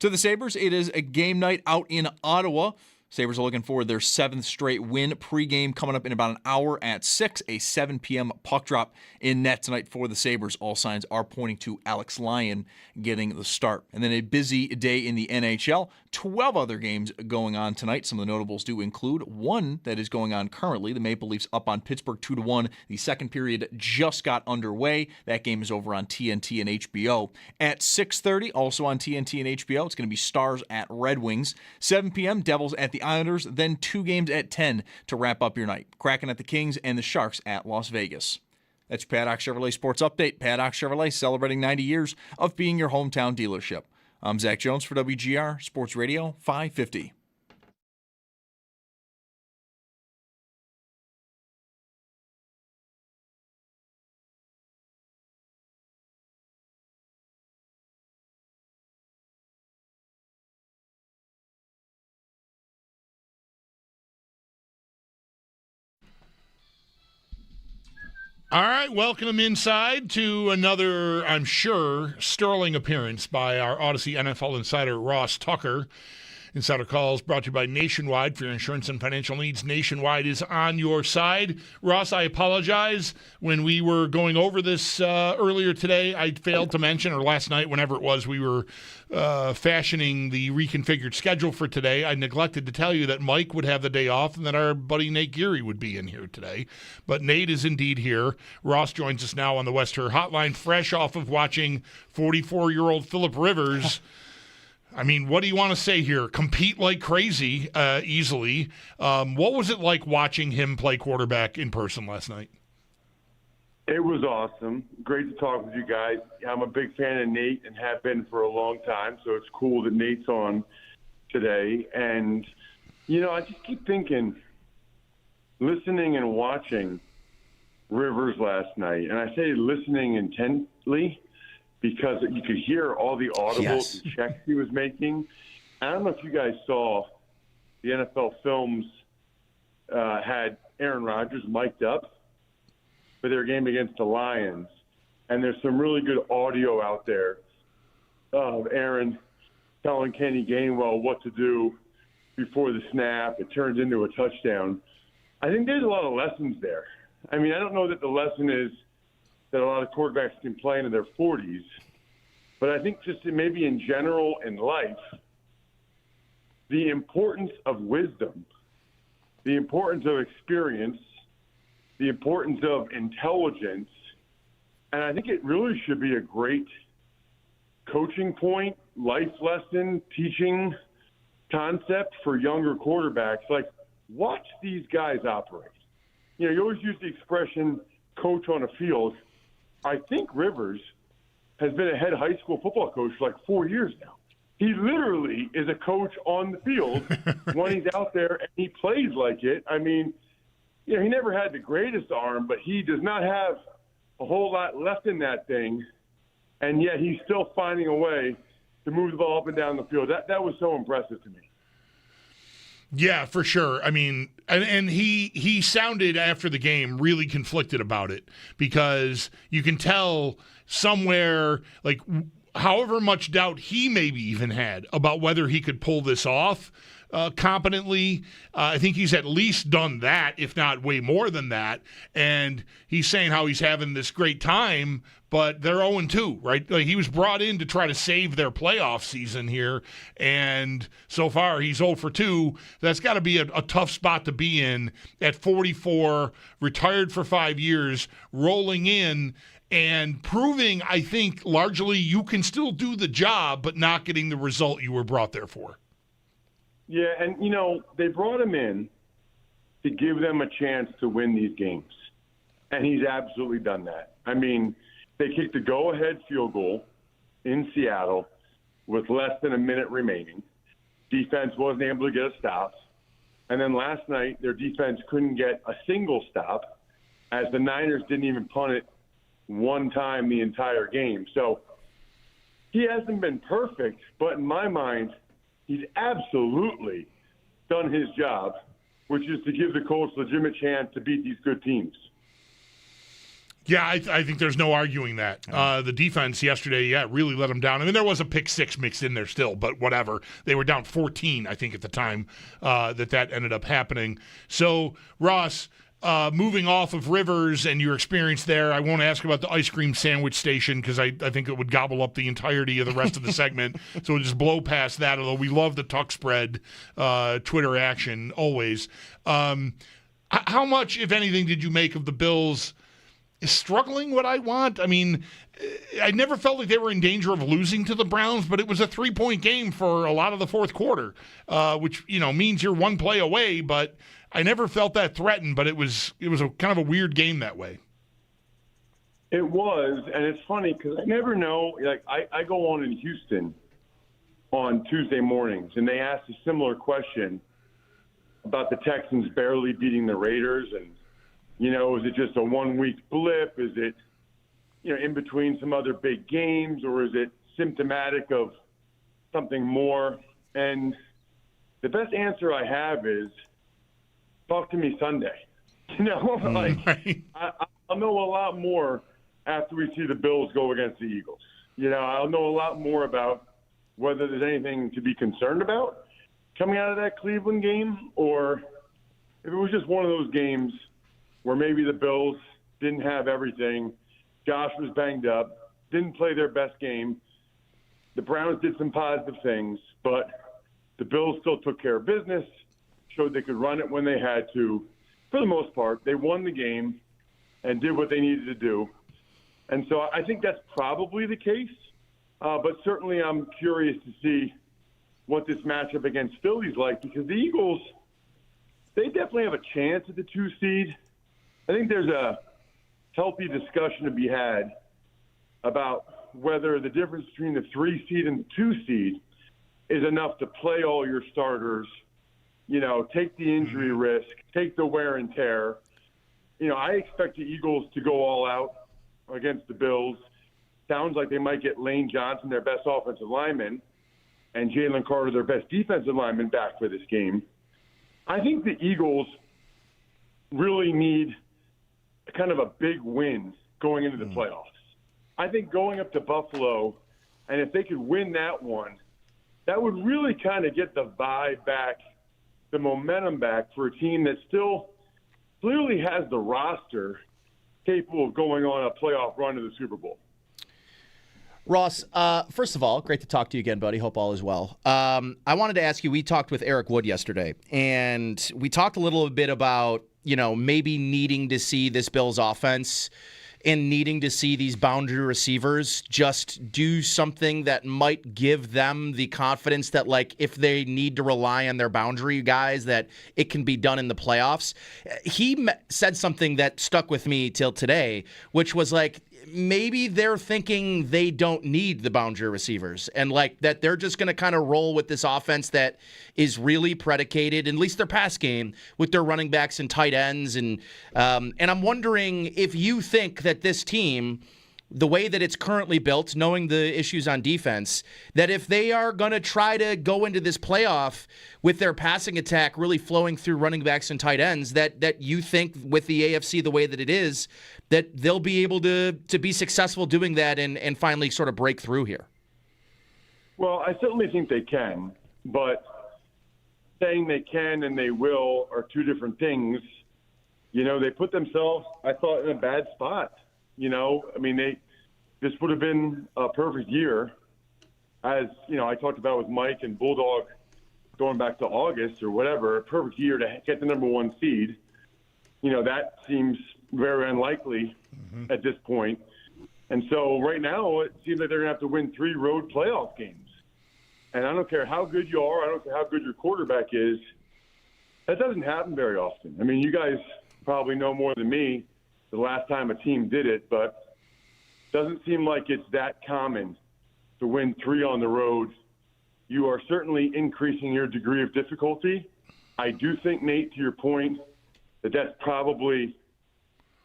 To the Sabres, it is a game night out in Ottawa. Sabres are looking for their 7th straight win. Pre-game coming up in about an hour at 6. A 7 p.m. puck drop in net tonight for the Sabres. All signs are pointing to Alex Lyon getting the start. And then a busy day in the NHL. 12 other games going on tonight. Some of the notables do include one that is going on currently. The Maple Leafs up on Pittsburgh 2-1. The second period just got underway. That game is over on TNT and HBO. At 6:30, also on TNT and HBO, it's going to be Stars at Red Wings. 7 p.m., Devils at the Islanders. Then 2 games at 10 to wrap up your night. Kraken at the Kings and the Sharks at Las Vegas. That's your Paddock Chevrolet Sports Update. Paddock Chevrolet celebrating 90 years of being your hometown dealership. I'm Zach Jones for WGR Sports Radio 550. All right, welcome inside to another, I'm sure, sterling appearance by our Odyssey NFL insider, Ross Tucker. Insider Calls brought to you by Nationwide. For your insurance and financial needs, Nationwide is on your side. Ross, I apologize. When we were going over this earlier today, I failed to mention, or last night, whenever it was, we were fashioning the reconfigured schedule for today. I neglected to tell you that Mike would have the day off and that our buddy Nate Geary would be in here today. But Nate is indeed here. Ross joins us now on the West Her Hotline, fresh off of watching 44-year-old Phillip Rivers. I mean, what do you want to say here? Compete like crazy, easily. What was it like watching him play quarterback in person last night? It was awesome. Great to talk with you guys. I'm a big fan of Nate and have been for a long time, so it's cool that Nate's on today. And, you know, I just keep thinking, listening and watching Rivers last night, and I say listening intently because you could hear all the audibles and checks he was making. I don't know if you guys saw the NFL Films had Aaron Rodgers mic'd up for their game against the Lions. And there's some really good audio out there of Aaron telling Kenny Gainwell what to do before the snap. It turns into a touchdown. I think there's a lot of lessons there. I mean, I don't know that the lesson is that a lot of quarterbacks can play into their 40s. But I think just maybe in general in life, the importance of wisdom, the importance of experience, the importance of intelligence, and I think it really should be a great coaching point, life lesson, teaching concept for younger quarterbacks. Like, watch these guys operate. You know, you always use the expression coach on a field. I think Rivers has been a head high school football coach for like 4 years now. He literally is a coach on the field when he's out there, and he plays like it. I mean, you know, he never had the greatest arm, but he does not have a whole lot left in that thing, and yet he's still finding a way to move the ball up and down the field. That was so impressive to me. Yeah, for sure. I mean, and he sounded after the game really conflicted about it because you can tell somewhere, like, however much doubt he maybe even had about whether he could pull this off, competently. I think he's at least done that, if not way more than that. And he's saying how he's having this great time, but they're 0-2, right? Like, he was brought in to try to save their playoff season here, and so far he's 0-2. That's got to be a tough spot to be in at 44, retired for 5 years, rolling in and proving, I think, largely you can still do the job, but not getting the result you were brought there for. Yeah, and, they brought him in to give them a chance to win these games, and he's absolutely done that. I mean, they kicked the go-ahead field goal in Seattle with less than a minute remaining. Defense wasn't able to get a stop. And then last night, their defense couldn't get a single stop, as the Niners didn't even punt it one time the entire game. So he hasn't been perfect, but in my mind, he's absolutely done his job, which is to give the Colts a legitimate chance to beat these good teams. Yeah, I think there's no arguing that. The defense yesterday, really let them down. I mean, there was a pick six mixed in there still, but whatever. They were down 14, I think, at the time that ended up happening. So, Ross, moving off of Rivers and your experience there, I won't ask about the ice cream sandwich station because I think it would gobble up the entirety of the rest of the segment. So we'll just blow past that, although we love the tuck spread Twitter action always. How much, if anything, did you make of the Bills struggling what I want? I mean, I never felt like they were in danger of losing to the Browns, but it was a 3-point game for a lot of the fourth quarter, which, means you're one play away, but I never felt that threatened, but it was a kind of a weird game that way. It was, and it's funny because I never know. Like, I go on in Houston on Tuesday mornings, and they asked a similar question about the Texans barely beating the Raiders, and is it just a 1-week blip? Is it, in between some other big games, or is it symptomatic of something more? And the best answer I have is, talk to me Sunday. Right. I'll know a lot more after we see the Bills go against the Eagles. I'll know a lot more about whether there's anything to be concerned about coming out of that Cleveland game, or if it was just one of those games where maybe the Bills didn't have everything. Josh was banged up, didn't play their best game. The Browns did some positive things, but the Bills still took care of business, showed they could run it when they had to. For the most part, they won the game and did what they needed to do. And so I think that's probably the case. But certainly I'm curious to see what this matchup against Philly's like, because the Eagles, they definitely have a chance at the 2 seed. I think there's a healthy discussion to be had about whether the difference between the 3 seed and the 2 seed is enough to play all your starters, take the injury risk, take the wear and tear. I expect the Eagles to go all out against the Bills. Sounds like they might get Lane Johnson, their best offensive lineman, and Jalen Carter, their best defensive lineman, back for this game. I think the Eagles really need kind of a big win going into the playoffs. I think going up to Buffalo, and if they could win that one, that would really kind of get the vibe back, the momentum back for a team that still clearly has the roster capable of going on a playoff run to the Super Bowl. Ross, first of all, great to talk to you again, buddy. Hope all is well. I wanted to ask you, we talked with Eric Wood yesterday, and we talked a little bit about, maybe needing to see this Bills offense and needing to see these boundary receivers just do something that might give them the confidence that, like, if they need to rely on their boundary guys, that it can be done in the playoffs. He said something that stuck with me till today, which was like, maybe they're thinking they don't need the boundary receivers and like that they're just going to kind of roll with this offense that is really predicated, at least their pass game, with their running backs and tight ends. And I'm wondering if you think that this team, the way that it's currently built, knowing the issues on defense, that if they are going to try to go into this playoff with their passing attack really flowing through running backs and tight ends, that you think with the AFC the way that it is, that they'll be able to be successful doing that and finally sort of break through here? Well, I certainly think they can, but saying they can and they will are two different things. They put themselves, I thought, in a bad spot. This would have been a perfect year. As, I talked about with Mike and Bulldog going back to August or whatever, a perfect year to get the number 1 seed. That seems very unlikely at this point. And so right now it seems like they're going to have to win 3 road playoff games. And I don't care how good you are, I don't care how good your quarterback is, that doesn't happen very often. I mean, you guys probably know more than me the last time a team did it, but it doesn't seem like it's that common to win 3 on the road. You are certainly increasing your degree of difficulty. I do think, Nate, to your point, that's probably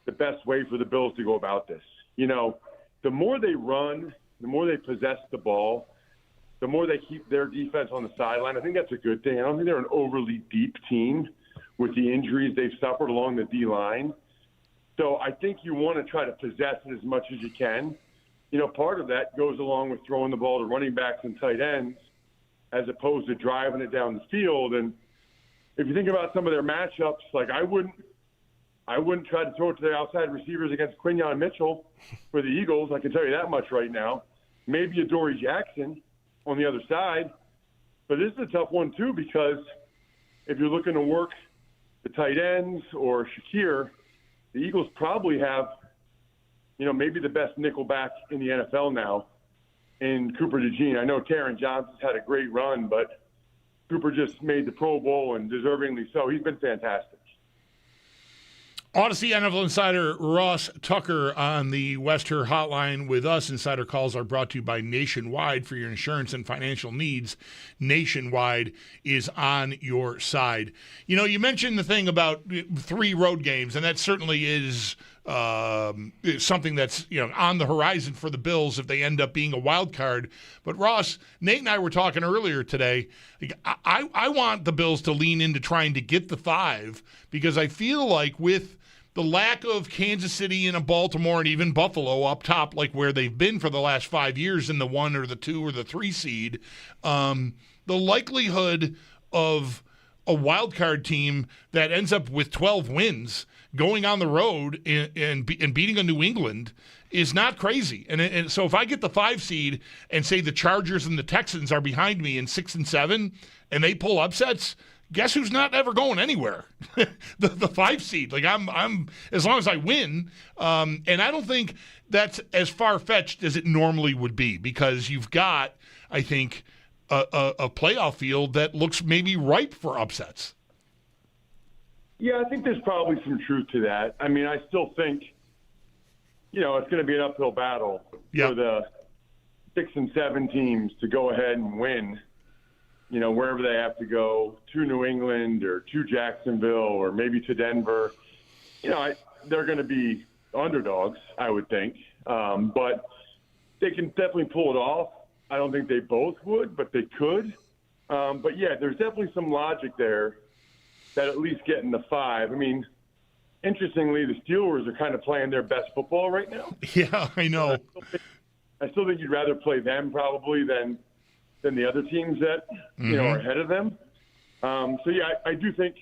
the best way for the Bills to go about this. The more they run, the more they possess the ball, the more they keep their defense on the sideline. I think that's a good thing. I don't think they're an overly deep team with the injuries they've suffered along the D-line. So I think you want to try to possess it as much as you can. Part of that goes along with throwing the ball to running backs and tight ends as opposed to driving it down the field. And if you think about some of their matchups, like I wouldn't try to throw it to their outside receivers against Quinyon Mitchell for the Eagles. I can tell you that much right now. Maybe a Dory Jackson on the other side. But this is a tough one, too, because if you're looking to work the tight ends or Shakir, the Eagles probably have, maybe the best nickelback in the NFL now in Cooper DeJean. I know Taron Johnson's had a great run, but Cooper just made the Pro Bowl, and deservingly so. He's been fantastic. Odyssey NFL Insider Ross Tucker on the Wester Hotline with us. Insider calls are brought to you by Nationwide. For your insurance and financial needs, Nationwide is on your side. You mentioned the thing about 3 road games, and that certainly is something that's on the horizon for the Bills if they end up being a wild card. But Ross, Nate and I were talking earlier today. I want the Bills to lean into trying to get the 5 because I feel like with the lack of Kansas City and a Baltimore and even Buffalo up top, like where they've been for the last 5 years in the 1 or the 2 or the 3 seed, the likelihood of a wild card team that ends up with 12 wins going on the road and beating a New England is not crazy. And so if I get the 5 seed and say the Chargers and the Texans are behind me in 6 and 7 and they pull upsets, guess who's not ever going anywhere? the 5 seed. Like I'm as long as I win. And I don't think that's as far-fetched as it normally would be because you've got, I think, a playoff field that looks maybe ripe for upsets. Yeah, I think there's probably some truth to that. I mean, I still think, it's going to be an uphill battle for the 6 and 7 teams to go ahead and win, wherever they have to go, to New England or to Jacksonville or maybe to Denver. They're going to be underdogs, I would think. But they can definitely pull it off. I don't think they both would, but they could. But, yeah, there's definitely some logic there that at least getting the 5. I mean, interestingly, the Steelers are kind of playing their best football right now. Yeah, I know. I still think you'd rather play them probably than the other teams that are ahead of them. I do think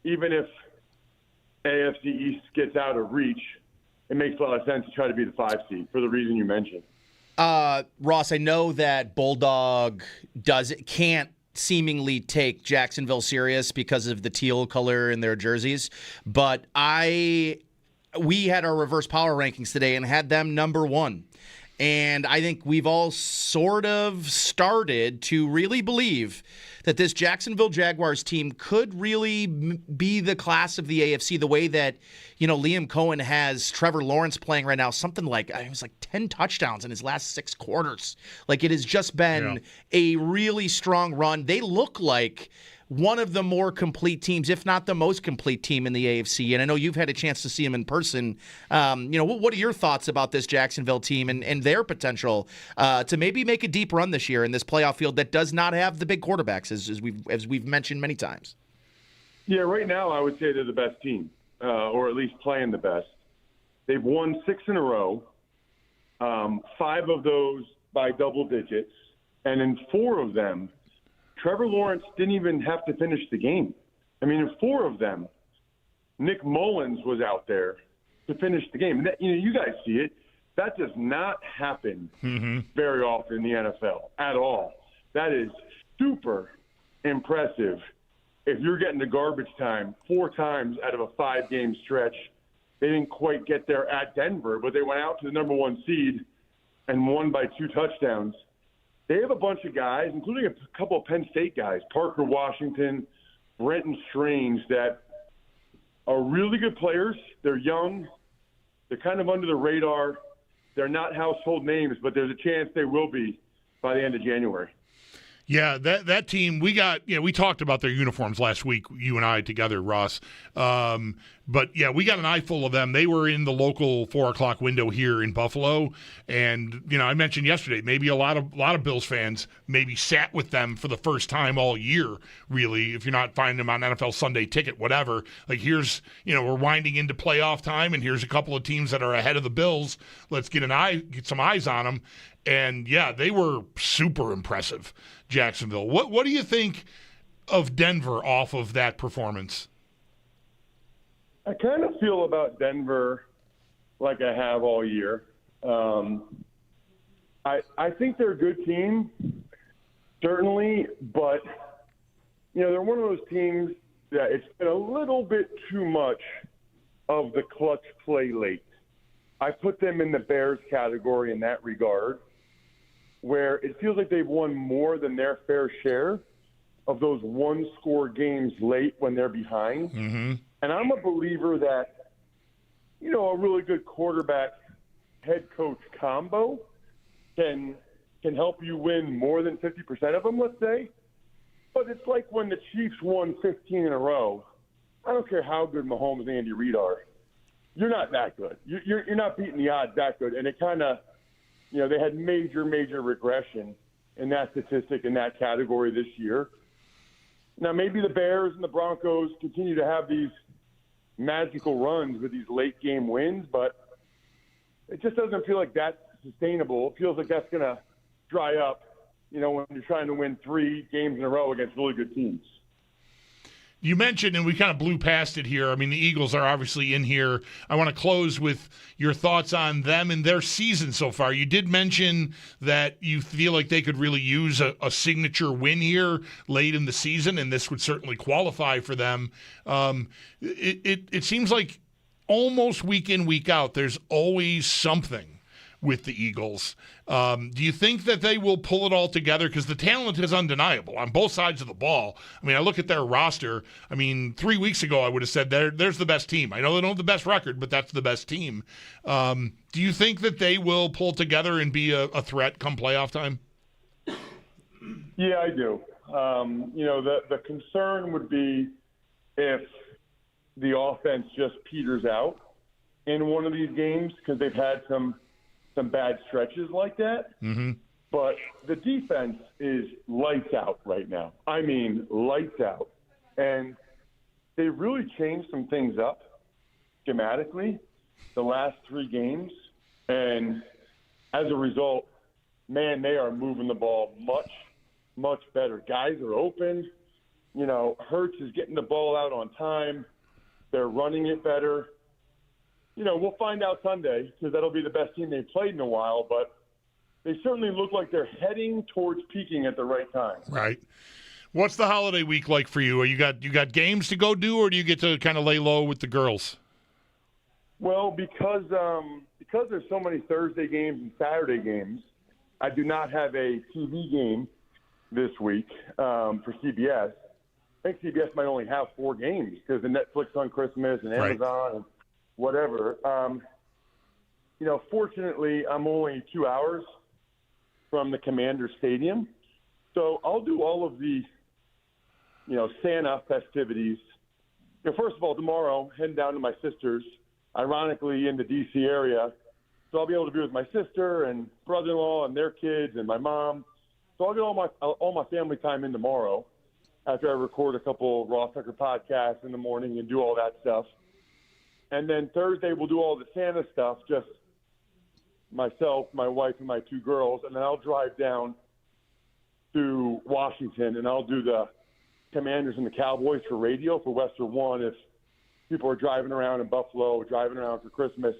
even if AFC East gets out of reach, it makes a lot of sense to try to be the 5 seed for the reason you mentioned. Ross, I know that Bulldog can't seemingly take Jacksonville serious because of the teal color in their jerseys, but we had our reverse power rankings today and had them number 1. And I think we've all sort of started to really believe that this Jacksonville Jaguars team could really be the class of the AFC the way that, Liam Cohen has Trevor Lawrence playing right now, something like, it was like 10 touchdowns in his last 6 quarters. Like it has just been a really strong run. They look like one of the more complete teams, if not the most complete team in the AFC. And I know you've had a chance to see them in person. What are your thoughts about this Jacksonville team and their potential to maybe make a deep run this year in this playoff field that does not have the big quarterbacks, as we've mentioned many times? Yeah, right now I would say they're the best team, or at least playing the best. They've won 6 in a row, 5 of those by double digits, and in 4 of them, Trevor Lawrence didn't even have to finish the game. I mean, in 4 of them, Nick Mullins was out there to finish the game. That, you guys see it. That does not happen very often in the NFL at all. That is super impressive. If you're getting to garbage time 4 times out of a 5-game stretch, they didn't quite get there at Denver, but they went out to the number 1 seed and won by 2 touchdowns. They have a bunch of guys, including a couple of Penn State guys, Parker Washington, Brenton Strange, that are really good players. They're young. They're kind of under the radar. They're not household names, but there's a chance they will be by the end of January. Yeah, that team, we talked about their uniforms last week, you and I together, Ross. But, yeah, we got an eyeful of them. They were in the local 4 o'clock window here in Buffalo. And, I mentioned yesterday, maybe a lot of Bills fans maybe sat with them for the first time all year, really, if you're not finding them on NFL Sunday Ticket, whatever. Like, here's, we're winding into playoff time, and here's a couple of teams that are ahead of the Bills. Let's get some eyes on them. And, yeah, they were super impressive, Jacksonville. What do you think of Denver off of that performance? I kind of feel about Denver like I have all year. I think they're a good team, certainly, but, they're one of those teams that it's been a little bit too much of the clutch play late. I put them in the Bears category in that regard, where it feels like they've won more than their fair share of those 1-score games late when they're behind. Mm-hmm. And I'm a believer that, a really good quarterback head coach combo can help you win more than 50% of them, let's say. But it's like when the Chiefs won 15 in a row. I don't care how good Mahomes and Andy Reid are. You're not that good. You're not beating the odds that good. And it kind of, they had major regression in that statistic in that category this year. Now, maybe the Bears and the Broncos continue to have these magical runs with these late-game wins, but it just doesn't feel like that's sustainable. It feels like that's going to dry up, when you're trying to win 3 games in a row against really good teams. You mentioned, and we kind of blew past it here, the Eagles are obviously in here. I want to close with your thoughts on them and their season so far. You did mention that you feel like they could really use a signature win here late in the season, and this would certainly qualify for them. It seems like almost week in, week out, there's always something with the Eagles. Do you think that they will pull it all together? Because the talent is undeniable on both sides of the ball. I look at their roster. 3 weeks ago I would have said there's the best team. I know they don't have the best record, but that's the best team. Do you think that they will pull together and be a threat come playoff time? Yeah, I do. The concern would be if the offense just peters out in one of these games, because they've had some bad stretches like that. Mm-hmm. But the defense is lights out right now. Lights out. And they really changed some things up schematically the last 3 games. And as a result, man, they are moving the ball much, much better. Guys are open. Hurts is getting the ball out on time. They're running it better. We'll find out Sunday, because that'll be the best team they've played in a while, but they certainly look like they're heading towards peaking at the right time. Right. What's the holiday week like for you? You got games to go do, or do you get to kind of lay low with the girls? Well, because there's so many Thursday games and Saturday games, I do not have a TV game this week for CBS. I think CBS might only have 4 games because of Netflix on Christmas and Amazon and whatever. Fortunately, I'm only 2 hours from the Commander Stadium. So I'll do all of the, Santa festivities. First of all, tomorrow, heading down to my sister's, ironically in the D.C. area. So I'll be able to be with my sister and brother-in-law and their kids and my mom. So I'll get all my family time in tomorrow after I record a couple Ross Tucker podcasts in the morning and do all that stuff. And then Thursday we'll do all the Santa stuff, just myself, my wife, and my 2 girls. And then I'll drive down to Washington, and I'll do the Commanders and the Cowboys for radio for Western One if people are driving around in Buffalo, driving around for Christmas.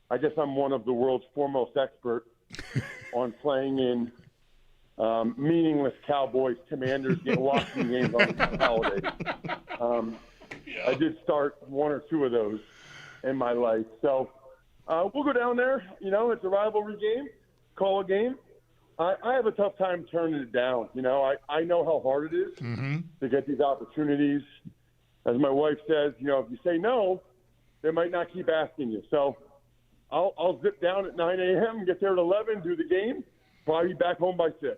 I guess I'm one of the world's foremost expert on playing in meaningless Cowboys, Commanders, Washington games on the holidays. I did start one or two of those in my life. So we'll go down there. You know, it's a rivalry game, call a game. I have a tough time turning it down. You know, I know how hard it is to get these opportunities. As my wife says, you know, if you say no, they might not keep asking you. So I'll zip down at 9 a.m., get there at 11, do the game, probably be back home by 6.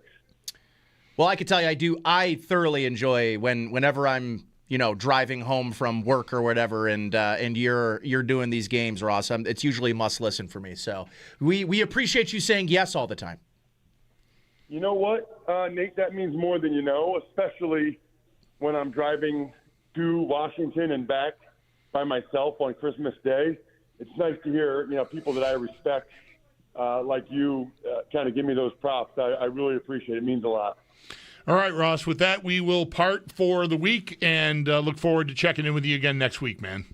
Well, I can tell you, I thoroughly enjoy whenever I'm, you know, driving home from work or whatever, and you're doing these games, Ross. It's usually a must listen for me. So we appreciate you saying yes all the time. You know what, Nate? That means more than you know, especially when I'm driving to Washington and back by myself on Christmas Day. It's nice to hear, you know, people that I respect, like you, kind of give me those props. I really appreciate it. It means a lot. All right, Ross. With that, we will part for the week and look forward to checking in with you again next week, man.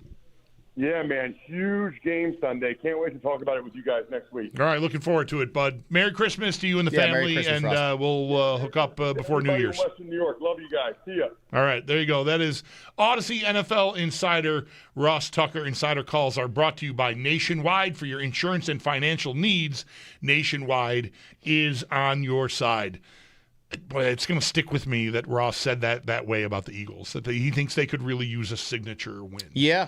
Yeah, man. Huge game Sunday. Can't wait to talk about it with you guys next week. All right, looking forward to it, bud. Merry Christmas to you and the Merry family, Christmas, and Ross. we'll hook up before New Everybody Year's. in Western New York. Love you guys. See ya. All right, there you go. That is Odyssey NFL insider Ross Tucker. Insider calls are brought to you by Nationwide. For your insurance and financial needs, Nationwide is on your side. Boy, it's going to stick with me that Ross said that way about the Eagles, that he thinks they could really use a signature win. Yeah.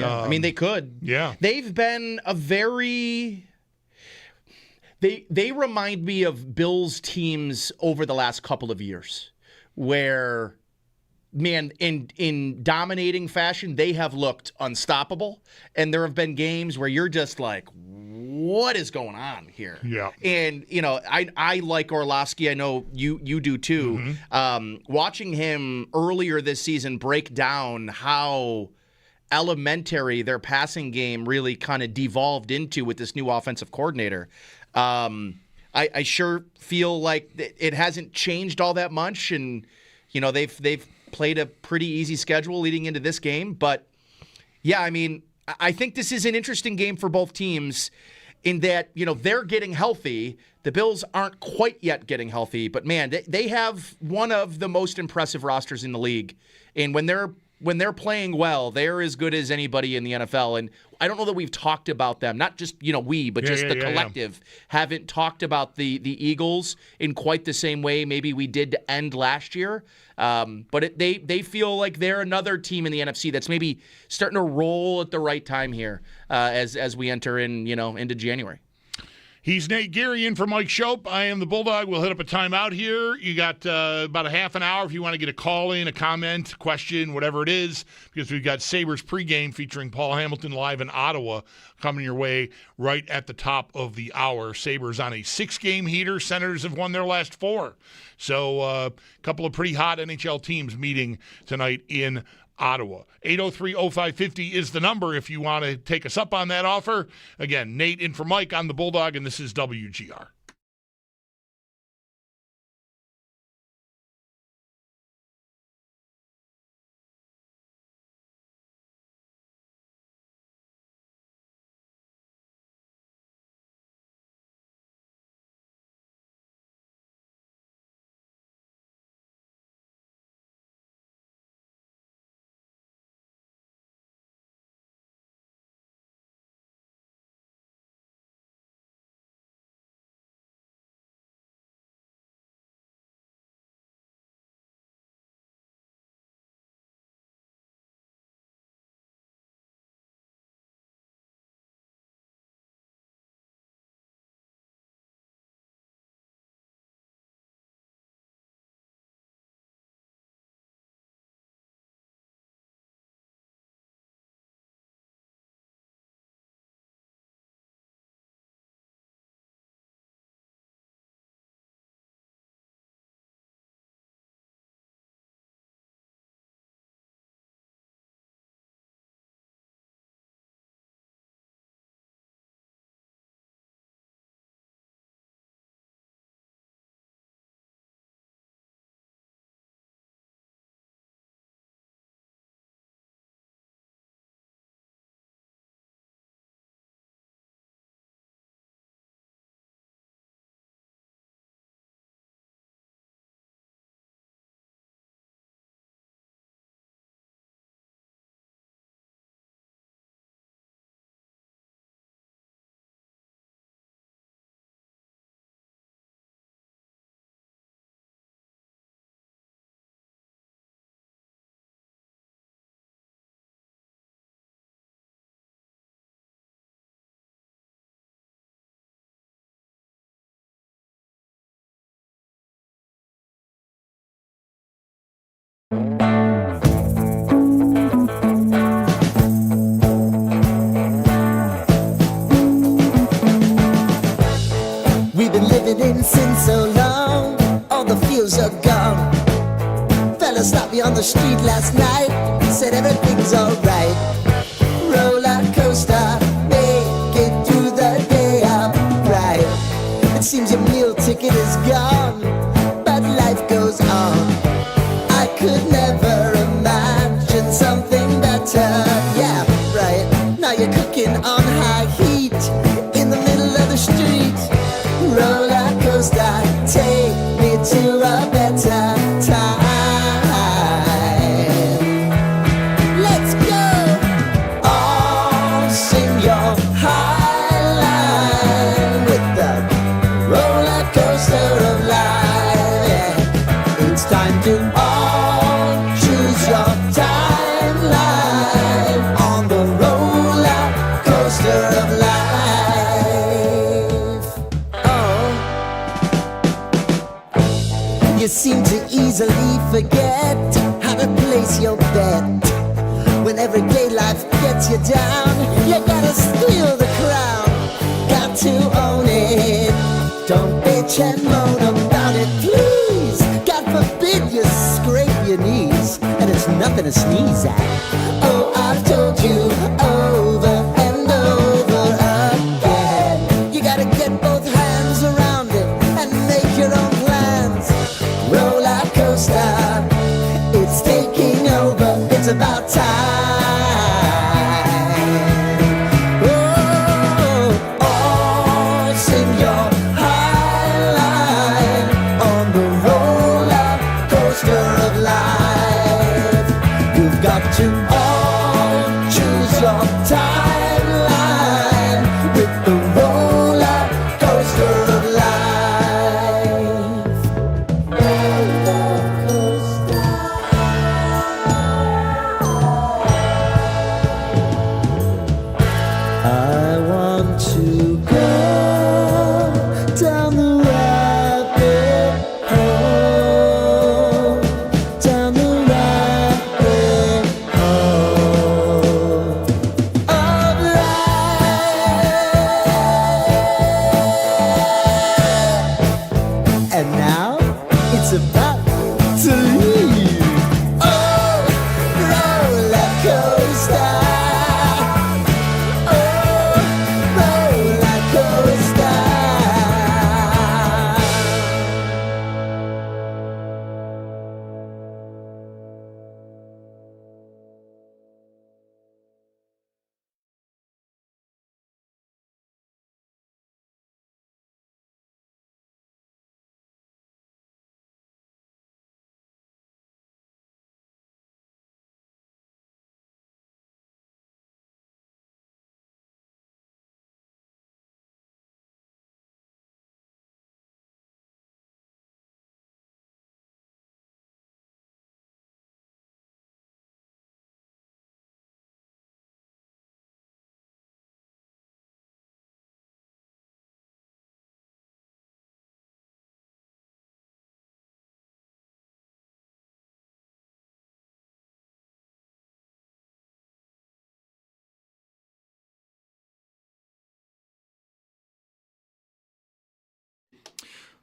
I mean, they could. Yeah. They've been a very... They remind me of Bills teams over the last couple of years where, man, in dominating fashion, they have looked unstoppable. And there have been games where you're just like, what is going on here? Yeah. And, you know, I like Orlovsky. I know you do too. Watching him earlier this season break down how elementary their passing game really kind of devolved into with this new offensive coordinator. I sure feel like it hasn't changed all that much, and you know they've played a pretty easy schedule leading into this game. But yeah, I mean, I think this is an interesting game for both teams in that, you know, they're getting healthy. The Bills aren't quite yet getting healthy, but man, they have one of the most impressive rosters in the league, and when they're playing well, they're as good as anybody in the NFL. And I don't know that we've talked about them, not just, you know, we, but just the collective haven't talked about the Eagles in quite the same way maybe we did to end last year. But they feel like they're another team in the NFC that's maybe starting to roll at the right time here as we enter into January. He's Nate Geary in for Mike Schopp. I am the Bulldog. We'll hit up a timeout here. You got about a half an hour if you want to get a call in, a comment, question, whatever it is, because we've got Sabres pregame featuring Paul Hamilton live in Ottawa coming your way right at the top of the hour. Sabres on a 6-game heater. Senators have won their last 4. So a couple of pretty hot NHL teams meeting tonight in Ottawa. 803-0550 is the number if you want to take us up on that offer. Again, Nate in for Mike on the Bulldog, and this is WGR. distance in so long, all the feels are gone. Fella stopped me on the street last night, said everything's alright. Roller coaster, make it through the day upright. It seems your meal ticket is gone, but life goes on. I could never imagine something better. Yeah, right. Now you're cooking on high heat in the middle of the street. Roller coaster, take me to a better time. Let's go. All sing your high line with the roller coaster of life. Yeah. It's time to all choose your timeline on the roller coaster of life. You seem to easily forget how to place your bet. When everyday life gets you down, you gotta steal the crown. Got to own it. Don't bitch and moan about it, please. God forbid you scrape your knees, and it's nothing to sneeze at. Oh, I've told you over and over again. You gotta get both hands around it and make your own plans. Roller coaster, it's taking over, it's about time. Oh, all sing your high line on the roller coaster of life. You've got to all choose your timeline with the roller coaster of life. Roller coaster. I want to go down the rabbit hole, down the rabbit hole of life. And now it's about to leave. Oh, roller coaster.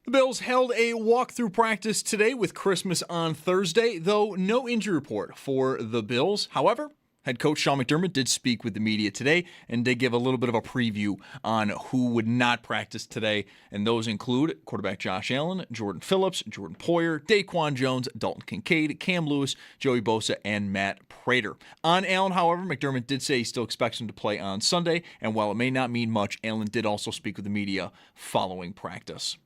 The Bills held a walkthrough practice today with Christmas on Thursday, though no injury report for the Bills. However, head coach Sean McDermott did speak with the media today and did give a little bit of a preview on who would not practice today, and those include quarterback Josh Allen, Jordan Phillips, Jordan Poyer, Daquan Jones, Dalton Kincaid, Cam Lewis, Joey Bosa, and Matt Prater. On Allen, however, McDermott did say he still expects him to play on Sunday, and while it may not mean much, Allen did also speak with the media following practice.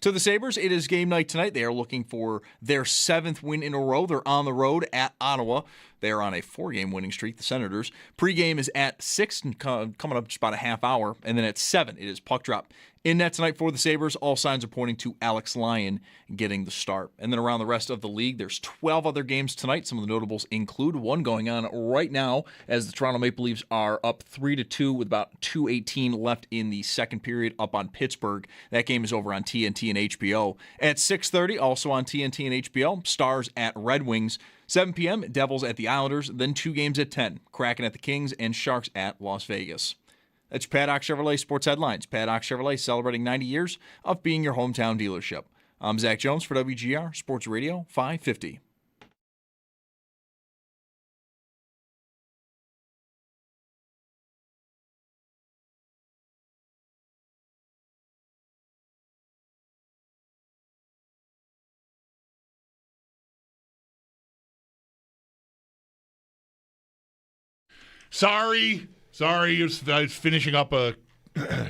To the Sabres, it is game night tonight. They are looking for their 7th win in a row. They're on the road at Ottawa. They are on a 4-game winning streak, the Senators. Pre-game is at 6, and coming up just about a half hour. And then at 7, it is puck drop. In net tonight for the Sabres, all signs are pointing to Alex Lyon getting the start. And then around the rest of the league, there's 12 other games tonight. Some of the notables include one going on right now as the Toronto Maple Leafs are up 3-2 with about 2:18 left in the second period up on Pittsburgh. That game is over on TNT and HBO. At 6:30, also on TNT and HBO, Stars at Red Wings. 7 p.m., Devils at the Islanders. Then 2 games at 10, Kraken at the Kings and Sharks at Las Vegas. That's Paddock Chevrolet Sports Headlines. Paddock Chevrolet celebrating 90 years of being your hometown dealership. I'm Zach Jones for WGR Sports Radio 550. Sorry. I was finishing up a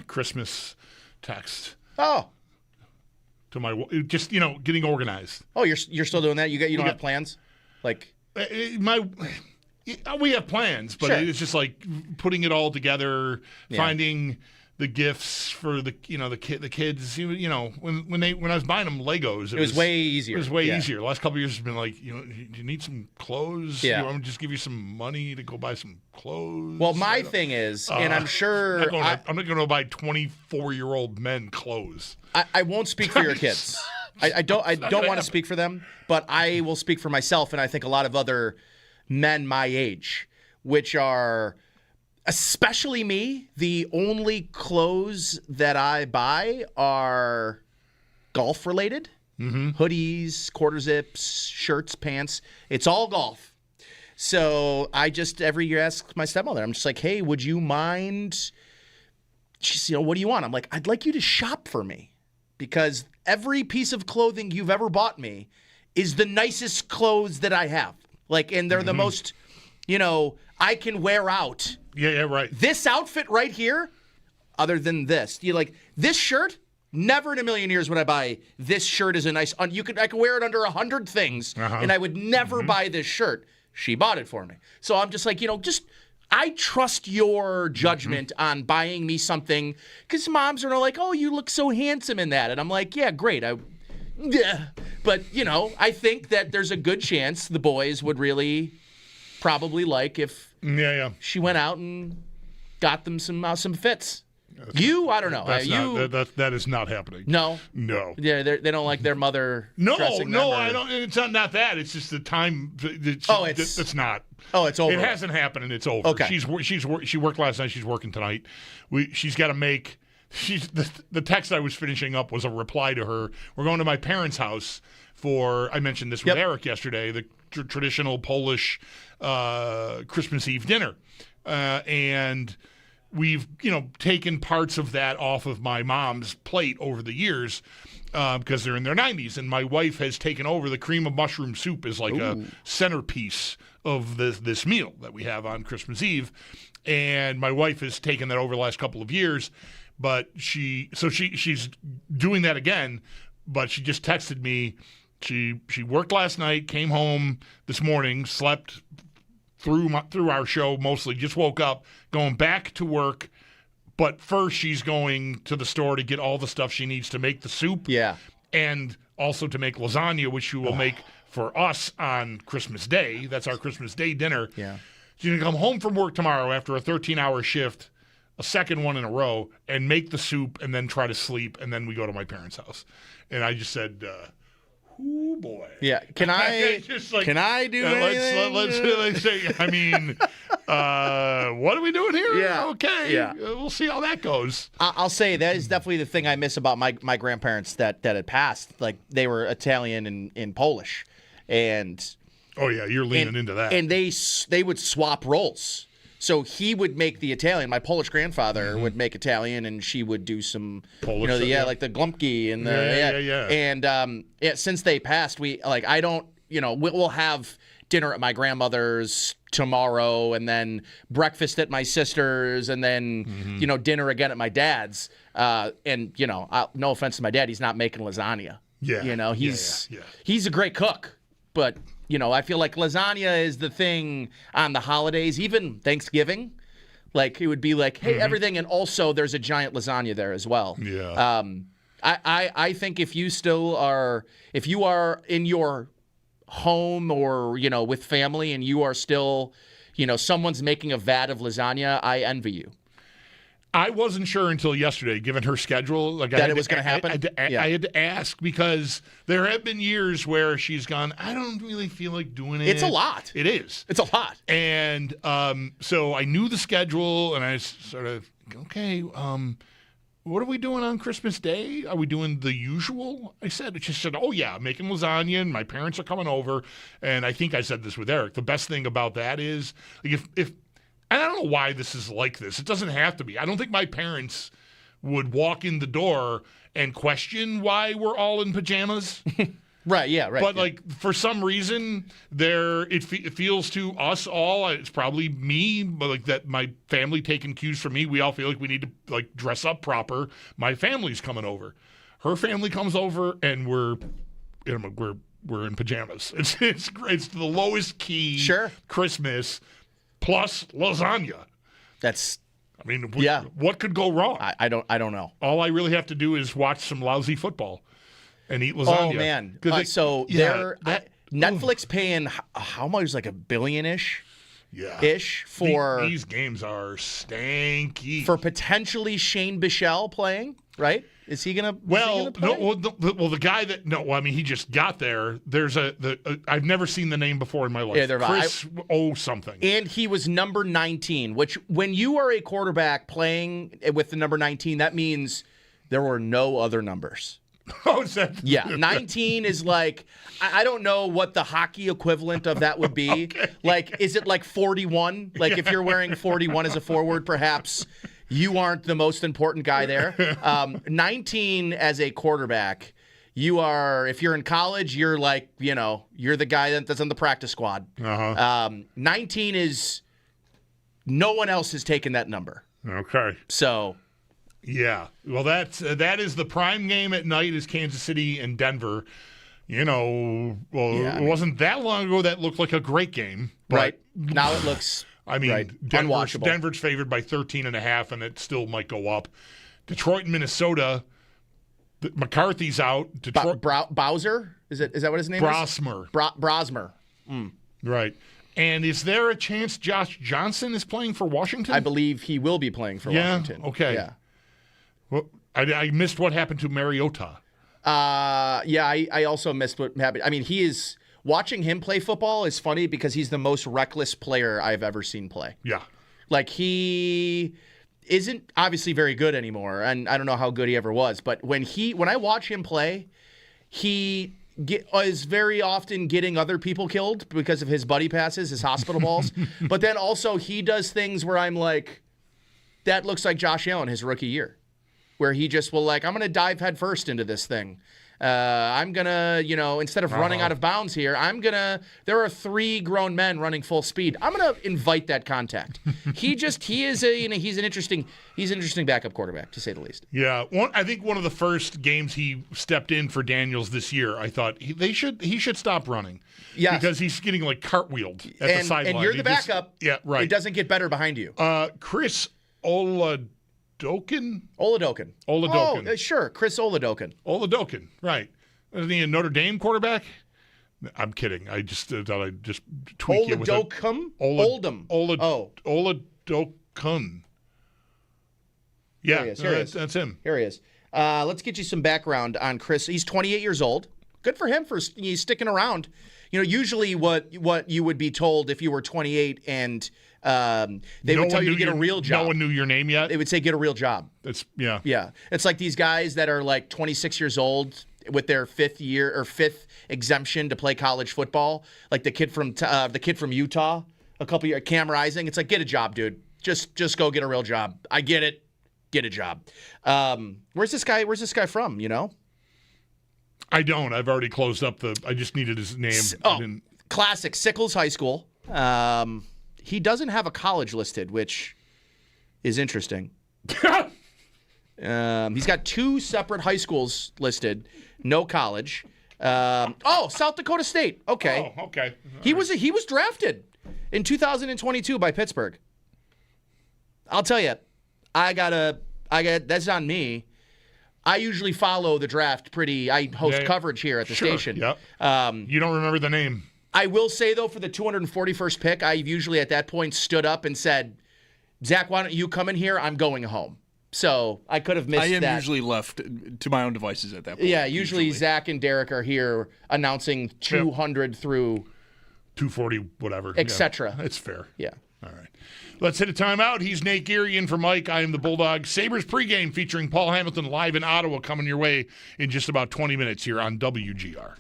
Christmas text. Oh. To my just getting organized. Oh, you're still doing that? You don't have plans? Like we have plans, but sure. It's just like putting it all together, finding the gifts for the kids. When I was buying them Legos, it was way easier. It was way easier. The last couple of years has been like, do you need some clothes? Yeah. You want me to just give you some money to go buy some clothes? Well, my thing is, and I'm sure I'm not going to buy 24-year-old men clothes. I won't speak for your kids. I don't want to speak for them, but I will speak for myself, and I think a lot of other men my age, which are, especially me, the only clothes that I buy are golf related. Mm-hmm. Hoodies, quarter zips, shirts, pants. It's all golf. So I just every year ask my stepmother, I'm just like, hey, would you mind? She's, what do you want? I'm like, I'd like you to shop for me. Because every piece of clothing you've ever bought me is the nicest clothes that I have. And they're the most, I can wear out. Yeah, right. This outfit right here, other than this, this shirt, never in a million years would I buy this shirt as a nice, I could wear it under 100 things, and I would never buy this shirt. She bought it for me. So I'm just like, I trust your judgment on buying me something, because moms are like, oh, you look so handsome in that. And I'm like, yeah, great. But, I think that there's a good chance the boys would really probably like if she went out and got them some fits. I don't know. That is not happening. No. Yeah, they don't like their mother. dressing them, I don't. It's not that. It's just the time. It's not. Oh, it's over. It hasn't happened, and it's over. Okay. She worked last night. She's working tonight. She's got to make. The text I was finishing up was a reply to her. We're going to my parents' house for. I mentioned this with Eric yesterday. The traditional Polish Christmas Eve dinner, and we've taken parts of that off of my mom's plate over the years because they're in their 90s, and my wife has taken over. The cream of mushroom soup is like a centerpiece of this meal that we have on Christmas Eve, and my wife has taken that over the last couple of years. But she's doing that again. But she just texted me. She worked last night, came home this morning, slept through our show mostly, just woke up, going back to work. But first she's going to the store to get all the stuff she needs to make the soup. Yeah. And also to make lasagna, which she will make for us on Christmas Day. That's our Christmas Day dinner. Yeah. She's going to come home from work tomorrow after a 13-hour shift, a second one in a row, and make the soup and then try to sleep, and then we go to my parents' house. And I just said, oh boy. Yeah. Can I do anything? Let's say, I mean, what are we doing here? Yeah. Okay. Yeah. We'll see how that goes. I'll say that is definitely the thing I miss about my grandparents that had passed. Like, they were Italian and Polish. And oh, yeah, you're leaning into that. And they would swap roles. So he would make the Italian. My Polish grandfather would make Italian, and she would do some Polish, like the Glumpki and the And since they passed, we'll have dinner at my grandmother's tomorrow, and then breakfast at my sister's, and then dinner again at my dad's. No offense to my dad, he's not making lasagna. Yeah, he's a great cook, but. I feel like lasagna is the thing on the holidays, even Thanksgiving. Like, it would be like, hey, everything, and also there's a giant lasagna there as well. Yeah. I think if you are in your home or, with family and you are still, someone's making a vat of lasagna, I envy you. I wasn't sure until yesterday, given her schedule, like that it was going to happen. I had to ask because there have been years where she's gone, I don't really feel like doing it. It's a lot. It is. It's a lot. And so I knew the schedule, and I sort of, okay, what are we doing on Christmas Day? Are we doing the usual? I said, she said, oh, yeah, making lasagna, and my parents are coming over. And I think I said this with Eric. The best thing about that is, like, if and I don't know why this is like this. It doesn't have to be. I don't think my parents would walk in the door and question why we're all in pajamas. Right, yeah, right. But, like, for some reason, it feels to us all, it's probably me, but, like, that my family taking cues from me, we all feel like we need to, like, dress up proper. My family's coming over. Her family comes over, and we're in pajamas. It's the lowest key Christmas plus lasagna. I mean, what could go wrong? I don't know. All I really have to do is watch some lousy football and eat lasagna. Oh man! Netflix paying how much? Like $1 billion-ish. Yeah. Ish for these games are stanky for potentially Shane Bichelle playing. Right? Is he gonna? Well, the guy that he just got there. There's I've never seen the name before in my life. Yeah, Chris something. And he was number 19, which when you are a quarterback playing with the number 19, that means there were no other numbers. Oh, is that? Yeah, 19 is like, I don't know what the hockey equivalent of that would be. Okay. Like, is it like 41? Like, if you're wearing 41 as a forward, perhaps you aren't the most important guy there. 19 as a quarterback, you are, if you're in college, you're like, you're the guy that's on the practice squad. 19 is, no one else has taken that number. Okay. So. Yeah. Well, that is the prime game at night is Kansas City and Denver. It wasn't that long ago that looked like a great game. Right. Now it looks unwatchable. Denver's favored by 13.5, and it still might go up. Detroit and Minnesota, McCarthy's out. Detroit Bowser? Is that what his name Brosmer. is? Brosmer. Right. And is there a chance Josh Johnson is playing for Washington? I believe he will be playing for Washington. Okay. Yeah. Well, I missed what happened to Mariota. I also missed what happened. I mean, watching him play football is funny because he's the most reckless player I've ever seen play. Yeah. Like, he isn't obviously very good anymore, and I don't know how good he ever was, but when I watch him play, he is very often getting other people killed because of his buddy passes, his hospital balls. But then also he does things where I'm like, that looks like Josh Allen his rookie year, where he just will I'm going to dive head first into this thing. I'm going to, instead of running out of bounds here, there are 3 grown men running full speed. I'm going to invite that contact. He's an interesting backup quarterback, to say the least. Yeah. I think one of the first games he stepped in for Daniels this year, I thought he should stop running. Yeah. Because he's getting cartwheeled at the sideline. And you're the backup. Yeah, right. It doesn't get better behind you. Chris Oladokin? Oladokin. Oh, sure. Chris Oladokin, right. Isn't he a Notre Dame quarterback? I'm kidding. I just thought I'd just tweak you with it. Oldham. Oladokun. Yeah, Here he is. That's him. Here he is. Let's get you some background on Chris. He's 28 years old. Good for him for sticking around. Usually what you would be told if you were 28 and they would tell you to get a real job. No one knew your name yet? They would say get a real job. Yeah. Yeah. It's like these guys that are 26 years old with their 5th exemption to play college football. Like the kid from Utah, a couple years, Cam Rising. It's like, get a job, dude. Just go get a real job. I get it. Get a job. Where's this guy from, I don't. I've already closed up I just needed his name. Classic. Sickles High School. He doesn't have a college listed, which is interesting. He's got 2 separate high schools listed, no college. South Dakota State. Okay. Oh, okay. He was drafted in 2022 by Pittsburgh. I'll tell you, that's on me. I usually follow the draft I host coverage here at the station. Yep. You don't remember the name. I will say, though, for the 241st pick, I usually at that point stood up and said, Zach, why don't you come in here? I'm going home. So I could have missed that. I am usually left to my own devices at that point. Yeah, usually Zach and Derek are here announcing 200 through 240, whatever, etc. Yeah, it's fair. Yeah. All right. Let's hit a timeout. He's Nate Geary in for Mike. I am the Bulldog. Sabres pregame featuring Paul Hamilton live in Ottawa coming your way in just about 20 minutes here on WGR.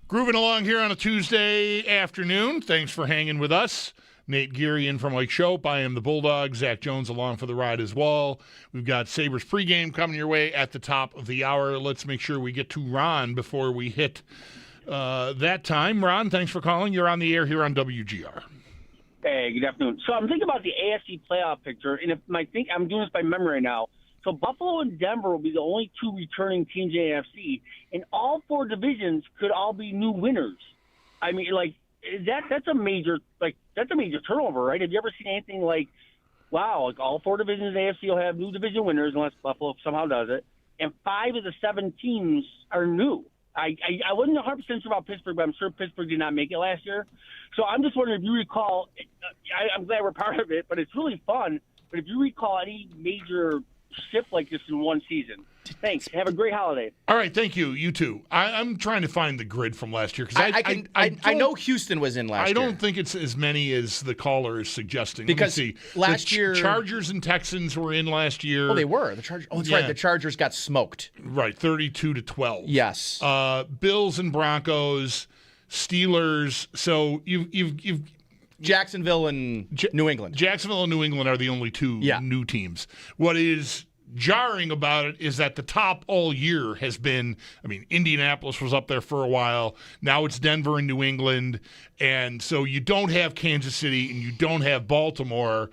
Grooving along here on a Tuesday afternoon. Thanks for hanging with us. Nate Geary in from Mike Schopp. I am the Bulldog. Zach Jones along for the ride as well. We've got Sabres pregame coming your way at the top of the hour. Let's make sure we get to Ron before we hit that time. Ron, thanks for calling. You're on the air here on WGR. Hey, good afternoon. So I'm thinking about the AFC playoff picture, and I'm doing this by memory right now. So Buffalo and Denver will be the only two returning teams in the AFC, and all four divisions could all be new winners. I mean, like that's a major turnover, right? Have you ever seen anything like, wow, like all four divisions in the AFC will have new division winners unless Buffalo somehow does it, and 5 of the 7 teams are new. I wasn't 100% sure about Pittsburgh, but I'm sure Pittsburgh did not make it last year. So I'm just wondering if you recall. I'm glad we're part of it, but it's really fun. But if you recall any major shift like this in one season. Thanks. Have a great holiday. All right, thank you. You too. I'm trying to find the grid from last year because I know Houston was in last year. I don't think it's as many as the caller is suggesting. Because Let me see. last year, Chargers and Texans were in last year. Oh, they were. The Chargers. Oh, that's right. The Chargers got smoked. Right, 32-12. Yes. Bills and Broncos, Steelers. So you've Jacksonville and New England. Jacksonville and New England are the only two new teams. What is jarring about it is that the top all year has been, Indianapolis was up there for a while. Now it's Denver and New England. And so you don't have Kansas City and you don't have Baltimore.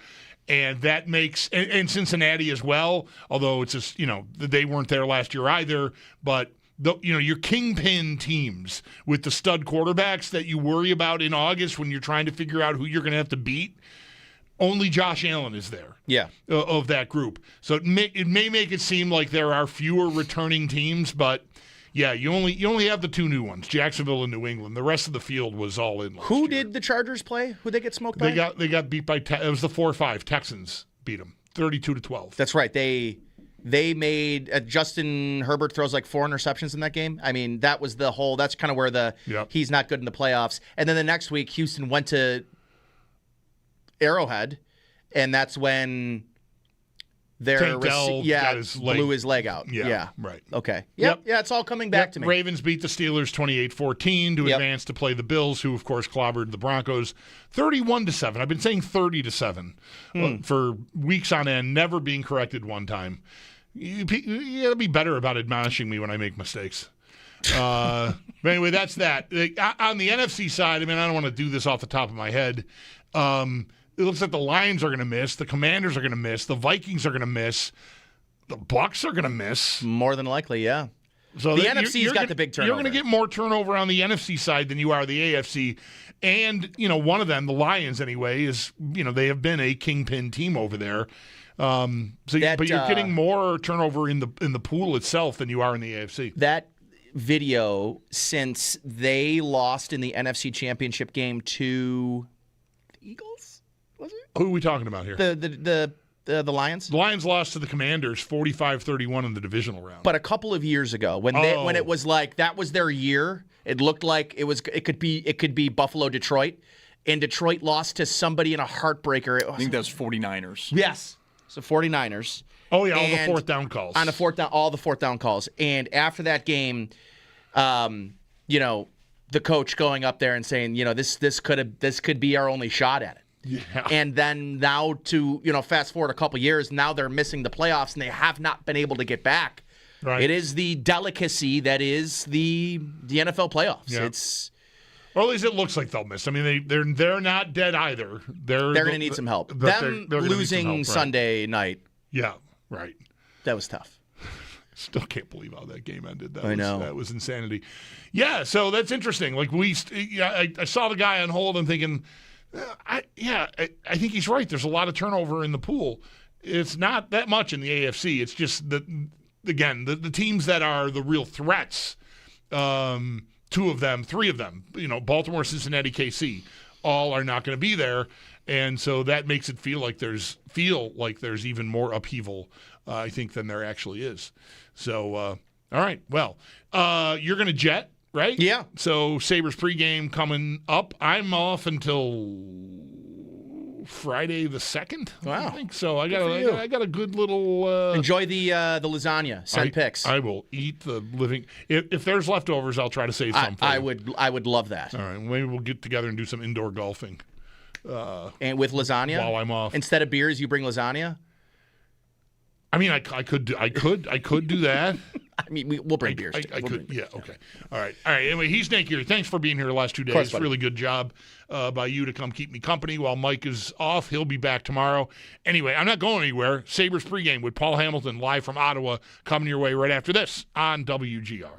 And that makes, and Cincinnati as well, although it's just, they weren't there last year either. But your kingpin teams with the stud quarterbacks that you worry about in August when you're trying to figure out who you're going to have to beat, only Josh Allen is there. Yeah, of that group. So it may make it seem like there are fewer returning teams, but yeah, you only have the 2 new ones, Jacksonville and New England. The rest of the field was all in. Who did the Chargers play? Who they get smoked by? They got beat by. It was the 4-5 Texans beat them 32-12. That's right. They made Justin Herbert throws like 4 interceptions in that game. I mean, that was that's kind of where he's not good in the playoffs. And then the next week, Houston went to Arrowhead, and that's when blew his leg out. Yeah. Right. Okay. Yep. Yeah, it's all coming back to me. Ravens beat the Steelers 28-14 to advance to play the Bills, who of course clobbered the Broncos 31-7. I've been saying 30-7 for weeks on end, never being corrected one time. You got to be better about admonishing me when I make mistakes. But anyway, that's that. On the NFC side, I don't want to do this off the top of my head. It looks like the Lions are going to miss. The Commanders are going to miss. The Vikings are going to miss. The Bucs are going to miss. More than likely, yeah. So the NFC's got the big turnover. You're going to get more turnover on the NFC side than you are the AFC. And, one of them, the Lions anyway, is, they have been a kingpin team over there. But you're getting more turnover in the pool itself than you are in the AFC. That video, since they lost in the NFC Championship game to the Eagles, was it? Who are we talking about here? The Lions? The Lions lost to the Commanders 45-31 in the divisional round. But a couple of years ago, when it was like that was their year, it looked like it could be Buffalo, Detroit, and Detroit lost to somebody in a heartbreaker. I think that was 49ers. Yes. So 49ers. Oh yeah, all the fourth down calls. All the fourth down calls. And after that game, the coach going up there and saying, this could be our only shot at it. Yeah. And then now to, fast forward a couple years, now they're missing the playoffs and they have not been able to get back. Right. It is the delicacy that is the NFL playoffs. Yeah. Or at least it looks like they'll miss. They're not dead either. They're going to need some help. Them losing help, right? Sunday night. Yeah, right. That was tough. Still can't believe how that game ended. I know. That was insanity. Yeah, so that's interesting. Like I saw the guy on hold and thinking, I think he's right. There's a lot of turnover in the pool. It's not that much in the AFC. It's just the teams that are the real threats. 2 of them, 3 of them, Baltimore, Cincinnati, KC, all are not going to be there, and so that makes it feel like there's even more upheaval, I think, than there actually is. So, all right, well, you're going to jet, right? Yeah. So Sabres pregame coming up. I'm off until Friday the 2nd. Wow. I think so. I got a good little. Enjoy the lasagna. Send pics. I will eat the living. If there's leftovers, I'll try to save some. I would love that. All right, maybe we'll get together and do some indoor golfing. And with lasagna while I'm off, instead of beers, you bring lasagna. I mean, I could do that. I mean, we'll bring beers. I could. Yeah. Okay. All right. Anyway, he's Nate here. Thanks for being here the last 2 days. Course, really good job by you to come keep me company while Mike is off. He'll be back tomorrow. Anyway, I'm not going anywhere. Sabres pregame with Paul Hamilton live from Ottawa coming your way right after this on WGR.